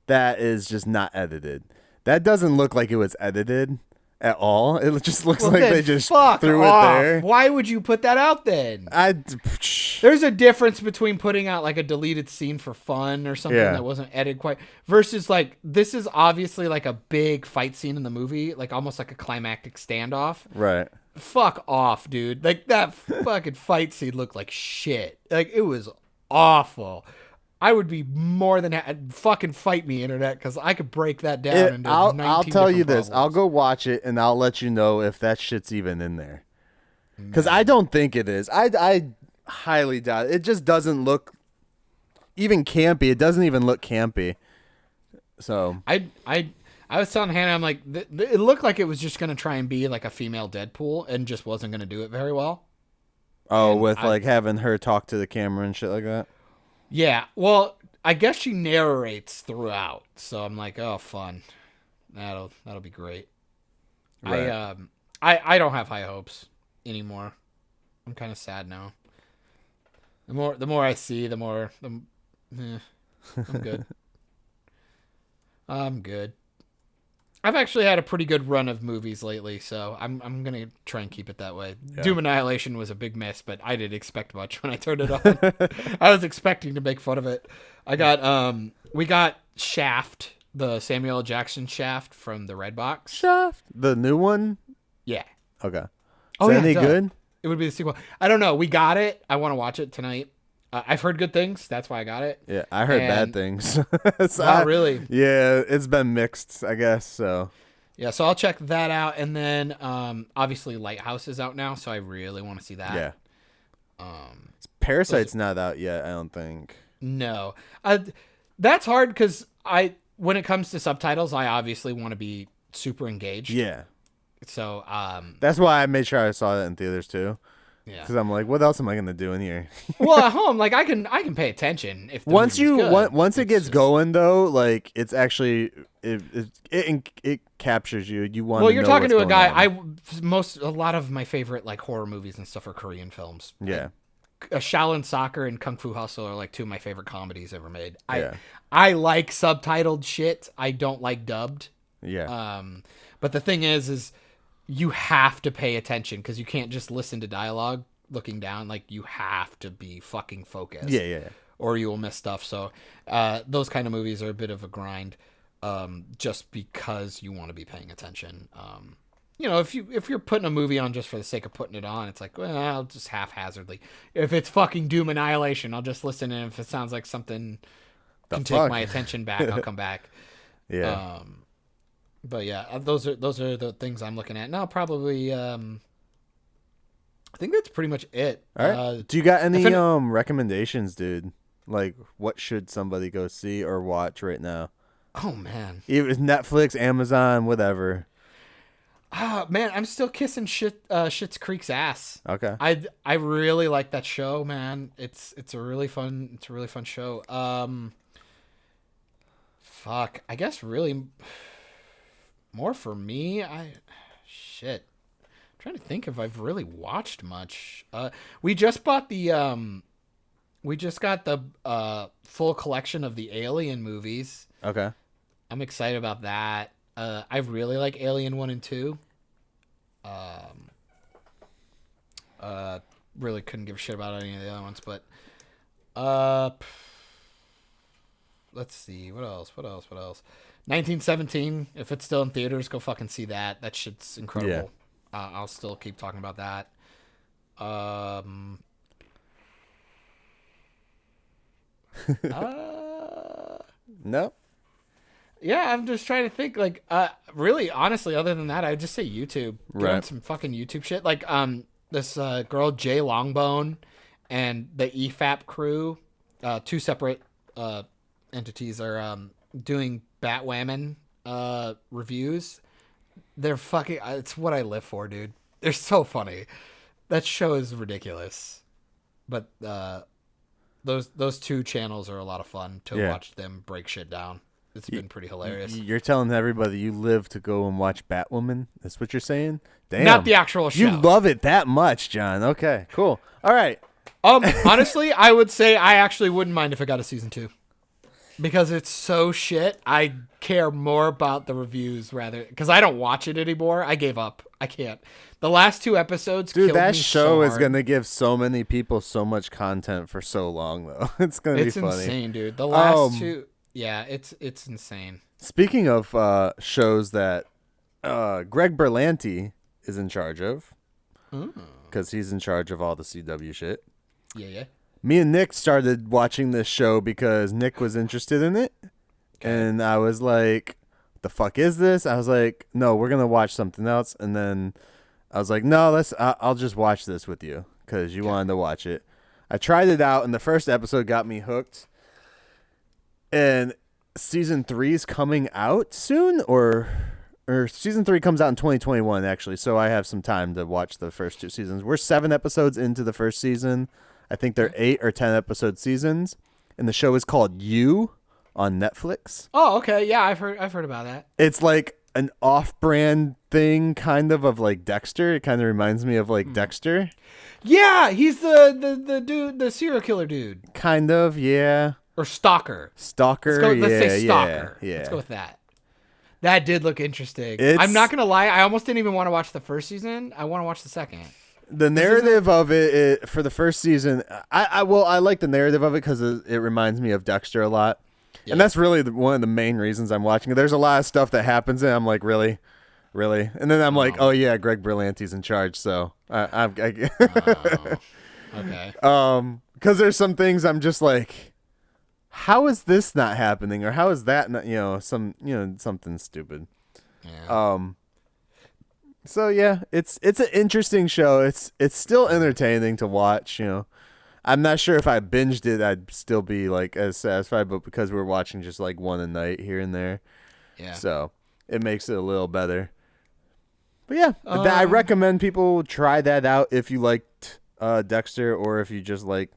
S3: that is just not edited. That doesn't look like it was edited at all. It just looks like
S2: then
S3: they just
S2: fuck
S3: threw
S2: off.
S3: it there.
S2: Why would you put that out then?
S3: There's
S2: There's a difference between putting out like a deleted scene for fun or something
S3: Yeah.
S2: that wasn't edited quite versus like this is obviously like a big fight scene in the movie, like almost like a climactic standoff.
S3: right.
S2: Fuck off, dude. Like that fucking fight scene looked like shit. Like it was awful. I would be more than fucking fight me, internet, because I could break that down into
S3: I'll
S2: 19
S3: tell you
S2: different
S3: this. I'll
S2: problems.
S3: go watch it and I'll let you know if that shit's even in there. Because I don't think it is. I highly doubt it. It just doesn't look even campy. It doesn't even look campy. So
S2: I was telling Hannah, I'm like, it looked like it was just gonna try and be like a female Deadpool and just wasn't gonna do it very well.
S3: with like having her talk to the camera and shit like that.
S2: Yeah, well, I guess she narrates throughout, so I'm like, oh, fun. That'll be great.
S3: Right.
S2: I don't have high hopes anymore. I'm kind of sad now. The more I see, I'm good. I'm good. I've actually had a pretty good run of movies lately, so I'm gonna try and keep it that way. Doom Annihilation was a big miss, but I didn't expect much when I turned it on. I was expecting to make fun of it. We got Shaft, the Samuel L. Jackson Shaft from the Redbox.
S3: Shaft, the new one.
S2: Yeah.
S3: Okay.
S2: Oh,
S3: Is
S2: yeah,
S3: that any
S2: duh.
S3: good?
S2: It would be the sequel. I don't know. We got it. I want to watch it tonight. I've heard good things. That's why I got it.
S3: Yeah, I heard bad
S2: And-
S3: things. So
S2: Wow, really?
S3: Yeah, it's been mixed, I guess. So
S2: Yeah, so I'll check that out. And then obviously Lighthouse is out now, so I really want to see that.
S3: yeah. Parasite's not out yet, I don't think.
S2: No. That's hard because when it comes to subtitles, I obviously want to be super engaged.
S3: Yeah.
S2: So,
S3: That's why I made sure I saw that in theaters too.
S2: yeah.
S3: Because I'm like, what else am I gonna do in here?
S2: Well, at home, like I can pay attention if the
S3: Once
S2: movie's good.
S3: once it
S2: It's
S3: gets
S2: just-
S3: going though, like it's actually it captures you. You want.
S2: Well, you're talking to a guy.
S3: On.
S2: A lot of my favorite like horror movies and stuff are Korean films.
S3: Yeah.
S2: Shaolin Soccer and Kung Fu Hustle are like two of my favorite comedies ever made.
S3: Yeah.
S2: I like subtitled shit. I don't like dubbed.
S3: Yeah.
S2: But the thing is you have to pay attention because you can't just listen to dialogue looking down. Like you have to be fucking focused.
S3: Yeah.
S2: Or you will miss stuff. So those kind of movies are a bit of a grind, just because you want to be paying attention. If you're putting a movie on just for the sake of putting it on, it's like, well, I'll just haphazardly. If it's fucking Doom Annihilation, I'll just listen, and if it sounds like something can take
S3: fuck?
S2: my attention back, I'll come back.
S3: Yeah.
S2: But yeah, those are the things I'm looking at now. Probably, I think that's pretty much it.
S3: All right. Do you got any
S2: if
S3: recommendations, dude? Like, what should somebody go see or watch right now?
S2: Oh man.
S3: It was Netflix, Amazon, whatever.
S2: Man, I'm still kissing Schitt's Creek's ass.
S3: Okay.
S2: I really like that show, man. It's a really fun show. Fuck. I guess really more for me. I'm trying to think if I've really watched much. We just got the full collection of the Alien movies.
S3: Okay.
S2: I'm excited about that. I really like Alien 1 and 2. Really couldn't give a shit about any of the other ones, but let's see, what else? 1917, if it's still in theaters, go fucking see that. That shit's incredible. Yeah. I'll still keep talking about that.
S3: No.
S2: Yeah, I'm just trying to think. Like, really, honestly, other than that, I'd just say YouTube. Get on some fucking YouTube shit. Like, this girl Jay Longbone and the EFAP crew, two separate entities, are doing Batwoman reviews. They're fucking. It's what I live for, dude. They're so funny. That show is ridiculous. But those two channels are a lot of fun to watch them break shit down. It's been pretty hilarious.
S3: You're telling everybody you live to go and watch Batwoman? That's what you're saying? Damn.
S2: Not the actual show.
S3: You love it that much, John. Okay, cool. All right.
S2: Honestly, I would say I actually wouldn't mind if it got a season 2. Because it's so shit. I care more about the reviews rather, because I don't watch it anymore. I gave up. I can't. The last 2 episodes killed me.
S3: Dude, that show is
S2: hard.
S3: going to give so many people so much content for so long, though. It's going to be funny.
S2: It's insane, dude. The last 2... Yeah, it's insane.
S3: Speaking of shows that Greg Berlanti is in charge of, because he's in charge of all the CW shit.
S2: Yeah.
S3: Me and Nick started watching this show because Nick was interested in it. Okay. And I was like, the fuck is this? I was like, no, we're going to watch something else. And then I was like, no, I'll just watch this with you because you wanted to watch it. I tried it out, and the first episode got me hooked. And season 3 is coming out soon, or season 3 comes out in 2021, actually. So I have some time to watch the first 2 seasons. We're 7 episodes into the first season. I think they're 8 or 10 episode seasons, and the show is called You on Netflix.
S2: Oh, okay, yeah, I've heard about that.
S3: It's like an off-brand thing, kind of like Dexter. It kind of reminds me of like Dexter.
S2: Yeah, he's the dude, the serial killer dude.
S3: Kind of, yeah.
S2: Or Stalker. Let's say Stalker.
S3: Yeah.
S2: Let's go with that. That did look interesting.
S3: I'm
S2: not going to lie. I almost didn't even want to watch the first season. I want to watch the second.
S3: The narrative of it for the first season, I like the narrative of it because it reminds me of Dexter a lot. Yeah. And that's really one of the main reasons I'm watching it. There's a lot of stuff that happens, and I'm like, really? And then I'm like, oh, yeah, Greg Berlanti's in charge, so okay. Because there's some things I'm just like, how is this not happening, or how is that not, something stupid.
S2: Yeah.
S3: So yeah, it's an interesting show. It's still entertaining to watch, I'm not sure if I binged it I'd still be like as satisfied, but because we're watching just like one a night here and there. Yeah. So it makes it a little better. But yeah, I recommend people try that out if you liked Dexter, or if you just like,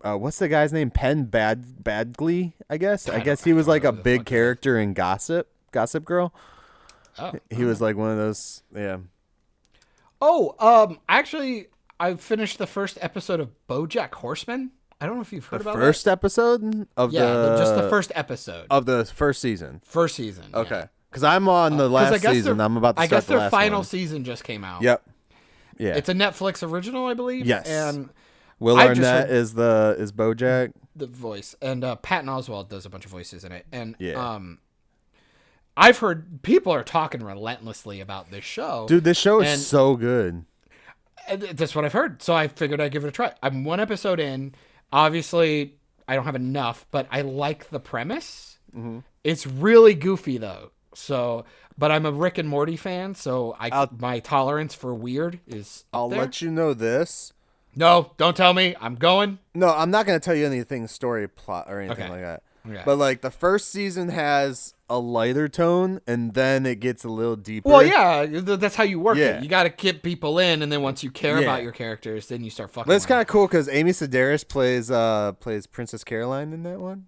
S3: what's the guy's name? Penn Badgley, I guess. I guess he was like a big character in Gossip Girl.
S2: Oh,
S3: he was like one of those, yeah.
S2: Oh, actually, I finished the first episode of BoJack Horseman. I don't know if you've heard about that.
S3: The first episode of
S2: just the first episode
S3: of the first season.
S2: First season.
S3: Okay, because I'm on the last season. I'm about to start the last one. I guess
S2: their final season just came out.
S3: Yep. Yeah.
S2: It's a Netflix original, I believe.
S3: Yes.
S2: And
S3: Will Arnett is BoJack.
S2: The voice, and Patton Oswalt does a bunch of voices in it, and I've heard people are talking relentlessly about this show.
S3: Dude, this show is so good.
S2: That's what I've heard. So I figured I'd give it a try. I'm 1 episode in. Obviously, I don't have enough, but I like the premise. Mm-hmm. It's really goofy, though. So, but I'm a Rick and Morty fan, so my tolerance for weird is up there.
S3: I'll let you know this.
S2: No, don't tell me. I'm going.
S3: No, I'm not going to tell you anything story plot or anything like that.
S2: Yeah.
S3: But like the first season has a lighter tone, and then it gets a little deeper.
S2: Well, yeah, that's how you work
S3: Yeah.
S2: it. You got to get people in, and then once you care
S3: Yeah.
S2: about your characters, then you start fucking.
S3: But it's
S2: with them.
S3: kind of cool because Amy Sedaris plays Princess Caroline in that one.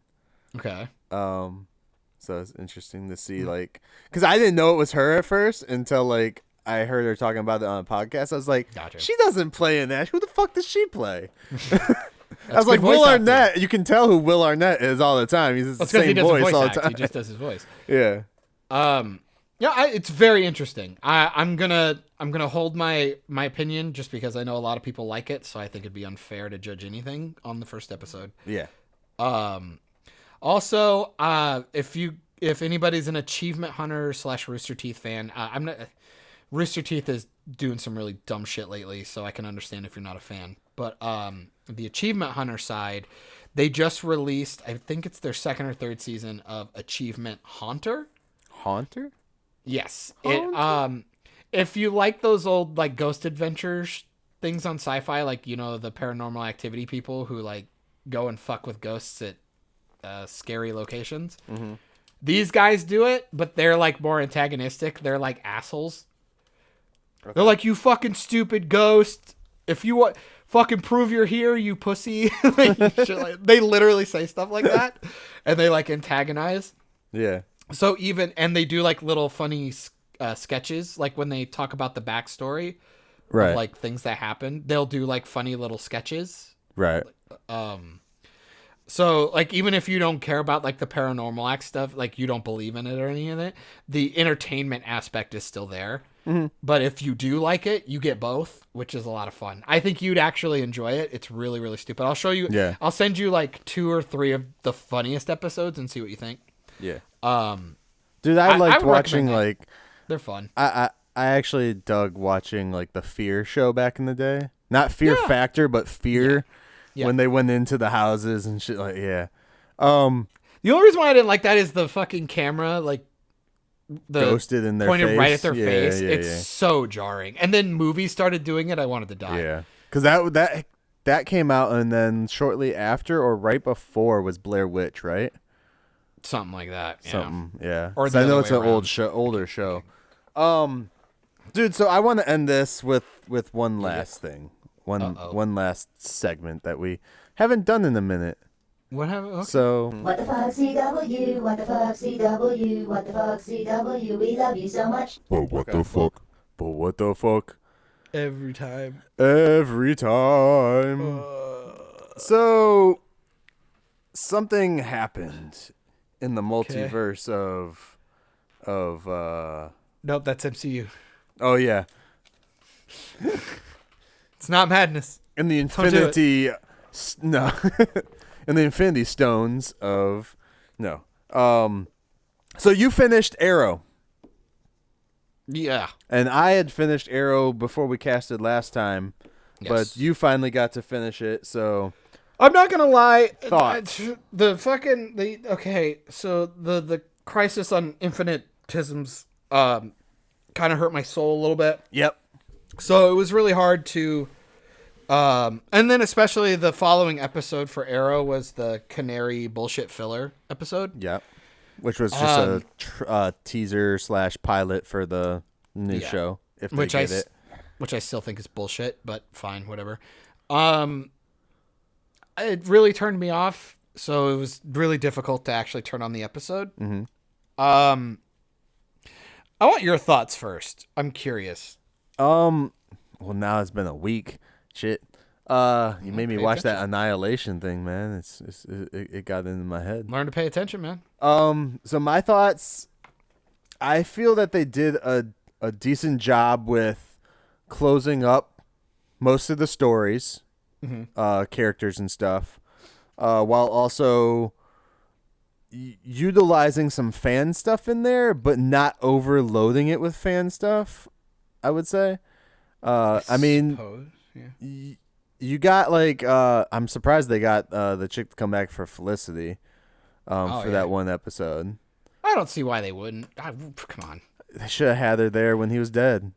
S2: Okay.
S3: So it's interesting to see, like, because I didn't know it was her at first until like I heard her talking about it on a podcast. I was like,
S2: Gotcha.
S3: she doesn't play in that. Who the fuck does she play? I was
S2: good
S3: like,
S2: voice
S3: Will
S2: acting.
S3: Arnett. You can tell who Will Arnett is all the time. He's the
S2: That's because he
S3: same
S2: doesn't
S3: voice
S2: voice
S3: all
S2: act.
S3: the time.
S2: He just does his voice.
S3: Yeah.
S2: Yeah, it's very interesting. I'm gonna hold my opinion just because I know a lot of people like it, so I think it'd be unfair to judge anything on the first episode.
S3: Yeah.
S2: Also, if anybody's an Achievement Hunter / Rooster Teeth fan, I'm not. Rooster Teeth is doing some really dumb shit lately, so I can understand if you're not a fan. But the Achievement Hunter side, they just released, I think it's their second or third season of Achievement Haunter.
S3: Haunter?
S2: Yes. It if you like those old like ghost adventures things on sci-fi, like the Paranormal Activity people who like go and fuck with ghosts at scary locations. Mm-hmm. These guys do it, but they're like more antagonistic. They're like assholes. Okay. They're like, you fucking stupid ghost. If you want, fucking prove you're here, you pussy. They literally say stuff like that, and they like antagonize.
S3: Yeah.
S2: So and they do like little funny sketches, like when they talk about the backstory
S3: Right.
S2: of like things that happen, they'll do like funny little sketches.
S3: Right.
S2: So like even if you don't care about like the paranormal act stuff, like you don't believe in it or any of it, the entertainment aspect is still there. Mm-hmm. But if you do like it, you get both, which is a lot of fun. I think you'd actually enjoy it. It's really, really stupid. I'll show you.
S3: Yeah.
S2: I'll send you like 2 or 3 of the funniest episodes and see what you think.
S3: Yeah.
S2: Dude,
S3: I liked
S2: would
S3: watching
S2: recommend
S3: like
S2: they're fun.
S3: I actually dug watching like the Fear show back in the day. Not Fear Factor, but Fear.
S2: Yeah.
S3: When they went into the houses and shit like
S2: The only reason why I didn't like that is the fucking camera, like the
S3: ghosted in their
S2: pointed
S3: face.
S2: right at their
S3: Yeah,
S2: face.
S3: yeah,
S2: It's
S3: yeah.
S2: so jarring. And then movies started doing it. I wanted to die.
S3: Yeah. Because that came out, and then shortly after or right before was Blair Witch, right?
S2: Something like that. Yeah.
S3: Something, yeah.
S2: Or
S3: 'Cause
S2: the
S3: I know
S2: other
S3: it's
S2: way
S3: an
S2: around.
S3: older show. Dude, so I want to end this with one last thing, one last segment that we haven't done in a minute.
S2: What happened? Okay.
S3: So
S5: What the fuck, CW? What the fuck, CW? What the fuck, CW? We love you so much.
S4: But what the fuck?
S3: but what the fuck?
S2: Every time.
S3: Every time. So something happened in the multiverse of
S2: Nope, that's MCU.
S3: oh yeah.
S2: It's not madness.
S3: In the
S2: do it.
S3: infinity no. In the infinity stones of no. So you finished Arrow.
S2: Yeah.
S3: And I had finished Arrow before we casted last time.
S2: Yes.
S3: But you finally got to finish it, so
S2: I'm not gonna lie.
S3: Thoughts?
S2: So the Crisis on Infinitisms kind of hurt my soul a little bit.
S3: yep.
S2: So it was really hard to and then especially the following episode for Arrow was the Canary bullshit filler episode.
S3: Yep. Which was just a teaser / pilot for the new
S2: Yeah.
S3: show. If they
S2: Which
S3: get it.
S2: which I still think is bullshit, but fine, whatever. It really turned me off, so it was really difficult to actually turn on the episode. Mm-hmm. I want your thoughts first. I'm curious.
S3: Well, now it's been a week. Shit. You made me
S2: pay
S3: watch that
S2: attention.
S3: Annihilation thing, man. It got into my head.
S2: Learn to pay attention, man.
S3: So my thoughts, I feel that they did a decent job with closing up most of the stories, characters and stuff, while also utilizing some fan stuff in there, but not overloading it with fan stuff, I would say. I mean,
S2: Suppose, yeah.
S3: you got like I'm surprised they got the chick to come back for Felicity for
S2: yeah.
S3: that one episode.
S2: I don't see why they wouldn't. Come on.
S3: They should have had her there when he was dying.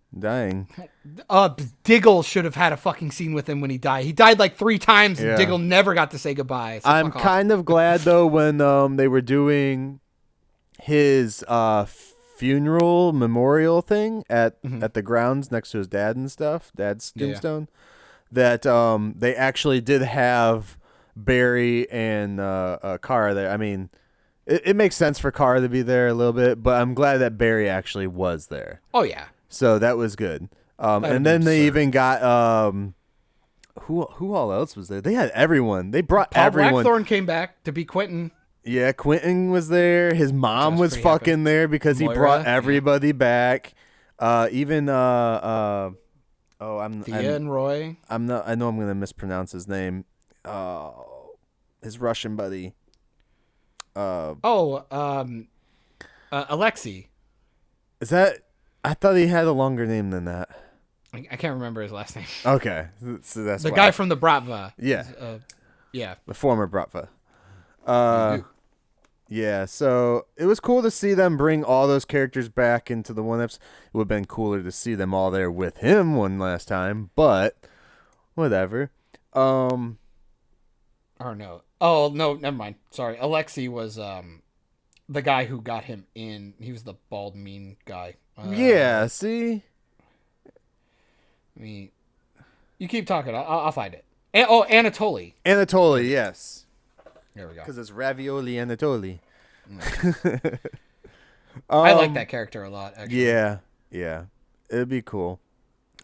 S2: Diggle should have had a fucking scene with him when he died. He died like 3 times, and
S3: Yeah.
S2: Diggle never got to say goodbye. So
S3: I'm
S2: fuck off.
S3: kind of glad though when they were doing his funeral memorial thing at the grounds next to his dad and stuff, dad's tombstone, that they actually did have Barry and Kara there. I mean, it makes sense for Kara to be there a little bit, but I'm glad that Barry actually was there.
S2: Oh yeah.
S3: So that was good. And then they even got who all else was there? They had everyone. They brought
S2: Paul
S3: everyone.
S2: Blackthorne came back to be Quentin.
S3: Yeah, Quentin was there. His mom was
S2: pretty
S3: fucking
S2: happy.
S3: there because he
S2: Moira,
S3: brought
S2: yeah.
S3: everybody back. Even I'm
S2: Thea and Roy.
S3: I know I'm gonna mispronounce his name. His Russian buddy.
S2: Alexei.
S3: Is that? I thought he had a longer name than that.
S2: I can't remember his last name.
S3: Okay, so that's
S2: The
S3: why.
S2: guy from the Bratva.
S3: Yeah.
S2: Yeah.
S3: The former Bratva. Yeah, so it was cool to see them bring all those characters back into the one episode. It would have been cooler to see them all there with him one last time, but whatever.
S2: Or no. Oh, no, never mind. Sorry. Alexei was the guy who got him in. He was the bald, mean guy.
S3: Yeah, see?
S2: You keep talking. I'll find it. Anatoly.
S3: Anatoly, yes.
S2: There we go.
S3: Because it's Ravioli Anatoly.
S2: I like that character a lot, actually.
S3: Yeah. It'd be cool.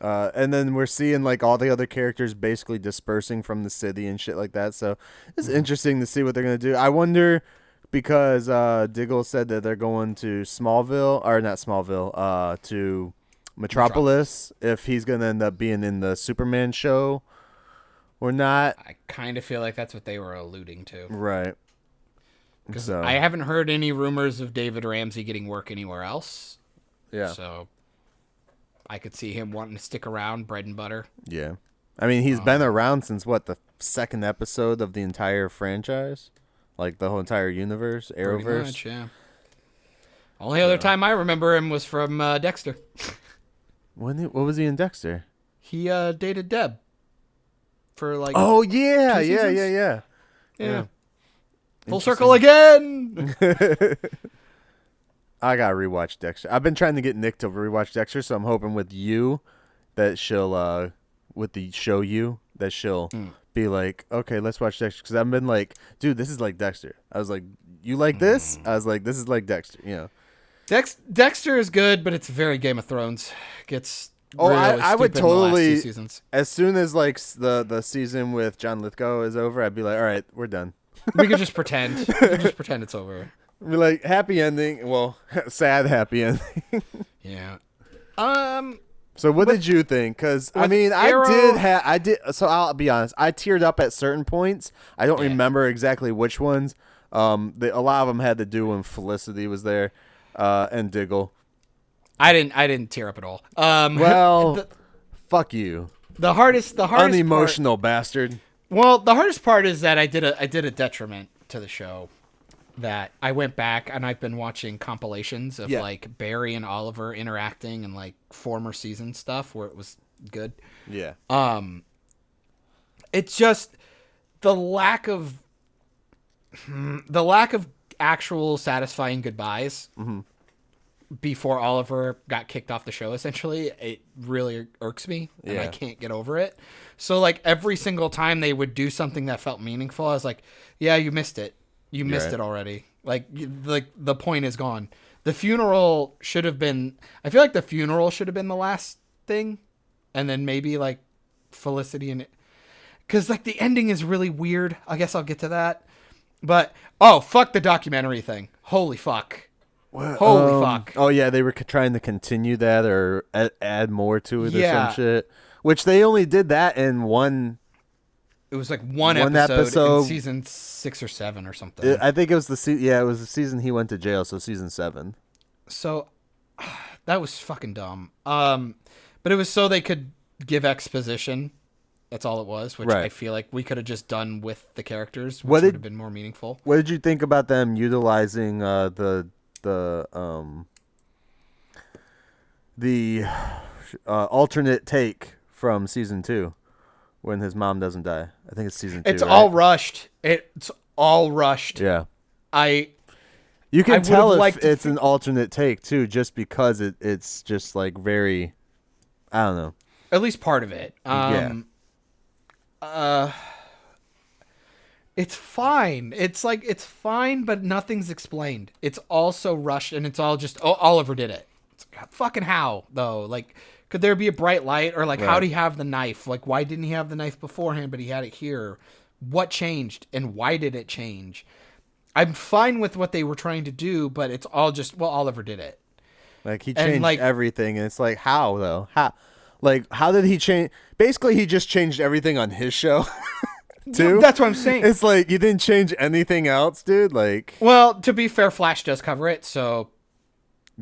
S3: And then we're seeing like all the other characters basically dispersing from the city and shit like that. So it's interesting to see what they're gonna do. I wonder because Diggle said that they're going to to Metropolis. If he's gonna end up being in the Superman show or not.
S2: I kind of feel like that's what they were alluding to.
S3: Right. So
S2: I haven't heard any rumors of David Ramsey getting work anywhere else.
S3: yeah.
S2: So I could see him wanting to stick around, bread and butter.
S3: Yeah. I mean, he's been around since the second episode of the entire franchise? Like the whole entire universe, Arrowverse?
S2: Pretty much, yeah. Only other time I remember him was from Dexter.
S3: What was he in Dexter?
S2: He dated Deb for like
S3: Oh, yeah.
S2: 2
S3: Yeah.
S2: seasons?
S3: Yeah.
S2: Full circle again.
S3: I gotta rewatch Dexter. I've been trying to get Nick to rewatch Dexter, so I'm hoping with you that she'll, with the show you, that she'll be like, okay, let's watch Dexter. Because I've been like, dude, this is like Dexter. I was like, you like this? I was like, this is like Dexter. You know.
S2: Dexter is good, but it's very Game of Thrones. Gets
S3: Oh,
S2: really
S3: I would
S2: stupid in the last
S3: totally.
S2: 2 seasons.
S3: As soon as like the season with John Lithgow is over, I'd be like, all right, we're done.
S2: We could just pretend. We could just pretend it's over.
S3: Be like, happy ending. Well, sad happy ending.
S2: Yeah.
S3: So what did you think? Because I mean,
S2: Arrow-
S3: I did. So I'll be honest. I teared up at certain points. I don't remember exactly which ones. A lot of them had to do when Felicity was there, and Diggle.
S2: I didn't tear up at all.
S3: Well, fuck you,
S2: the hardest
S3: unemotional bastard.
S2: Well, the hardest part is that I did a detriment to the show. That I went back and I've been watching compilations of like Barry and Oliver interacting and like former season stuff where it was good.
S3: Yeah.
S2: It's just the lack of actual satisfying goodbyes before Oliver got kicked off the show. Essentially, it really irks me and I can't get over it. So like every single time they would do something that felt meaningful, I was like, yeah, you missed it. You missed it already. Like the point is gone. The funeral should have been. I feel like the funeral should have been the last thing, and then maybe like Felicity and it, because like the ending is really weird. I guess I'll get to that. But fuck the documentary thing. Holy fuck. Holy fuck.
S3: Oh yeah, they were trying to continue that or add more to it or
S2: Yeah.
S3: some shit. Which they only did that in one.
S2: It was like one episode in season 6 or 7 or something.
S3: I think it was it was the season he went to jail, so season 7.
S2: So that was fucking dumb. But it was so they could give exposition. That's all it was, which I feel like we could have just done with the characters, which would have been more meaningful.
S3: What did you think about them utilizing the the alternate take from season 2 when his mom doesn't die. I think it's season 2.
S2: It's
S3: right?
S2: all rushed. It's all rushed.
S3: Yeah.
S2: I
S3: You can
S2: would've
S3: tell if
S2: liked to
S3: it's an alternate take too, just because it's just like very, I don't know.
S2: At least part of it. It's fine. It's fine, but nothing's explained. It's all so rushed, and it's all just Oliver did it. It's fucking how though? Like, could there be a bright light, or like how did he have the knife? Like, why didn't he have the knife beforehand, but he had it here? What changed, and why did it change? I'm fine with what they were trying to do, but it's all just Oliver did it.
S3: Like he changed everything, and it's like how though? How did he change? Basically, he just changed everything on his show. Too?
S2: That's what I'm saying.
S3: It's like you didn't change anything else, dude. Like,
S2: well, to be fair, Flash does cover it, so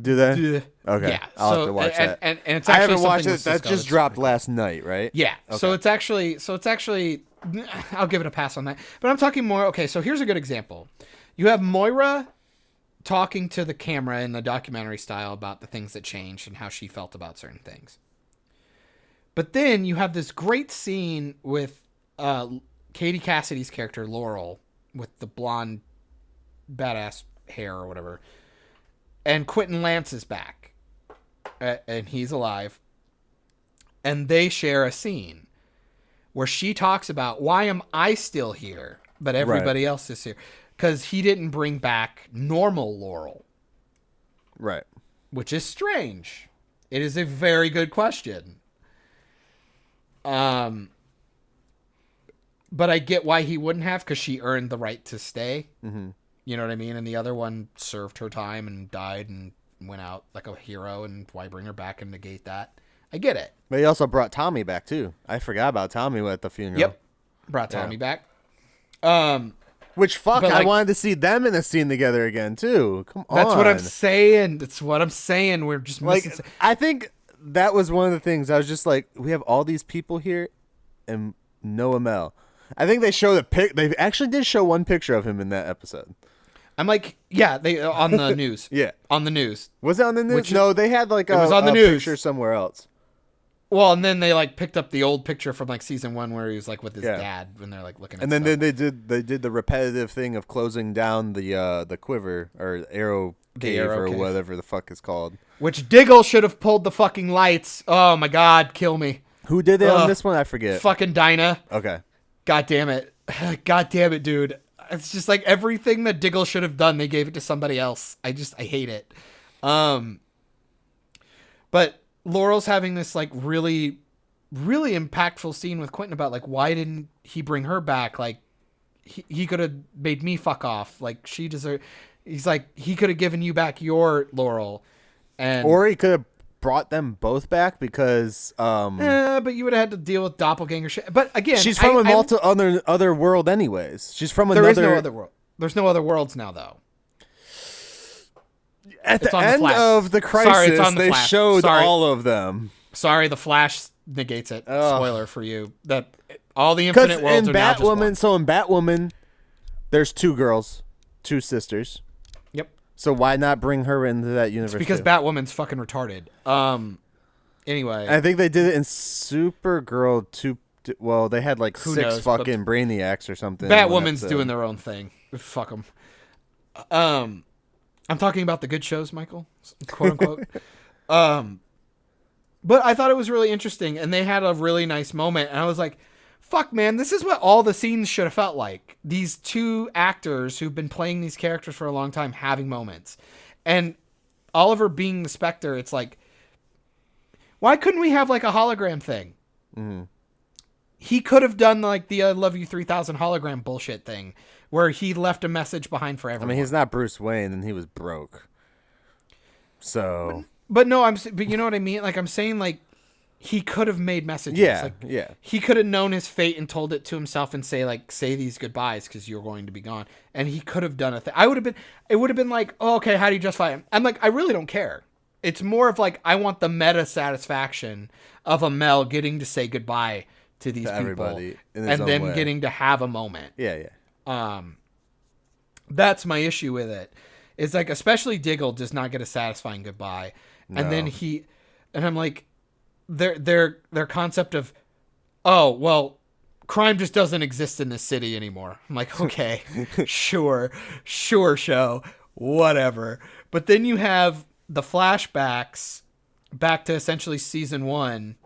S3: do they? Okay,
S2: yeah.
S3: I'll have to watch that.
S2: And it's actually
S3: I haven't watched
S2: something
S3: it.
S2: with
S3: That
S2: Cisco
S3: just
S2: that's
S3: dropped
S2: pretty cool.
S3: last night, right?
S2: Yeah.
S3: Okay.
S2: So it's actually, I'll give it a pass on that. But I'm talking more. Okay, so here's a good example. You have Moira talking to the camera in the documentary style about the things that changed and how she felt about certain things. But then you have this great scene with Katie Cassidy's character, Laurel, with the blonde badass hair or whatever. And Quentin Lance is back. And he's alive. And they share a scene where she talks about, why am I still here, but everybody else is here? Because he didn't bring back normal Laurel.
S3: Right.
S2: Which is strange. It is a very good question. But I get why he wouldn't have, because she earned the right to stay. Mm-hmm. You know what I mean? And the other one served her time and died and went out like a hero, and why bring her back and negate that? I get it.
S3: But he also brought Tommy back, too. I forgot about Tommy at the funeral.
S2: Yep. Brought Tommy back.
S3: Which, fuck,
S2: But,
S3: I
S2: like,
S3: wanted to see them in a scene together again, too. Come on.
S2: That's what I'm saying. That's what I'm saying. We're just
S3: Like,
S2: missing.
S3: I think that was one of the things. I was just like, we have all these people here and no Amel. I think they showed a pic. They actually did show one picture of him in that episode.
S2: I'm like, yeah, they on the news.
S3: Yeah.
S2: On the news.
S3: Was it on the news? No, they had like
S2: it was on the news.
S3: picture somewhere else.
S2: Well, and then they like picked up the old picture from like season 1 where he was like with his dad when they're like looking at
S3: And then
S2: stuff.
S3: they did the repetitive thing of closing down the quiver or arrow cave or
S2: cave.
S3: whatever the fuck is called.
S2: Which Diggle should have pulled the fucking lights. Oh my god, kill me.
S3: Who did it on this one? I forget.
S2: Fucking Dinah.
S3: Okay.
S2: God damn it. God damn it, dude. It's just like everything that Diggle should have done, they gave it to somebody else. I hate it. But Laurel's having this like really, really impactful scene with Quentin about like, why didn't he bring her back? Like he could have made me fuck off. Like she deserved. He's like, he could have given you back your Laurel.
S3: Or he could have brought them both back because
S2: but you would have had to deal with doppelganger shit. But again,
S3: she's from other world anyways. She's from
S2: there
S3: another.
S2: There is no other world. There's no other worlds now though.
S3: At
S2: It's
S3: the
S2: on the
S3: end
S2: Flash.
S3: of the crisis,
S2: Sorry, it's on the
S3: they
S2: Flash.
S3: showed
S2: Sorry.
S3: all of them.
S2: Sorry, the Flash negates it.
S3: Ugh.
S2: Spoiler for you. That all the
S3: Because
S2: infinite worlds
S3: in
S2: are now just one.
S3: Batwoman, so in Batwoman, there's 2 girls, 2 sisters.
S2: Yep.
S3: So why not bring her into that universe?
S2: It's because
S3: too?
S2: Batwoman's fucking retarded. Anyway.
S3: I think they did it in Supergirl too. Well, they had like
S2: Who
S3: 6
S2: knows, but
S3: fucking Brainiacs or something. in one
S2: Batwoman's
S3: episode.
S2: doing their own thing. Fuck them. I'm talking about the good shows, Michael, quote unquote. But I thought it was really interesting, and they had a really nice moment, and I was like, fuck, man, this is what all the scenes should have felt like. These 2 actors who've been playing these characters for a long time having moments. And Oliver being the Spectre, it's like, why couldn't we have like a hologram thing? Mm-hmm. He could have done like the I Love You 3000 hologram bullshit thing where he left a message behind for everyone.
S3: I mean, he's not Bruce Wayne, and he was broke. So,
S2: but no, but you know what I mean? Like I'm saying, like he could have made messages.
S3: Yeah,
S2: like,
S3: yeah.
S2: He could have known his fate and told it to himself and say these goodbyes because you're going to be gone. And he could have done a thing. It would have been like, oh, okay, how do you justify it? I'm like, I really don't care. It's more of like, I want the meta satisfaction of Amel getting to say goodbye to these people
S3: everybody in his
S2: and
S3: own
S2: then
S3: way.
S2: getting to have a moment.
S3: Yeah.
S2: That's my issue with it. It's like, especially Diggle does not get a satisfying goodbye.
S3: No.
S2: And then And I'm like, their concept of, oh, well, crime just doesn't exist in this city anymore. I'm like, okay, sure, show, whatever. But then you have the flashbacks back to essentially season 1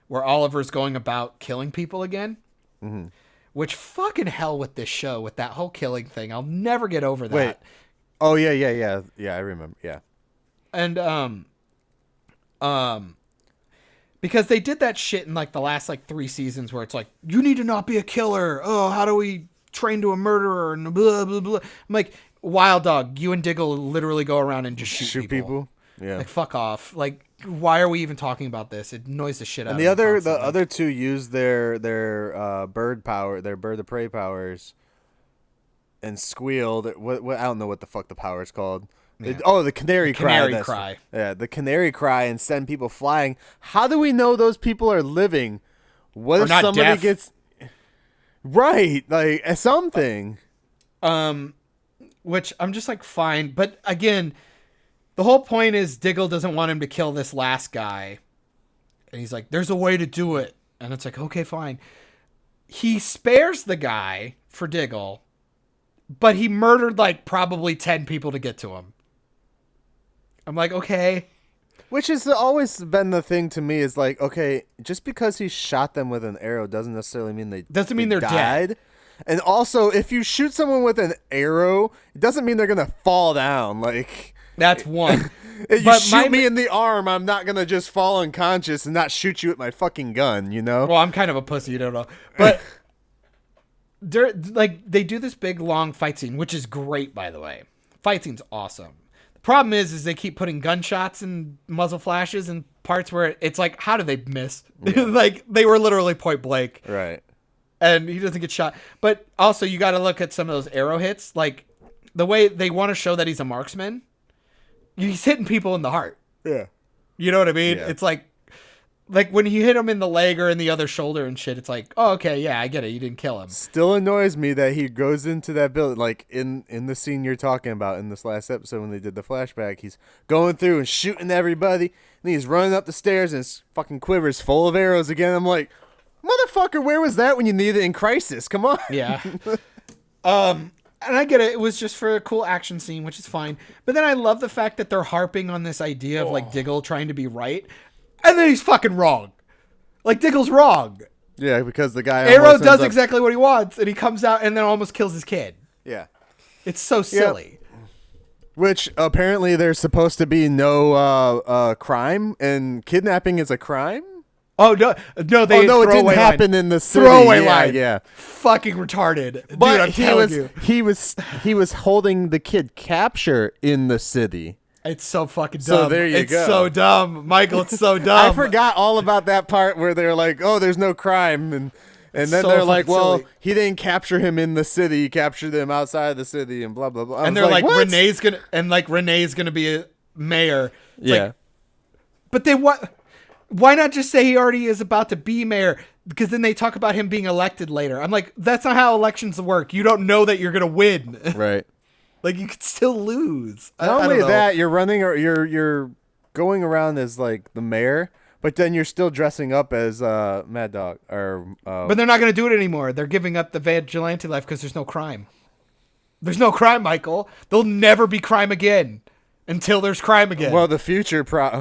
S2: where Oliver's going about killing people again. Mm-hmm. Which fucking hell with this show, with that whole killing thing. I'll never get over that.
S3: Wait. Oh, yeah. Yeah, I remember. Yeah.
S2: And, because they did that shit in like the last like 3 seasons where it's like, you need to not be a killer. Oh, how do we train to a murderer and blah, blah, blah. I'm like, Wild Dog, you and Diggle literally go around and just shoot people. Yeah. Like, fuck off. Like, why are we even talking about this? It annoys the shit out of me.
S3: And the other two use their bird power, their bird of prey powers, and squeal. What I don't know what the fuck the power is called. Yeah. The canary cry. Yeah, the canary cry and send people flying. How do we know those people are living? What if somebody gets right? Like something.
S2: Which I'm just like fine, but again, the whole point is Diggle doesn't want him to kill this last guy, and he's like, "There's a way to do it," and it's like, okay, fine. He spares the guy for Diggle, but he murdered like probably 10 people to get to him. I'm like, okay.
S3: Which has always been the thing to me is like, okay, just because he shot them with an arrow doesn't necessarily mean they're
S2: died.
S3: Dead. And also, if you shoot someone with an arrow, it doesn't mean they're going to fall down. Like,
S2: that's one.
S3: Shoot me in the arm, I'm not going to just fall unconscious and not shoot you with my fucking gun, you know?
S2: Well, I'm kind of a pussy, you don't know. But they do this big, long fight scene, which is great, by the way. Fight scene's awesome. Problem is they keep putting gunshots and muzzle flashes and parts where it's like, how do they miss? Yeah. Like, they were literally point blank.
S3: Right.
S2: And he doesn't get shot. But also, you got to look at some of those arrow hits. Like, the way they want to show that he's a marksman, he's hitting people in the heart.
S3: Yeah.
S2: You know what I mean?
S3: Yeah.
S2: It's like when you hit him in the leg or in the other shoulder and shit, it's like, oh, okay, yeah, I get it. You didn't kill him.
S3: Still annoys me that he goes into that building, like in the scene you're talking about in this last episode when they did the flashback. He's going through and shooting everybody, and he's running up the stairs, and his fucking quiver's full of arrows again. I'm like, motherfucker, where was that when you needed it in crisis? Come on.
S2: Yeah. And I get it. It was just for a cool action scene, which is fine. But then I love the fact that they're harping on this idea of like Diggle trying to be right. And then he's fucking wrong. Like, Diggle's wrong.
S3: Yeah, because the guy
S2: Arrow does exactly what he wants, and he comes out and then almost kills his kid.
S3: Yeah.
S2: It's so silly.
S3: Yep. Which, apparently, there's supposed to be no crime, and kidnapping is a crime?
S2: Oh, no, it
S3: didn't happen in the city.
S2: Throwaway line.
S3: Yeah.
S2: Fucking retarded.
S3: But
S2: dude, I'm telling you.
S3: He was holding the kid capture in the city.
S2: It's so fucking dumb.
S3: So there you go.
S2: It's so dumb. Michael, it's so dumb.
S3: I forgot all about that part where they're like, oh, there's no crime. And then
S2: so
S3: they're like, well,
S2: silly.
S3: He didn't capture him in the city. He captured him outside the city and blah, blah, blah.
S2: And they're like,
S3: what?
S2: Renee's going to be a mayor. It's
S3: yeah.
S2: Like, but they why not just say he already is about to be mayor? Because then they talk about him being elected later. I'm like, that's not how elections work. You don't know that you're going to win.
S3: Right.
S2: Like, you could still lose.
S3: Not only that, you're running or you're going around as like the mayor, but then you're still dressing up as Mad Dog
S2: But they're not going to do it anymore. They're giving up the vigilante life because there's no crime. There's no crime, Michael. There'll never be crime again until there's crime again.
S3: Well, the future part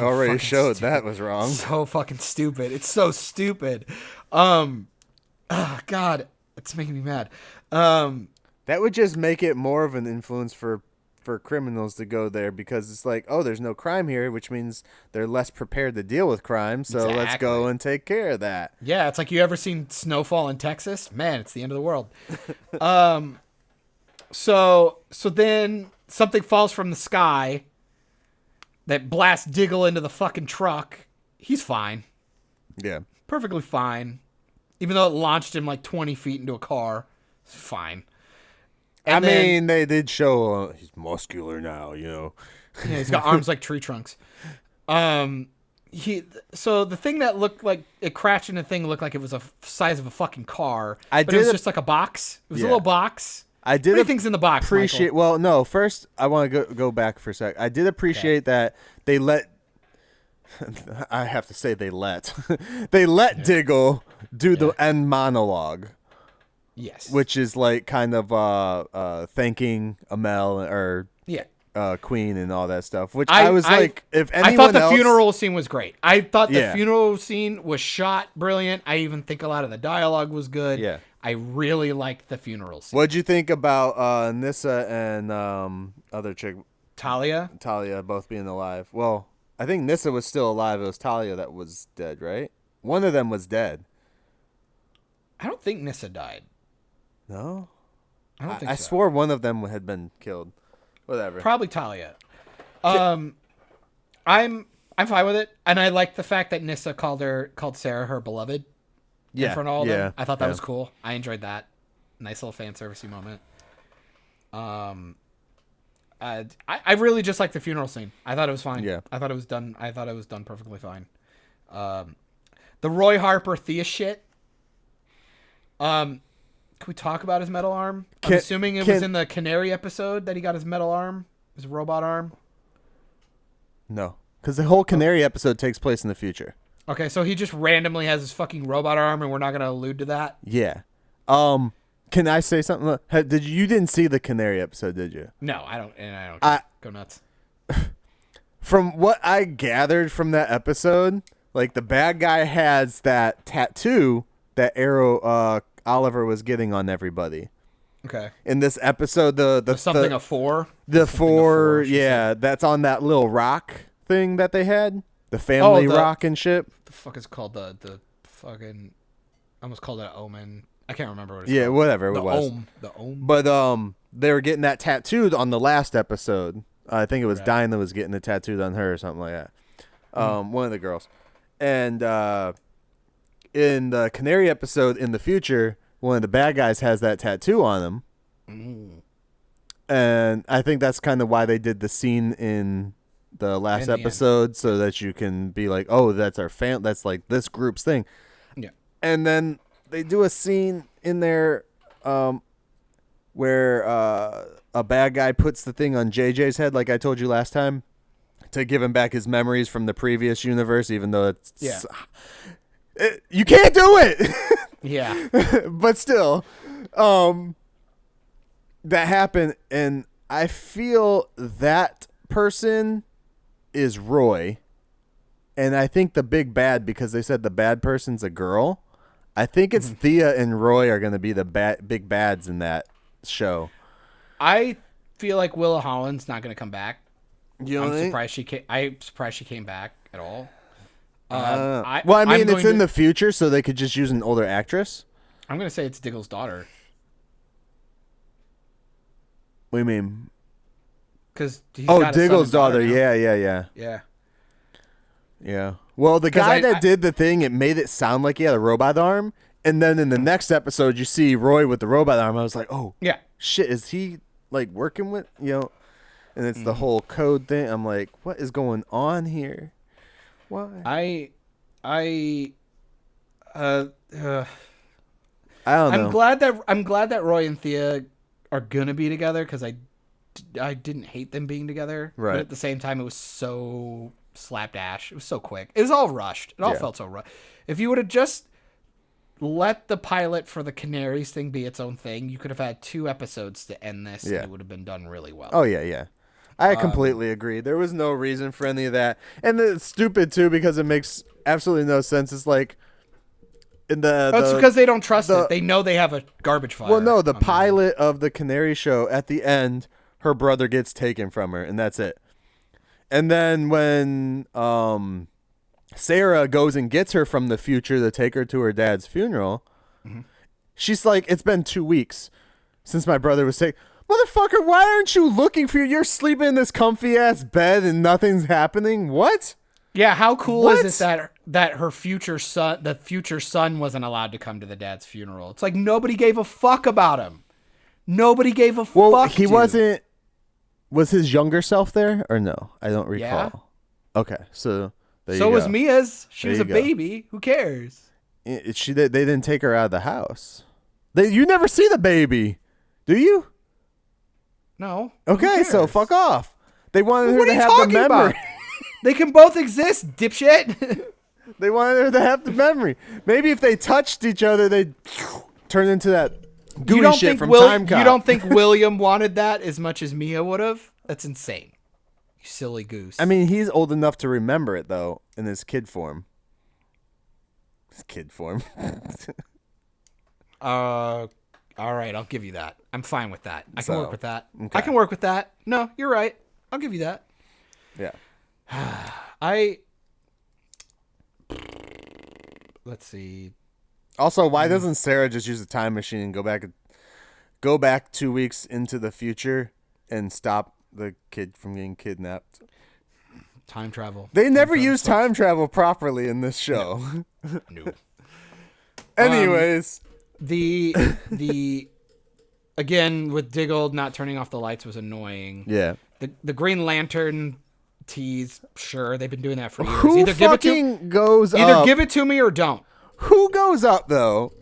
S3: already showed
S2: stupid.
S3: That was wrong.
S2: So fucking stupid. It's so stupid. God, it's making me mad.
S3: That would just make it more of an influence for criminals to go there because it's like, oh, there's no crime here, which means they're less prepared to deal with crime. So Let's go and take care of that.
S2: Yeah, it's like, you ever seen snowfall in Texas? Man, it's the end of the world. So then something falls from the sky that blasts Diggle into the fucking truck. He's fine.
S3: Yeah.
S2: Perfectly fine. Even though it launched him like 20 feet into a car. It's fine. And
S3: I mean, they did show he's muscular now, you know.
S2: Yeah, he's got arms like tree trunks. So the thing that looked like it crashed into the thing looked like it was a size of a fucking car. But it was just like a box. It was a little box.
S3: I did.
S2: Many things in the box.
S3: Appreciate.
S2: Michael.
S3: Well, no. First, I want to go back for a sec. I did appreciate that they let I have to say they let Diggle do the end monologue.
S2: Yes.
S3: Which is like kind of thanking Amel or Queen and all that stuff. Which I was like, if anyone
S2: I thought the
S3: else,
S2: funeral scene was great. I thought the
S3: Yeah.
S2: funeral scene was shot brilliant. I even think a lot of the dialogue was good.
S3: Yeah.
S2: I really liked the funeral scene.
S3: What'd you think about Nissa and other chick
S2: Talia?
S3: Talia both being alive? Well, I think Nissa was still alive. It was Talia that was dead, right? One of them was dead.
S2: I don't think Nissa died.
S3: No,
S2: I don't think
S3: I
S2: so.
S3: swore one of them had been killed. Whatever.
S2: Probably Talia. I'm fine with it, and I like the fact that Nissa called Sarah her beloved. In front of all of them. I thought that was cool. I enjoyed that. Nice little fan servicey moment. I really just liked the funeral scene. I thought it was fine.
S3: Yeah.
S2: I thought it was done perfectly fine. The Roy Harper Thea shit. Can we talk about his metal arm? I'm assuming it was in the Canary episode that he got his metal arm, his robot arm.
S3: No, because the whole Canary episode takes place in the future.
S2: Okay, so he just randomly has his fucking robot arm, and we're not going to allude to that?
S3: Yeah. Can I say something? You didn't see the Canary episode, did you?
S2: No, I don't. And I don't care. Go nuts.
S3: From what I gathered from that episode, like the bad guy has that tattoo that Oliver was getting on everybody.
S2: Okay.
S3: In this episode, the
S2: something of four.
S3: The four,
S2: she said.
S3: that's on that little rock thing that they had, the family rock and shit.
S2: The fuck is called the fucking? I almost called it an omen. I can't remember what it's
S3: Yeah,
S2: called.
S3: whatever it
S2: The
S3: was.
S2: Ohm.
S3: But they were getting that tattooed on the last episode. I think it was Dinah was getting it tattooed on her or something like that. One of the girls. And in the Canary episode in the future, one of the bad guys has that tattoo on him. And I think that's kind of why they did the scene in the last episode, so that you can be like, oh, that's our fan. That's like this group's thing.
S2: Yeah.
S3: And then they do a scene in there where a bad guy puts the thing on JJ's head, like I told you last time, to give him back his memories from the previous universe, even though it's...
S2: Yeah.
S3: You can't do it!
S2: Yeah.
S3: But still, that happened, and I feel that person is Roy, and I think the big bad, because they said the bad person's a girl, I think it's Thea and Roy are going to be the big bads in that show.
S2: I feel like Willa Holland's not going to come back.
S3: You know
S2: I'm surprised she came back at all.
S3: I mean, it's in the future, so they could just use an older actress.
S2: I'm going to say it's Diggle's daughter.
S3: What do you mean?
S2: Because
S3: Diggle's daughter. Yeah. Yeah. Well, the guy that did the thing, it made it sound like he had a robot arm, and then in the next episode, you see Roy with the robot arm. I was like, oh,
S2: yeah,
S3: shit, is he like working with And it's the whole code thing. I'm like, what is going on here? Why?
S2: I don't know.
S3: I'm
S2: glad that Roy and Thea are gonna be together, because I didn't hate them being together.
S3: Right.
S2: But at the same time, it was so slapdash. It was so quick. It was all rushed. It all felt so rushed. If you would have just let the pilot for the Canaries thing be its own thing, you could have had 2 episodes to end this, and it would have been done really well.
S3: Oh, yeah. I completely agree. There was no reason for any of that. And it's stupid, too, because it makes absolutely no sense. It's like...
S2: It's because they don't trust it. They know they have a garbage fire.
S3: Well, no, the pilot of the Canary show, at the end, her brother gets taken from her, and that's it. And then when Sarah goes and gets her from the future to take her to her dad's funeral, she's like, it's been 2 weeks since my brother was taken. Motherfucker, why aren't you looking for you? You're sleeping in this comfy-ass bed and nothing's happening? What?
S2: Yeah, how cool is it that her future son wasn't allowed to come to the dad's funeral? It's like nobody gave a fuck about him. Nobody gave a fuck.
S3: Well, he wasn't. Was his younger self there or no? I don't recall.
S2: Yeah.
S3: Okay, so there
S2: so
S3: you
S2: was
S3: go.
S2: Mia's. She was
S3: There
S2: a
S3: you go.
S2: baby. Who cares?
S3: They didn't take her out of the house. You never see the baby, do you?
S2: No.
S3: Okay,
S2: Who
S3: so
S2: cares?
S3: fuck off. They wanted her
S2: What
S3: to
S2: are you
S3: have the
S2: talking
S3: memory.
S2: about? They can both exist, dipshit.
S3: They wanted her to have the memory. Maybe if they touched each other, they'd turn into that gooey shit from Time Cop.
S2: You don't think William wanted that as much as Mia would have? That's insane. You silly goose.
S3: I mean, he's old enough to remember it, though, in his kid form. His kid form.
S2: All right, I'll give you that. I'm fine with that. I can
S3: So,
S2: work with that.
S3: okay.
S2: I can work with that. No, you're right. I'll give you that.
S3: Yeah.
S2: Let's see.
S3: Also, why doesn't Sarah just use a time machine and go back 2 weeks into the future and stop the kid from getting kidnapped?
S2: Time travel.
S3: They never use time travel properly in this show.
S2: No.
S3: Anyways,
S2: The again with Diggle not turning off the lights was annoying.
S3: yeah.
S2: The Green Lantern tease, sure, they've been doing that for years.
S3: Who
S2: Either
S3: goes up?
S2: give it to me or don't.
S3: Who goes up though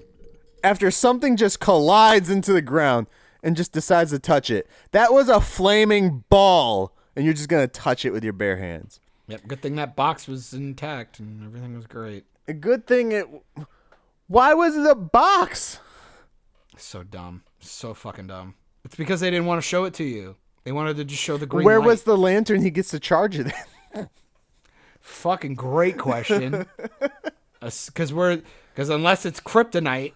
S3: after something just collides into the ground and just decides to touch it? That was a flaming ball, and you're just gonna touch it with your bare hands.
S2: Yep. Good thing that box was intact and everything was great.
S3: A good thing it. Why was it a box?
S2: So dumb. So fucking dumb. It's because they didn't want to show it to you. They wanted to just show the green
S3: Where
S2: light.
S3: was the lantern he gets to charge it in?
S2: Fucking great question. Because unless it's kryptonite,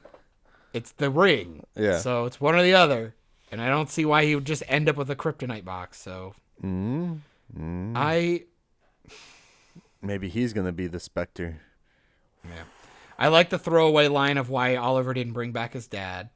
S2: it's the ring.
S3: Yeah.
S2: So it's one or the other. And I don't see why he would just end up with a kryptonite box. So
S3: Maybe he's gonna be the Spectre.
S2: I like the throwaway line of why Oliver didn't bring back his dad.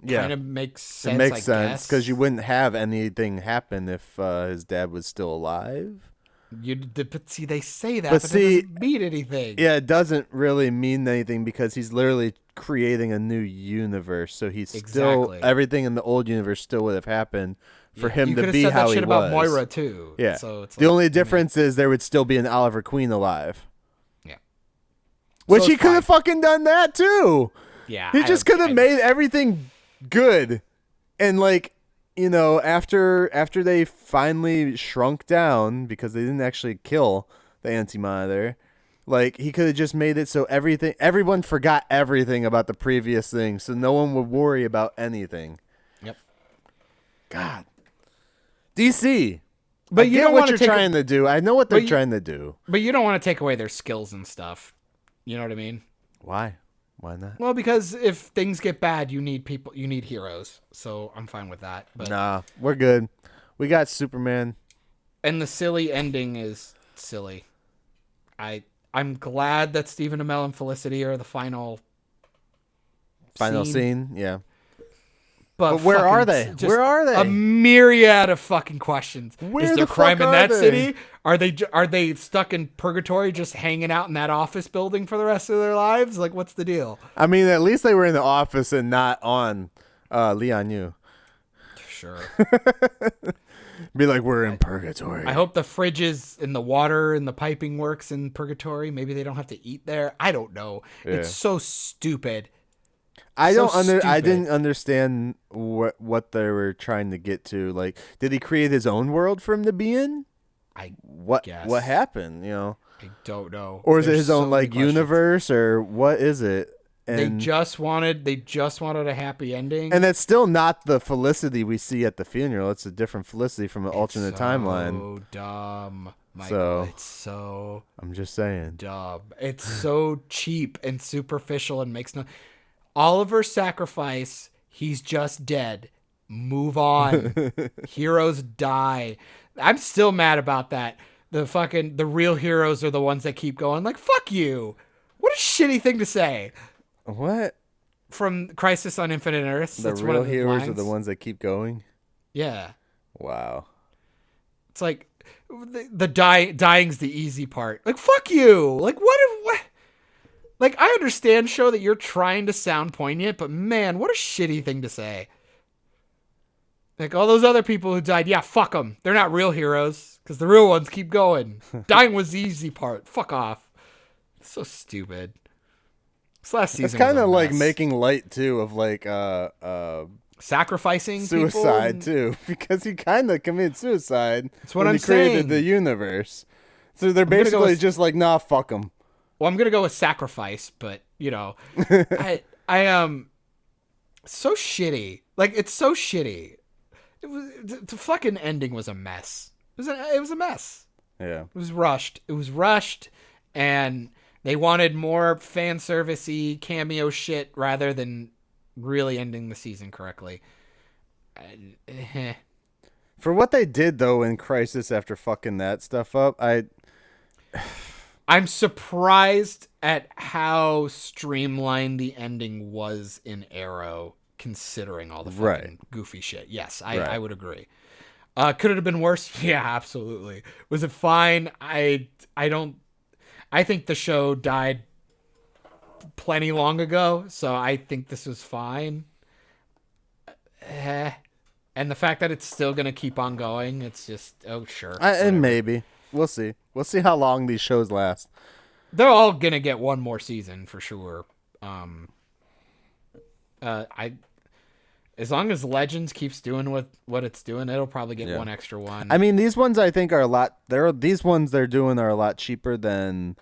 S3: Yeah,
S2: Kind of makes sense.
S3: it makes
S2: I
S3: sense
S2: guess.
S3: because you wouldn't have anything happen if his dad was still alive.
S2: But see, they say that,
S3: But
S2: but
S3: see-
S2: it doesn't mean anything.
S3: Yeah, it doesn't really mean anything because he's literally creating a new universe. So he's still
S2: Exactly.
S3: everything in the old universe still would have happened for him
S2: you
S3: to
S2: could've
S3: be
S2: said
S3: how
S2: that shit
S3: he
S2: about
S3: was.
S2: Moira too.
S3: Yeah.
S2: So it's
S3: The
S2: like,
S3: only difference is there would still be an Oliver Queen alive.
S2: Yeah.
S3: Which
S2: So
S3: he
S2: it's
S3: could have
S2: fine.
S3: fucking done that too.
S2: Yeah.
S3: He just could have made everything good. And like, you know, after they finally shrunk down because they didn't actually kill the Anti-Monitor, like he could have just made it so everyone forgot everything about the previous thing, so no one would worry about anything.
S2: Yep.
S3: God. DC.
S2: But
S3: I
S2: you
S3: get
S2: don't
S3: what
S2: wanna
S3: you're
S2: take a-
S3: trying to do. I know what they're
S2: But you-
S3: trying to do.
S2: But you don't want to take away their skills and stuff. You know what I mean?
S3: Why? Why not?
S2: Well, because if things get bad, you need heroes. So I'm fine with that. But
S3: Nah, we're good. We got Superman.
S2: and the silly ending is silly. I'm glad that Stephen Amell and Felicity are the final
S3: Scene. Yeah.
S2: But
S3: where
S2: fucking
S3: are they?
S2: just
S3: Where are they?
S2: A myriad of fucking questions.
S3: Where
S2: Is
S3: the
S2: there crime
S3: fuck
S2: in
S3: are
S2: that
S3: they?
S2: city? Are they stuck in purgatory, just hanging out in that office building for the rest of their lives? Like, what's the deal?
S3: I mean, at least they were in the office and not on Leon Yu.
S2: Sure.
S3: Be like, we're in purgatory.
S2: I hope the fridges and the water and the piping works in purgatory. Maybe they don't have to eat there. I don't know.
S3: Yeah.
S2: It's so stupid.
S3: I
S2: so
S3: I
S2: stupid.
S3: didn't understand what they were trying to get to. Like, did he create his own world for him to be in?
S2: I
S3: What
S2: guess.
S3: what happened? You know,
S2: don't know.
S3: or is it
S2: There's
S3: his
S2: so
S3: own
S2: many
S3: like
S2: questions.
S3: universe, or what is it?
S2: They
S3: And
S2: just wanted a happy ending.
S3: and that's still not the Felicity we see at the funeral. It's a different Felicity from an alternate timeline.
S2: So dumb, Michael.
S3: So-
S2: It's so
S3: I'm just saying.
S2: dumb. It's so cheap and superficial and makes no. Oliver's sacrifice. He's just dead. Move on. Heroes die. I'm still mad about that. The real heroes are the ones that keep going. Like, fuck you. What a shitty thing to say.
S3: What?
S2: From Crisis on Infinite Earths.
S3: The
S2: That's one
S3: real
S2: of the
S3: heroes are
S2: lines.
S3: the ones that keep going.
S2: Yeah.
S3: Wow.
S2: It's like the dying's the easy part. Like, fuck you. Like, what? Like, I understand, show that you're trying to sound poignant, but man, what a shitty thing to say. Like, all those other people who died, yeah, fuck them. They're not real heroes because the real ones keep going. Dying was the easy part. Fuck off. It's so stupid. This last season
S3: It's kind
S2: was a
S3: of like
S2: mess.
S3: making light too of like
S2: sacrificing
S3: suicide
S2: people.
S3: too, because he kind of committed suicide.
S2: That's what
S3: when
S2: I'm
S3: he created
S2: saying.
S3: the universe. So they're
S2: gonna go
S3: basically
S2: with-
S3: just like, nah, fuck him.
S2: Well, I'm gonna go with sacrifice, but I so shitty. Like it's so shitty. It was the fucking ending was a mess. It was a mess.
S3: Yeah.
S2: It was rushed. And they wanted more fan servicey cameo shit rather than really ending the season correctly.
S3: For what they did though in Crisis after fucking that stuff up,
S2: I'm surprised at how streamlined the ending was in Arrow, considering all the fucking goofy shit. Yes, I would agree. Could it have been worse? Yeah, absolutely. Was it fine? I think the show died plenty long ago, so I think this was fine. And the fact that it's still gonna keep on going, it's just sure.
S3: and maybe we'll see. We'll see how long these shows last.
S2: They're all gonna get one more season for sure. As long as Legends keeps doing what it's doing, it'll probably get one extra one.
S3: I mean, these ones I think are a lot. These ones they're doing are a lot cheaper than,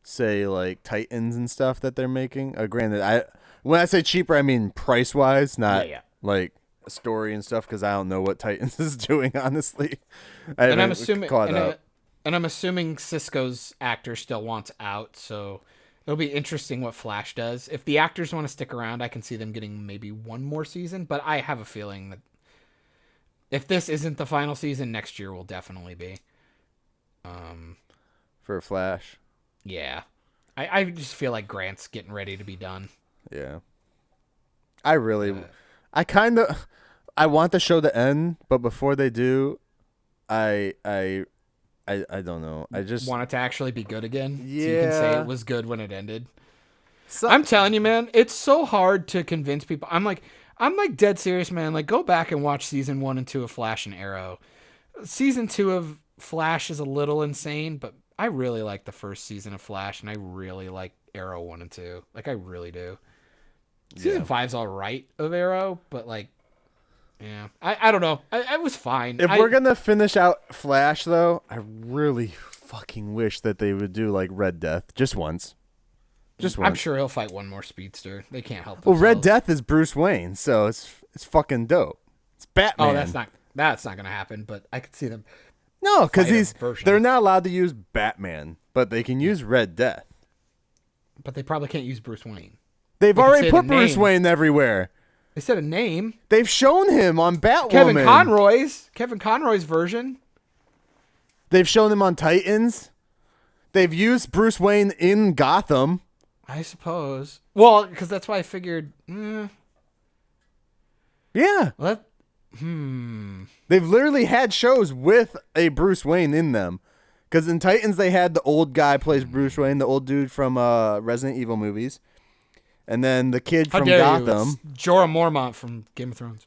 S3: say, like Titans and stuff that they're making. Granted, when I say cheaper, I mean price wise, not like story and stuff. Because I don't know what Titans is doing, honestly.
S2: And I'm assuming Cisco's actor still wants out, so it'll be interesting what Flash does. If the actors want to stick around, I can see them getting maybe one more season, but I have a feeling that if this isn't the final season, next year will definitely be.
S3: For Flash.
S2: Yeah. I just feel like Grant's getting ready to be done.
S3: Yeah. I want the show to end, but before they do, I don't know. I just
S2: want it to actually be good again.
S3: Yeah.
S2: So you can say it was good when it ended. I'm telling you, man, it's so hard to convince people. I'm like dead serious, man. Like, go back and watch season 1 and 2 of Flash and Arrow. Season 2 of Flash is a little insane, but I really like the first season of Flash, and I really like Arrow 1 and 2. Like, I really do. Season 5's all right of Arrow, but like, yeah, I don't know. I was fine.
S3: If we're gonna finish out Flash, though, I really fucking wish that they would do like Red Death just once. Just once.
S2: I'm sure he'll fight one more speedster. They can't help
S3: Well,
S2: themselves.
S3: Red Death is Bruce Wayne, so it's fucking dope. It's Batman.
S2: Oh, that's not gonna happen. But I could see them.
S3: No, because
S2: fight a version.
S3: they're not allowed to use Batman, but they can use Red Death.
S2: But they probably can't use Bruce Wayne.
S3: They've
S2: They can
S3: already
S2: say
S3: put
S2: the
S3: Bruce
S2: name.
S3: Wayne everywhere.
S2: They said a name.
S3: They've shown him on Batwoman.
S2: Kevin Conroy's version.
S3: They've shown him on Titans. They've used Bruce Wayne in Gotham.
S2: I suppose. Well, because that's why I figured.
S3: Yeah.
S2: Let.
S3: They've literally had shows with a Bruce Wayne in them. Because in Titans, they had the old guy plays Bruce Wayne, the old dude from Resident Evil movies. And then the kid
S2: How
S3: from
S2: dare
S3: Gotham.
S2: you? It's Jorah Mormont from Game of Thrones.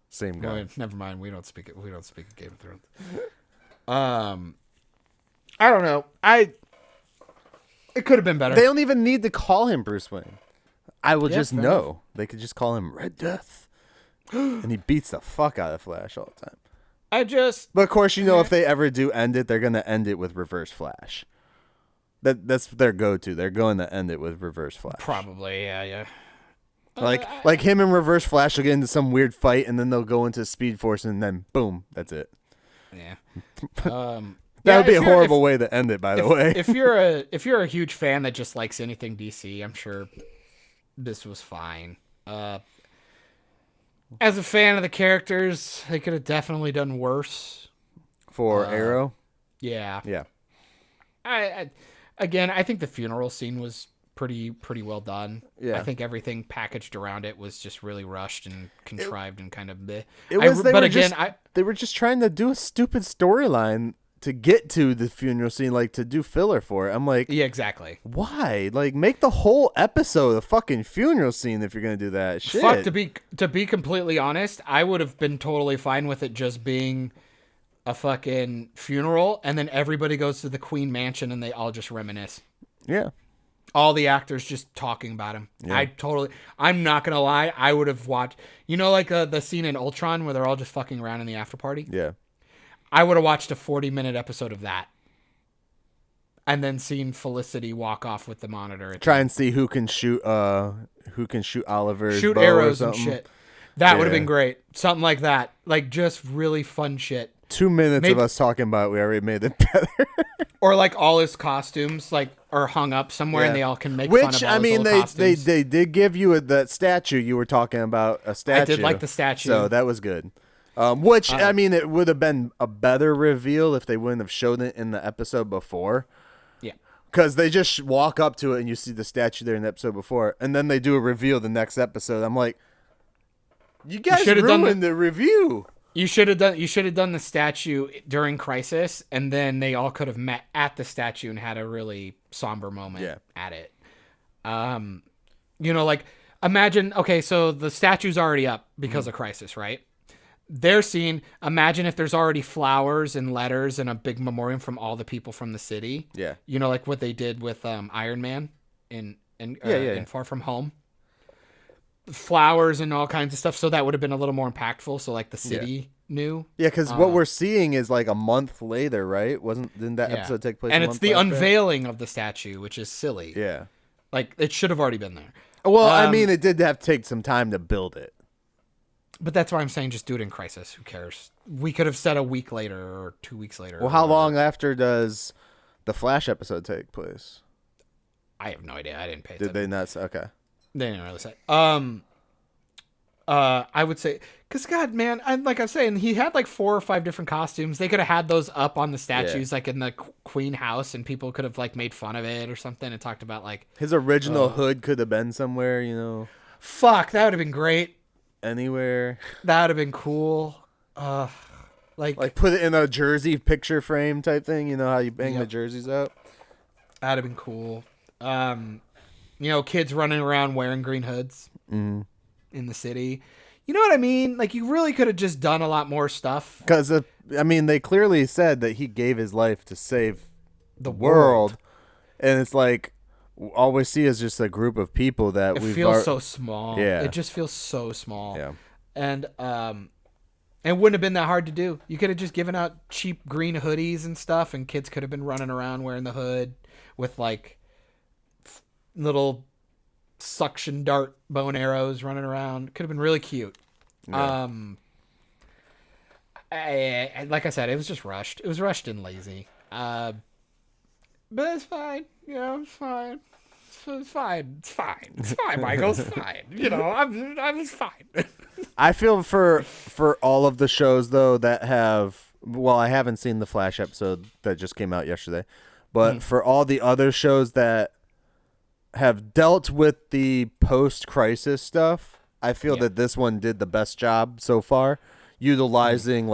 S3: Same guy.
S2: No, never mind. We don't speak of Game of Thrones. I don't know. It could have been better.
S3: They don't even need to call him Bruce Wayne. I will just
S2: fair
S3: know.
S2: enough.
S3: They could just call him Red Death. And he beats the fuck out of Flash all the time. But of course, if they ever do end it, they're going to end it with Reverse Flash. That's their go-to. They're going to end it with Reverse Flash.
S2: Probably, yeah.
S3: Like him and Reverse Flash will get into some weird fight, and then they'll go into Speed Force, and then boom, that's it.
S2: Yeah.
S3: That would be a horrible way to end it, by the way.
S2: if you're a huge fan that just likes anything DC, I'm sure this was fine. As a fan of the characters, they could have definitely done worse.
S3: For Arrow?
S2: Yeah.
S3: Yeah.
S2: I think the funeral scene was pretty well done.
S3: Yeah.
S2: I think everything packaged around it was just really rushed and contrived and kind of bleh.
S3: They were just trying to do a stupid storyline to get to the funeral scene, like to do filler for it. I'm like,
S2: yeah, exactly.
S3: Why? Like, make the whole episode a fucking funeral scene if you're gonna do that. Shit.
S2: Fuck, to be completely honest, I would have been totally fine with it just being a fucking funeral, and then everybody goes to the Queen Mansion and they all just reminisce.
S3: Yeah.
S2: All the actors just talking about him.
S3: Yeah.
S2: I'm not going to lie. I would have watched, like the scene in Ultron where they're all just fucking around in the after party.
S3: Yeah.
S2: I would have watched a 40-minute episode of that. And then seen Felicity walk off with the monitor.
S3: Try and see who can shoot Oliver's
S2: Shoot
S3: bow
S2: arrows
S3: or
S2: and
S3: something.
S2: shit. That would have
S3: Yeah.
S2: been great. Something like that. Like just really fun shit.
S3: 2 minutes
S2: Maybe-
S3: of us talking about it, we already made it better.
S2: Or like all his costumes are hung up somewhere and they all can make fun of all his little costumes.
S3: they did give you that statue you were talking about, a statue.
S2: I did like the statue.
S3: So that was good. It would have been a better reveal if they wouldn't have shown it in the episode before.
S2: Yeah.
S3: Because they just walk up to it and you see the statue there in the episode before, and then they do a reveal the next episode. I'm like, you guys ruined the review.
S2: You should have done the statue during Crisis, and then they all could have met at the statue and had a really somber moment at it. Like imagine, okay, so the statue's already up because of Crisis, right? Their scene, imagine if there's already flowers and letters and a big memorial from all the people from the city.
S3: Yeah.
S2: Like what they did with Iron Man in Far From Home. Flowers and all kinds of stuff, so that would have been a little more impactful, so like the city knew.
S3: Yeah, because what we're seeing is like a month later, right? Didn't that episode take place?
S2: And
S3: a
S2: it's
S3: month
S2: the
S3: after?
S2: unveiling of the statue, which is silly.
S3: Yeah.
S2: Like it should have already been there.
S3: Well, I mean, it did have to take some time to build it.
S2: But that's why I'm saying just do it in Crisis. Who cares? We could have said a week later or 2 weeks later.
S3: Well, how long after does the Flash episode take place?
S2: I have no idea. I didn't pay
S3: Did
S2: attention.
S3: they not say? Okay.
S2: They didn't really say. I would say, because God, man, like I'm saying, he had like 4 or 5 different costumes. They could have had those up on the statues, like in the Queen house, and people could have like made fun of it or something and talked about like
S3: His original hood could have been somewhere,
S2: fuck, that would have been great.
S3: anywhere.
S2: That would have been cool.
S3: Like put it in a jersey picture frame type thing. You know how you bang the jerseys up?
S2: That'd have been cool. Kids running around wearing green hoods in the city. You know what I mean? Like, you really could have just done a lot more stuff.
S3: Because, they clearly said that he gave his life to save the world. And it's like, all we see is just a group of people that
S2: it feels so small. Yeah. It just feels so small.
S3: Yeah.
S2: And it wouldn't have been that hard to do. You could have just given out cheap green hoodies and stuff, and kids could have been running around wearing the hood with, like, little suction dart bow and arrows running around. Could have been really cute.
S3: Yeah.
S2: Like I said, it was just rushed. It was rushed and lazy. But it's fine. It's fine. It's fine. It's fine. It's fine, Michael. It's fine. I'm fine.
S3: I feel for all of the shows, though, that have... Well, I haven't seen the Flash episode that just came out yesterday. But for all the other shows that have dealt with the post-crisis stuff, I feel that this one did the best job so far, utilizing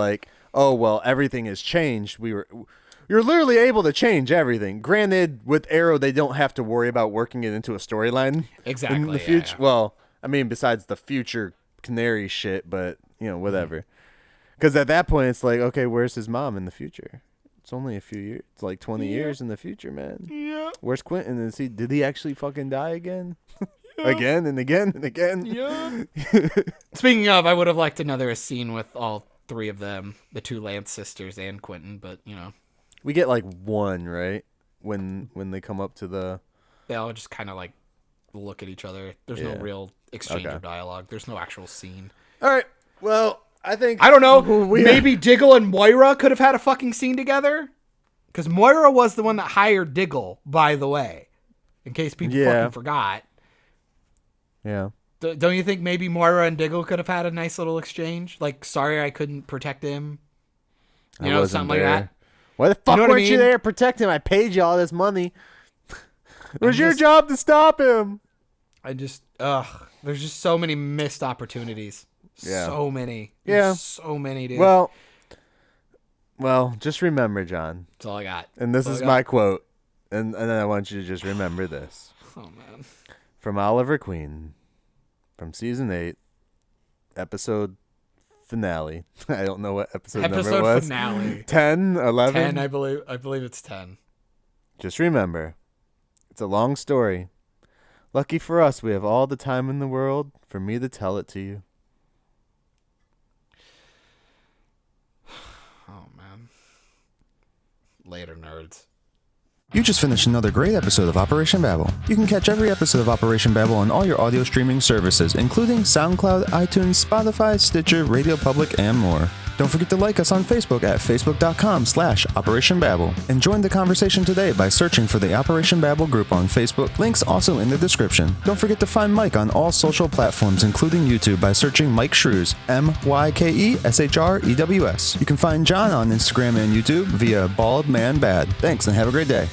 S3: everything has changed. You're literally able to change everything. Granted, with Arrow, they don't have to worry about working it into a storyline
S2: exactly
S3: in the future. Yeah. Well, besides the future Canary shit, but whatever. Because at that point, it's like, okay, where's his mom in the future? It's only a few years. It's like 20 years in the future, man.
S2: Yeah.
S3: Where's Quentin? Did he actually fucking die again? Again and again and again?
S2: Yeah. Speaking of, I would have liked another scene with all 3 of them, the 2 Lance sisters and Quentin, but,
S3: We get like one, right? When they come up to the...
S2: They all just kind of like look at each other. There's no real exchange of dialogue. There's no actual scene.
S3: All right. Well, I
S2: don't know. Maybe Diggle and Moira could have had a fucking scene together. Because Moira was the one that hired Diggle, by the way. In case people fucking forgot.
S3: Yeah.
S2: Don't you think maybe Moira and Diggle could have had a nice little exchange? Like, sorry I couldn't protect him. Something like that.
S3: Why the fuck
S2: You know
S3: weren't you there to protect him? I paid you all this money. It was your job to stop him.
S2: There's just so many missed opportunities.
S3: Yeah.
S2: So many.
S3: Yeah.
S2: So many, dude.
S3: Well, just remember, John.
S2: That's all I got.
S3: And this is my quote. And then I want you to just remember this.
S2: Oh, man.
S3: From Oliver Queen. From season 8. Episode finale. I don't know what episode number it was.
S2: Finale.
S3: 10, 11?
S2: 10, I believe it's 10.
S3: Just remember, It's a long story. Lucky for us, we have all the time in the world for me to tell it to you.
S2: Oh, man. Later, nerds.
S6: You just finished another great episode of Operation Babble. You can catch every episode of Operation Babble on all your audio streaming services, including SoundCloud, iTunes, Spotify, Stitcher, Radio Public, and more. Don't forget to like us on Facebook at facebook.com/Operation Babble. And join the conversation today by searching for the Operation Babble group on Facebook. Links also in the description. Don't forget to find Myke on all social platforms, including YouTube, by searching Myke Shrews, MYKESHREWS. You can find John on Instagram and YouTube via Bald Man Bad. Thanks and have a great day.